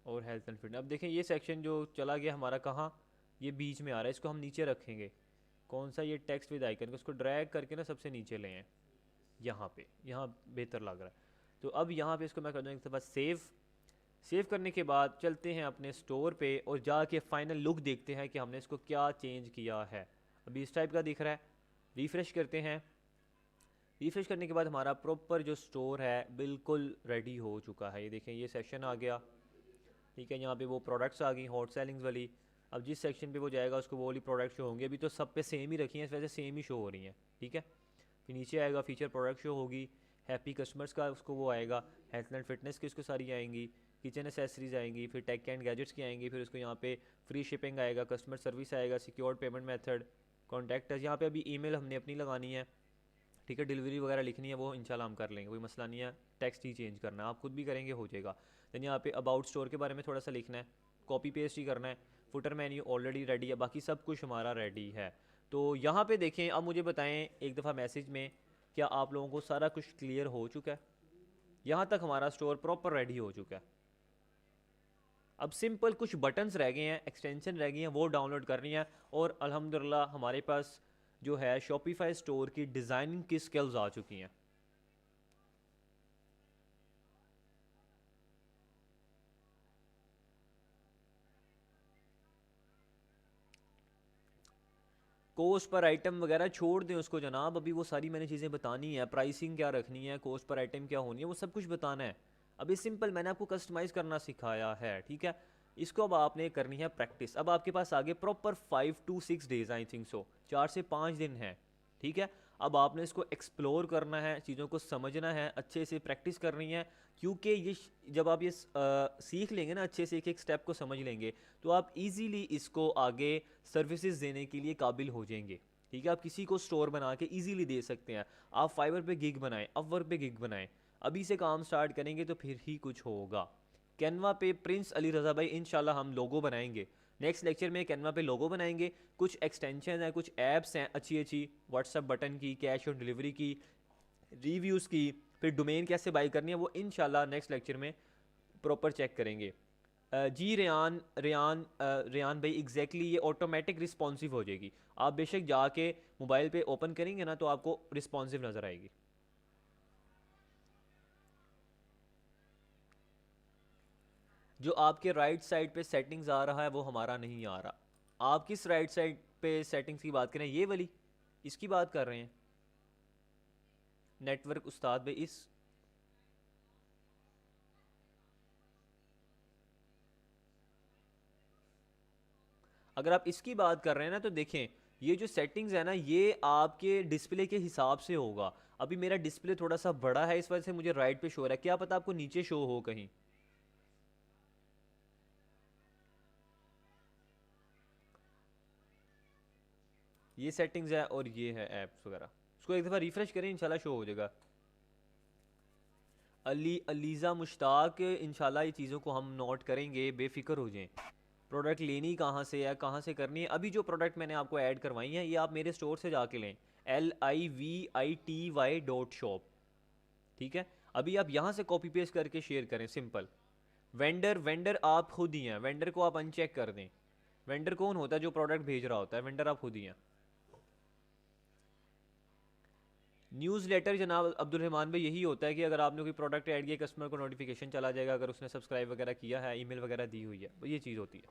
और हेल्थ एंड फिटनेस। अब देखें ये सेक्शन जो चला गया हमारा कहाँ, ये बीच में आ रहा है, इसको हम नीचे रखेंगे। कौन सा, ये टेक्स्ट विद आइकन को इसको ड्रैग करके ना सबसे नीचे ले आए, यहाँ पे, यहाँ बेहतर लग रहा है। तो अब यहाँ पे इसको मैं कर दूँ एक दफ़ा सेव। सेव करने के बाद चलते हैं अपने स्टोर पे और जाके फाइनल लुक देखते हैं कि हमने इसको क्या चेंज किया है। अभी इस टाइप का दिख रहा है। रिफ़्रेश करते हैं। रिफ़्रेश करने के बाद हमारा प्रॉपर जो स्टोर है बिल्कुल रेडी हो चुका है। ये देखें, ये सेक्शन आ गया, ठीक है। यहाँ पे वो प्रोडक्ट्स आ गई हॉट सेलिंग्स वाली। अब जिस सेक्शन पे वो जाएगा उसको वो वाली प्रोडक्ट शो होंगे। अभी तो सब पे सेम ही रखी हैं, इस वजह से सेम ही शो हो रही हैं, ठीक है। फिर नीचे आएगा फीचर प्रोडक्ट शो होगी, हैप्पी कस्टमर्स का उसको वो आएगा, हेल्थ एंड फिटनेस की उसको सारी आएंगी, किचन एसेसरीज आएंगी, फिर टेक एंड गैजेट्स की आएंगी, फिर उसको यहाँ पे फ्री शिपिंग आएगा, कस्टमर सर्विस आएगा, सिक्योर्ड पेमेंट मेथड, कॉन्टैक्ट। यहाँ पे अभी ईमेल हमने अपनी लगानी है, ठीक है। डिलीवरी वगैरह लिखनी है वो इंशाल्लाह हम कर लेंगे, कोई मसला नहीं है। टेक्स्ट ही चेंज करना है, आप खुद भी करेंगे हो जाएगा। दैन यहाँ पे अबाउट स्टोर के बारे में थोड़ा सा लिखना है, कॉपी पेस्ट ही करना है। फुटर मेन्यू ऑलरेडी रेडी है, बाकी सब कुछ हमारा रेडी है। तो यहाँ पे देखें, अब मुझे बताएं एक दफ़ा मैसेज में, क्या आप लोगों को सारा कुछ क्लियर हो चुका है? यहाँ तक हमारा स्टोर प्रॉपर रेडी हो चुका है। अब सिंपल कुछ बटन्स रह गए हैं, एक्सटेंशन रह गई हैं, वो डाउनलोड करनी है। और अल्हम्दुलिल्लाह हमारे पास जो है शॉपिफाई स्टोर की डिज़ाइनिंग की स्किल्स आ चुकी हैं। कोस्ट पर आइटम वगैरह छोड़ दें उसको जनाब, अभी वो सारी मैंने चीज़ें बतानी है। प्राइसिंग क्या रखनी है, कोस्ट पर आइटम क्या होनी है, वो सब कुछ बताना है। अभी सिंपल मैंने आपको कस्टमाइज़ करना सिखाया है, ठीक है। इसको अब आपने करनी है प्रैक्टिस। अब आपके पास आगे proper 5 to 6 days, I think सो 4 से 5 दिन है, ठीक है। अब आपने इसको एक्सप्लोर करना है, चीज़ों को समझना है, अच्छे से प्रैक्टिस करनी है। क्योंकि ये जब आप ये सीख लेंगे ना, अच्छे से एक एक स्टेप को समझ लेंगे, तो आप इजीली इसको आगे सर्विसेज देने के लिए काबिल हो जाएंगे, ठीक है। आप किसी को स्टोर बना के इजीली दे सकते हैं। आप फाइवर पे गिग बनाएं, अपवर्क पे गिग बनाएं, अभी से काम स्टार्ट करेंगे तो फिर ही कुछ होगा। कैनवा पे प्रिंस अली रज़ा भाई इंशाल्लाह हम लोगो बनाएंगे। नेक्स्ट लेक्चर में कैनवा पे लोगो बनाएंगे। कुछ एक्सटेंशन है, कुछ ऐप्स हैं अच्छी अच्छी, व्हाट्सएप बटन की, कैश ऑन डिलीवरी की, रिव्यूज़ की, फिर डोमेन कैसे बाई करनी है, वो इंशाल्लाह नेक्स्ट लेक्चर में प्रॉपर चेक करेंगे। जी रेयान भाई एग्जैक्टली ये ऑटोमेटिक रिस्पॉन्सिव हो जाएगी। आप बेशक जाके मोबाइल पे ओपन करेंगे ना तो आपको रिस्पॉन्सिव नज़र आएगी। जो आपके राइट साइड पे सेटिंग्स आ रहा है वो हमारा नहीं आ रहा, आप किस राइट साइड पे सेटिंग्स की बात करें, ये वाली, इसकी बात कर रहे हैं नेटवर्क उस्ताद भाई? इस अगर आप इसकी बात कर रहे हैं ना, तो देखें ये जो सेटिंग्स है ना, ये आपके डिस्प्ले के हिसाब से होगा। अभी मेरा डिस्प्ले थोड़ा सा बड़ा है, इस वजह से मुझे राइट पे शो हो रहा है, क्या पता आपको नीचे शो हो कहीं। ये सेटिंग्स है और ये है ऐप्स वगैरह, इसको एक दफ़ा रिफ्रेश करें, इंशाल्लाह शो हो जाएगा। अलीज़ा मुश्ताक, इंशाल्लाह ये चीज़ों को हम नोट करेंगे, बेफिक्र हो जाएं। प्रोडक्ट लेनी कहाँ से है, कहाँ से करनी है? अभी जो प्रोडक्ट मैंने आपको ऐड करवाई हैं, ये आप मेरे स्टोर से जाके लें, LIVITY.shop, ठीक है। अभी आप यहाँ से कॉपी पेस्ट करके शेयर करें, सिंपल। वेंडर वेंडर आप खुद ही हैं, वेंडर को आप अनचेक कर दें। वेंडर कौन होता है? जो प्रोडक्ट भेज रहा होता है, वेंडर आप खुद ही हैं। न्यूज़ लेटर जनाब अब्दुल रहमान भाई यही होता है कि अगर आपने कोई प्रोडक्ट ऐड किया, कस्टमर को नोटिफिकेशन चला जाएगा, अगर उसने सब्सक्राइब वगैरह किया है, ईमेल वगैरह दी हुई है, ये चीज़ होती है,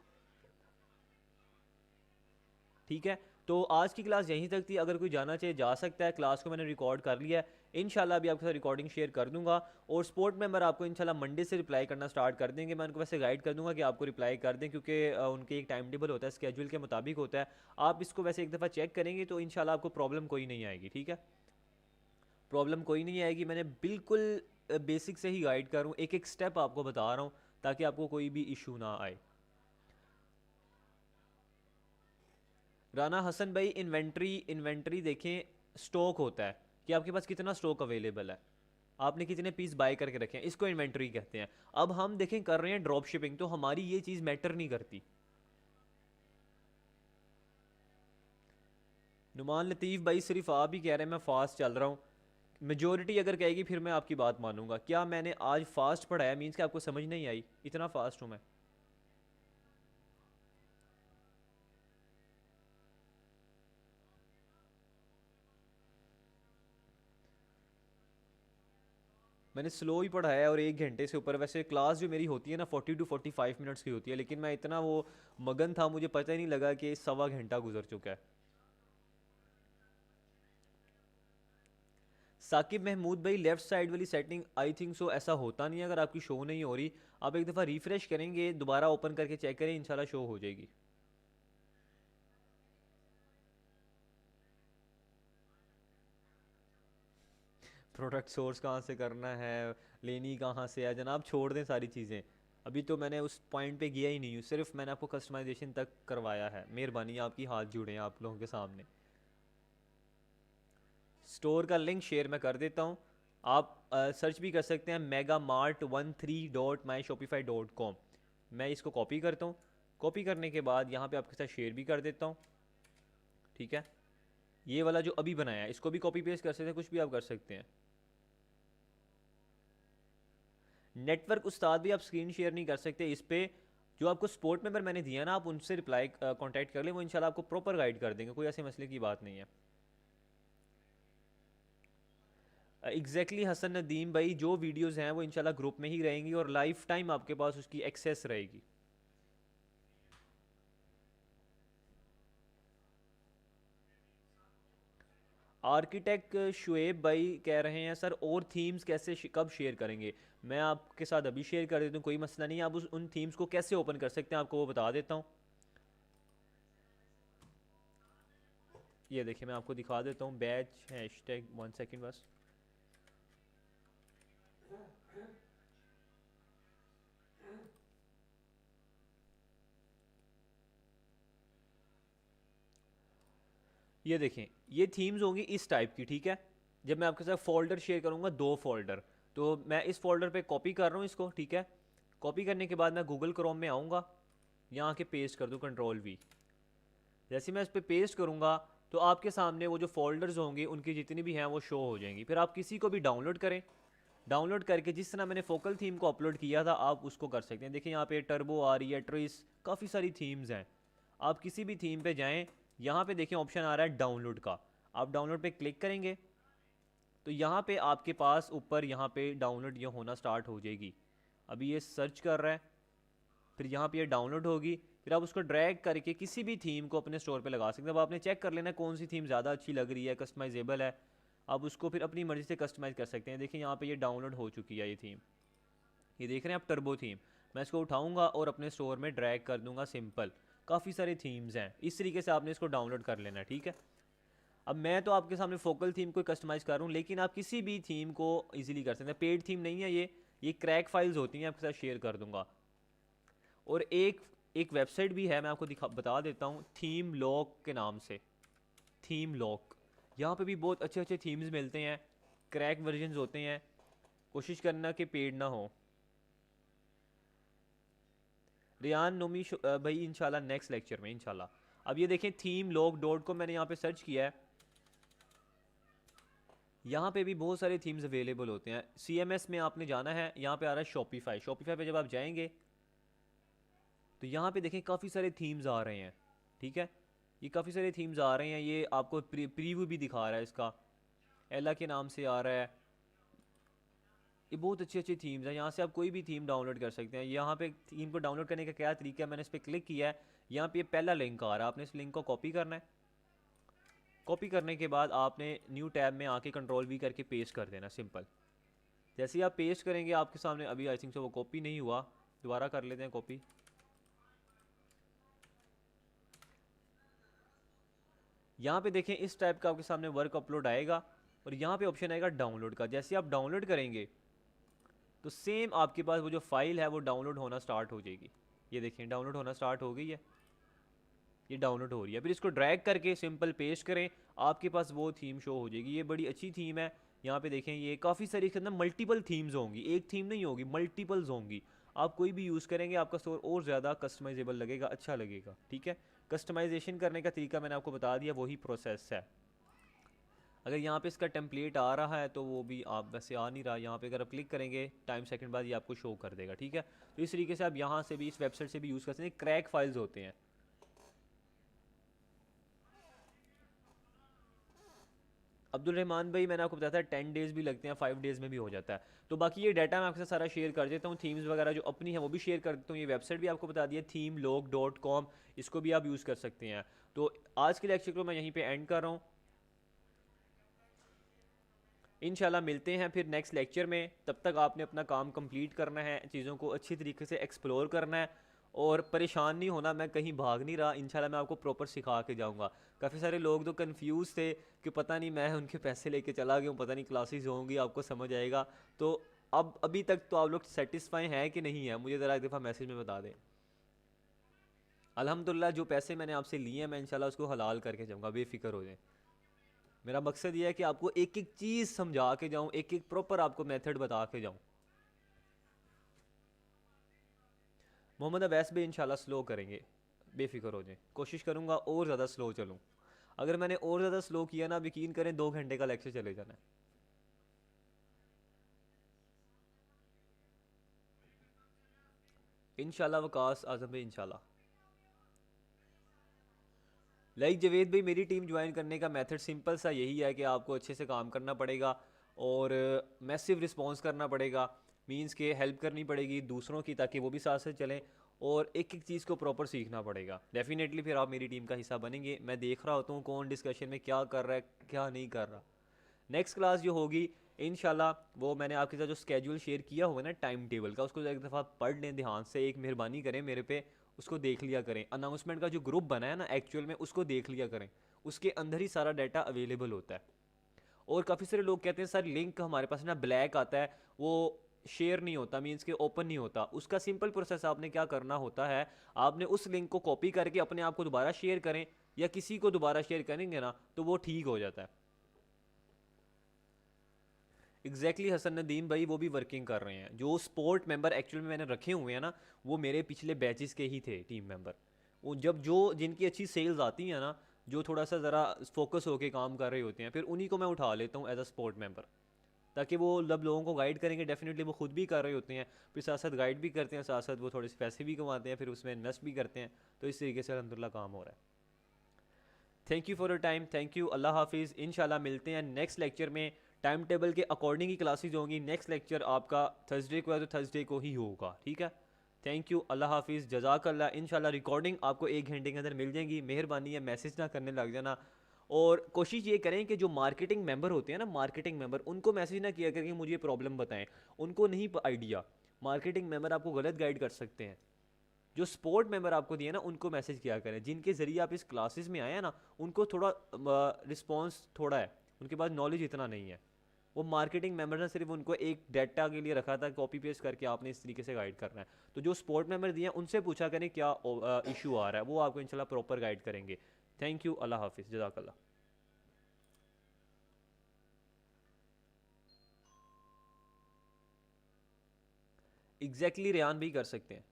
ठीक है। तो आज की क्लास यहीं तक थी, अगर कोई जाना चाहे जा सकता है। क्लास को मैंने रिकॉर्ड कर लिया है, इंशाल्लाह अभी आपके साथ रिकॉर्डिंग शेयर कर दूंगा। और स्पोर्ट मेंबर आपको इंशाल्लाह मंडे से रिप्लाई करना स्टार्ट कर देंगे। मैं उनको वैसे गाइड कर दूंगा कि आपको रिप्लाई कर दें, क्योंकि उनके एक टाइम टेबल होता है, स्केड्यूल के मुताबिक होता है। आप इसको वैसे एक दफ़ा चेक करेंगे तो इंशाल्लाह आपको प्रॉब्लम कोई नहीं आएगी, ठीक है। प्रॉब्लम कोई नहीं आएगी, मैंने बिल्कुल बेसिक से ही गाइड कर रहा हूँ, एक एक स्टेप आपको बता रहा हूँ, ताकि आपको कोई भी इशू ना आए। राना हसन भाई, इन्वेंट्री इन्वेंट्री देखें, स्टॉक होता है कि आपके पास कितना स्टॉक अवेलेबल है, आपने कितने पीस बाय करके रखे हैं, इसको इन्वेंट्री कहते हैं। अब हम देखें कर रहे हैं ड्रॉप शिपिंग, तो हमारी ये चीज़ मैटर नहीं करती। नुमान लतीफ़ भाई, सिर्फ आप ही कह रहे हैं मैं फास्ट चल रहा हूँ, मेजोरिटी अगर कहेगी फिर मैं आपकी बात मानूंगा। क्या मैंने आज फास्ट पढ़ाया मीन्स कि आपको समझ नहीं आई? इतना फास्ट हूँ मैं। मैंने स्लो ही पढ़ाया है और 1 घंटे से ऊपर। वैसे क्लास जो मेरी होती है ना 40 to 45 मिनट्स की होती है, लेकिन मैं इतना वो मगन था, मुझे पता ही नहीं लगा कि 1.25 घंटा गुजर चुका है। साकिब महमूद भाई, लेफ्ट साइड वाली सेटिंग आई थिंक सो ऐसा होता नहीं है, अगर आपकी शो नहीं हो रही, आप एक दफ़ा रिफ्रेश करेंगे, दोबारा ओपन करके चेक करें, इंशाल्लाह शो हो जाएगी। प्रोडक्ट सोर्स कहाँ से करना है, लेनी कहाँ से है, जनाब छोड़ दें सारी चीज़ें। अभी तो मैंने उस पॉइंट पे गया ही नहीं हूँ, सिर्फ मैंने आपको कस्टमाइजेशन तक करवाया है। मेहरबानी आपकी, हाथ जुड़े हैं आप लोगों के सामने। स्टोर का लिंक शेयर मैं कर देता हूँ, आप सर्च भी कर सकते हैं, megamart13.myshopify.com। मैं इसको कॉपी करता हूँ, कॉपी करने के बाद यहाँ पे आपके साथ शेयर भी कर देता हूँ, ठीक है। ये वाला जो अभी बनाया है, इसको भी कॉपी पेस्ट कर सकते हैं, कुछ भी आप कर सकते हैं। नेटवर्क उस्ताद भी आप स्क्रीन शेयर नहीं कर सकते इस पे। जो आपको सपोर्ट मेंबर मैंने दिया ना, आप उनसे रिप्लाई कांटेक्ट कर लें, वो इंशाल्लाह आपको प्रॉपर गाइड कर देंगे, कोई ऐसे मसले की बात नहीं है। एग्जैक्टली हसन नदीम भाई, जो वीडियोस हैं वो इंशाल्लाह ग्रुप में ही रहेंगी और लाइफ टाइम आपके पास उसकी एक्सेस रहेगी। आर्किटेक्ट शुएब भाई कह रहे हैं सर और थीम्स कैसे कब शेयर करेंगे? मैं आपके साथ अभी शेयर कर देता हूँ, कोई मसला नहीं है। आप उन थीम्स को कैसे ओपन कर सकते हैं आपको वो बता देता हूँ। ये देखिए मैं आपको दिखा देता हूँ, बैच हैशटैग 1 सेकेंड बस। ये देखें, ये थीम्स होंगी इस टाइप की, ठीक है। जब मैं आपके साथ फोल्डर शेयर करूँगा, 2 फोल्डर, तो मैं इस फोल्डर पे कॉपी कर रहा हूँ इसको, ठीक है। कॉपी करने के बाद मैं गूगल क्रोम में आऊँगा, यहाँ के पेस्ट कर दूँ Ctrl+V। जैसे मैं इस पर पेस्ट करूँगा तो आपके सामने वो जो फोल्डर्स होंगे उनकी जितनी भी हैं वो शो हो जाएंगी। फिर आप किसी को भी डाउनलोड करें, डाउनलोड करके जिस तरह मैंने फोकल थीम को अपलोड किया था आप उसको कर सकते हैं। देखिए यहाँ पे टर्बो आ रही है, ट्रिस, काफ़ी सारी थीम्स हैं। आप किसी भी थीम पे जाएं, यहाँ पे देखें ऑप्शन आ रहा है डाउनलोड का, आप डाउनलोड पे क्लिक करेंगे तो यहाँ पे आपके पास ऊपर यहाँ पे डाउनलोड ये होना स्टार्ट हो जाएगी। अभी ये सर्च कर रहा है, फिर यहाँ पे ये डाउनलोड होगी। फिर आप उसको ड्रैग करके किसी भी थीम को अपने स्टोर पे लगा सकते हैं। अब आपने चेक कर लेना कौन सी थीम ज़्यादा अच्छी लग रही है, कस्टमाइजेबल है, आप उसको फिर अपनी मर्ज़ी से कस्टमाइज़ कर सकते हैं। देखिए यहाँ पे ये डाउनलोड हो चुकी है ये थीम, ये देख रहे हैं आप, टर्बो थीम। मैं इसको उठाऊंगा और अपने स्टोर में ड्रैग कर दूंगा, सिंपल। काफ़ी सारे थीम्स हैं, इस तरीके से आपने इसको डाउनलोड कर लेना है, ठीक है। अब मैं तो आपके सामने फोकल थीम को कस्टमाइज़ कर रहा हूँ, लेकिन आप किसी भी थीम को इजीली कर सकते हैं। पेड थीम नहीं है ये क्रैक फाइल्स होती हैं, आपके साथ शेयर कर दूंगा। और एक एक वेबसाइट भी है, मैं आपको बता देता हूँ, थीम लॉक के नाम से। थीम लॉक, यहाँ पे भी बहुत अच्छे अच्छे थीम्स मिलते हैं, क्रैक वर्जन होते हैं, कोशिश करना कि पेड ना हो। रियान नोमी भाई इंशाल्लाह नेक्स्ट लेक्चर में इंशाल्लाह। अब ये देखें थीम लॉक डॉट को मैंने यहाँ पे सर्च किया है, यहाँ पे भी बहुत सारे थीम्स अवेलेबल होते हैं। CMS में आपने जाना है, यहाँ पे आ रहा है शॉपिफाई। शॉपिफाई पे जब आप जाएंगे तो यहाँ पे देखें काफ़ी सारे थीम्स आ रहे हैं, ठीक है। ये काफ़ी सारे थीम्स आ रहे हैं, ये आपको प्रीव्यू भी दिखा रहा है इसका, एला के नाम से आ रहा है। ये बहुत अच्छी अच्छी थीम्स हैं, यहाँ से आप कोई भी थीम डाउनलोड कर सकते हैं। यहाँ पे थीम को डाउनलोड करने का क्या तरीका है, मैंने इस पर क्लिक किया है, यहाँ पे पहला लिंक आ रहा है, आपने इस लिंक को कॉपी करना है। कॉपी करने के बाद आपने न्यू टैब में आके कंट्रोल V करके पेस्ट कर देना, सिंपल। जैसे ही आप पेस्ट करेंगे आपके सामने, अभी आई थिंक से वो कॉपी नहीं हुआ, दोबारा कर लेते हैं कॉपी। यहाँ पे देखें इस टाइप का आपके सामने वर्क अपलोड आएगा, और यहाँ पे ऑप्शन आएगा डाउनलोड का। जैसे आप डाउनलोड करेंगे तो सेम आपके पास वो जो फाइल है वो डाउनलोड होना स्टार्ट हो जाएगी। ये देखें डाउनलोड होना स्टार्ट हो गई है, ये डाउनलोड हो रही है। फिर इसको ड्रैग करके सिंपल पेस्ट करें, आपके पास वो थीम शो हो जाएगी। ये बड़ी अच्छी थीम है, यहाँ पे देखें ये काफ़ी सारी, इसके अंदर मल्टीपल थीम्स होंगी, एक थीम नहीं होगी, मल्टीपल्स होंगी। आप कोई भी यूज़ करेंगे आपका स्टोर और ज़्यादा कस्टमाइजेबल लगेगा, अच्छा लगेगा, ठीक है। कस्टमाइजेशन करने का तरीका मैंने आपको बता दिया, वही प्रोसेस है। अगर यहाँ पे इसका टेम्पलेट आ रहा है तो वो भी आप वैसे आ नहीं रहा, यहाँ पे अगर आप क्लिक करेंगे टाइम सेकंड बाद ये आपको शो कर देगा, ठीक है। तो इस तरीके से आप यहाँ से भी, इस वेबसाइट से भी यूज़ कर सकते हैं। क्रैक फाइल्स होते हैं। अब्दुल रहमान भाई मैंने आपको बताया था 10 डेज़ भी लगते हैं, 5 डेज़ में भी हो जाता है। तो बाकी ये डाटा मैं आपके साथ सारा शेयर कर देता हूँ, थीम्स वगैरह जो अपनी है वो भी शेयर कर देता हूँ। ये वेबसाइट भी आपको बता दिया, themelog.com, इसको भी आप यूज़ कर सकते हैं। तो आज के लेक्चर को मैं यहीं पे एंड कर रहा हूँ, इंशाल्लाह मिलते हैं फिर नेक्स्ट लेक्चर में। तब तक आपने अपना काम कंप्लीट करना है, चीज़ों को अच्छी तरीके से एक्सप्लोर करना है, और परेशान नहीं होना। मैं कहीं भाग नहीं रहा, इंशाल्लाह मैं आपको प्रॉपर सिखा के जाऊंगा। काफ़ी सारे लोग तो कंफ्यूज थे कि पता नहीं मैं उनके पैसे लेके चला गया हूँ, पता नहीं क्लासेस होंगी, आपको समझ आएगा। तो अब अभी तक तो आप लोग सेटिस्फाई हैं कि नहीं है, मुझे ज़रा एक दफ़ा मैसेज में बता दें। अल्हम्दुलिल्लाह जो पैसे मैंने आपसे लिए हैं मैं इंशाल्लाह उसको हलाल करके जाऊँगा, बेफिक्र हो जाए। मेरा मकसद ये है कि आपको एक एक चीज़ समझा के जाऊँ, एक एक प्रॉपर आपको मेथड बता के जाऊँ। मोहम्मद अवैस भी इंशाल्लाह स्लो करेंगे, बेफिक्र हो जाए। कोशिश करूँगा और ज़्यादा स्लो चलूँ, अगर मैंने और ज़्यादा स्लो किया ना, यकीन करें 2 घंटे का लेक्चर चले जाना है। इंशाल्लाह वकास आजम भाई इंशाल्लाह। लाइक जवेद भाई, मेरी टीम ज्वाइन करने का मेथड सिंपल सा यही है कि आपको अच्छे से काम करना पड़ेगा और मैसिव रिस्पॉन्स करना पड़ेगा। मींस के हेल्प करनी पड़ेगी दूसरों की, ताकि वो भी साथ साथ चलें, और एक एक चीज़ को प्रॉपर सीखना पड़ेगा। डेफिनेटली फिर आप मेरी टीम का हिस्सा बनेंगे। मैं देख रहा होता हूँ कौन डिस्कशन में क्या कर रहा है, क्या नहीं कर रहा। नेक्स्ट क्लास जो होगी इंशाल्लाह, वो मैंने आपके साथ जो स्केड्यूल शेयर किया हुआ ना टाइम टेबल का, उसको एक दफ़ा पढ़ लें ध्यान से, एक मेहरबानी करें मेरे पे, उसको देख लिया करें। अनाउंसमेंट का जो ग्रुप बना है ना एक्चुअल में, उसको देख लिया करें, उसके अंदर ही सारा डाटा अवेलेबल होता है। और काफ़ी सारे लोग कहते हैं सर लिंक हमारे पास ना ब्लैक आता है, वो शेयर नहीं होता, मीन्स के ओपन नहीं होता। उसका सिंपल प्रोसेस आपने क्या करना होता है, आपने उस लिंक को कॉपी करके अपने आप को दोबारा शेयर करें, या किसी को दोबारा शेयर करेंगे ना तो वो ठीक हो जाता है। एग्जैक्टली हसन नदीम भाई वो भी वर्किंग कर रहे हैं। जो स्पोर्ट मेंबर एक्चुअल में मैंने रखे हुए हैं ना, वो मेरे पिछले बैचेस के ही थे टीम मेंबर। वो जब जो जिनकी अच्छी सेल्स आती हैं ना, जो थोड़ा सा ज़रा फोकस होके काम कर रहे होते हैं, फिर उन्हीं को मैं उठा लेता हूँ एज अ स्पोर्ट मेंबर, ताकि वो जब लोगों को गाइड करेंगे, डेफिनेटली वो खुद भी कर रहे होते हैं, फिर साथ साथ गाइड भी करते हैं, साथ साथ वो थोड़े से पैसे भी कमाते हैं, फिर उसमें इन्वेस्ट भी करते हैं। तो इस तरीके से अलहमदिल्ला काम हो रहा है। Thank you for your time, thank you, अल्लाह हाफिज़। इंशाल्लाह मिलते हैं नेक्स्ट लेक्चर में। टाइम टेबल के अकॉर्डिंग ही क्लासेज होंगी। नेक्स्ट लेक्चर आपका थर्सडे को है तो थर्सडे को ही होगा, ठीक है। थैंक यू, अल्लाह हाफिज़, जज़ाकल्लाह। इंशाल्लाह रिकॉर्डिंग आपको 1 घंटे के अंदर मिल जाएंगी। मेहरबानी है, मैसेज ना करने लग जाना। और कोशिश ये करें कि जो मार्केटिंग मेंबर होते हैं ना, मार्केटिंग मेंबर, उनको मैसेज ना किया करें कि मुझे प्रॉब्लम बताएं। उनको नहीं आइडिया। मार्केटिंग मेंबर आपको गलत गाइड कर सकते हैं। जो सपोर्ट मेंबर आपको दिए ना, उनको मैसेज किया करें, जिनके ज़रिए आप इस क्लासेस में आए हैं ना। उनको थोड़ा रिस्पॉन्स थोड़ा है, उनके पास नॉलेज इतना नहीं है। वो मार्केटिंग मेंबर ने सिर्फ उनको एक डाटा के लिए रखा था, कॉपी पेस्ट करके आपने इस तरीके से गाइड करना है। तो जो सपोर्ट मेंबर दिए हैं उनसे पूछा करें क्या इशू आ रहा है, वो आपको इंशाल्लाह प्रॉपर गाइड करेंगे। थैंक यू, अल्लाह हाफिज़, जज़ाकल्लाह। एग्जैक्टली, रेहान भी कर सकते हैं।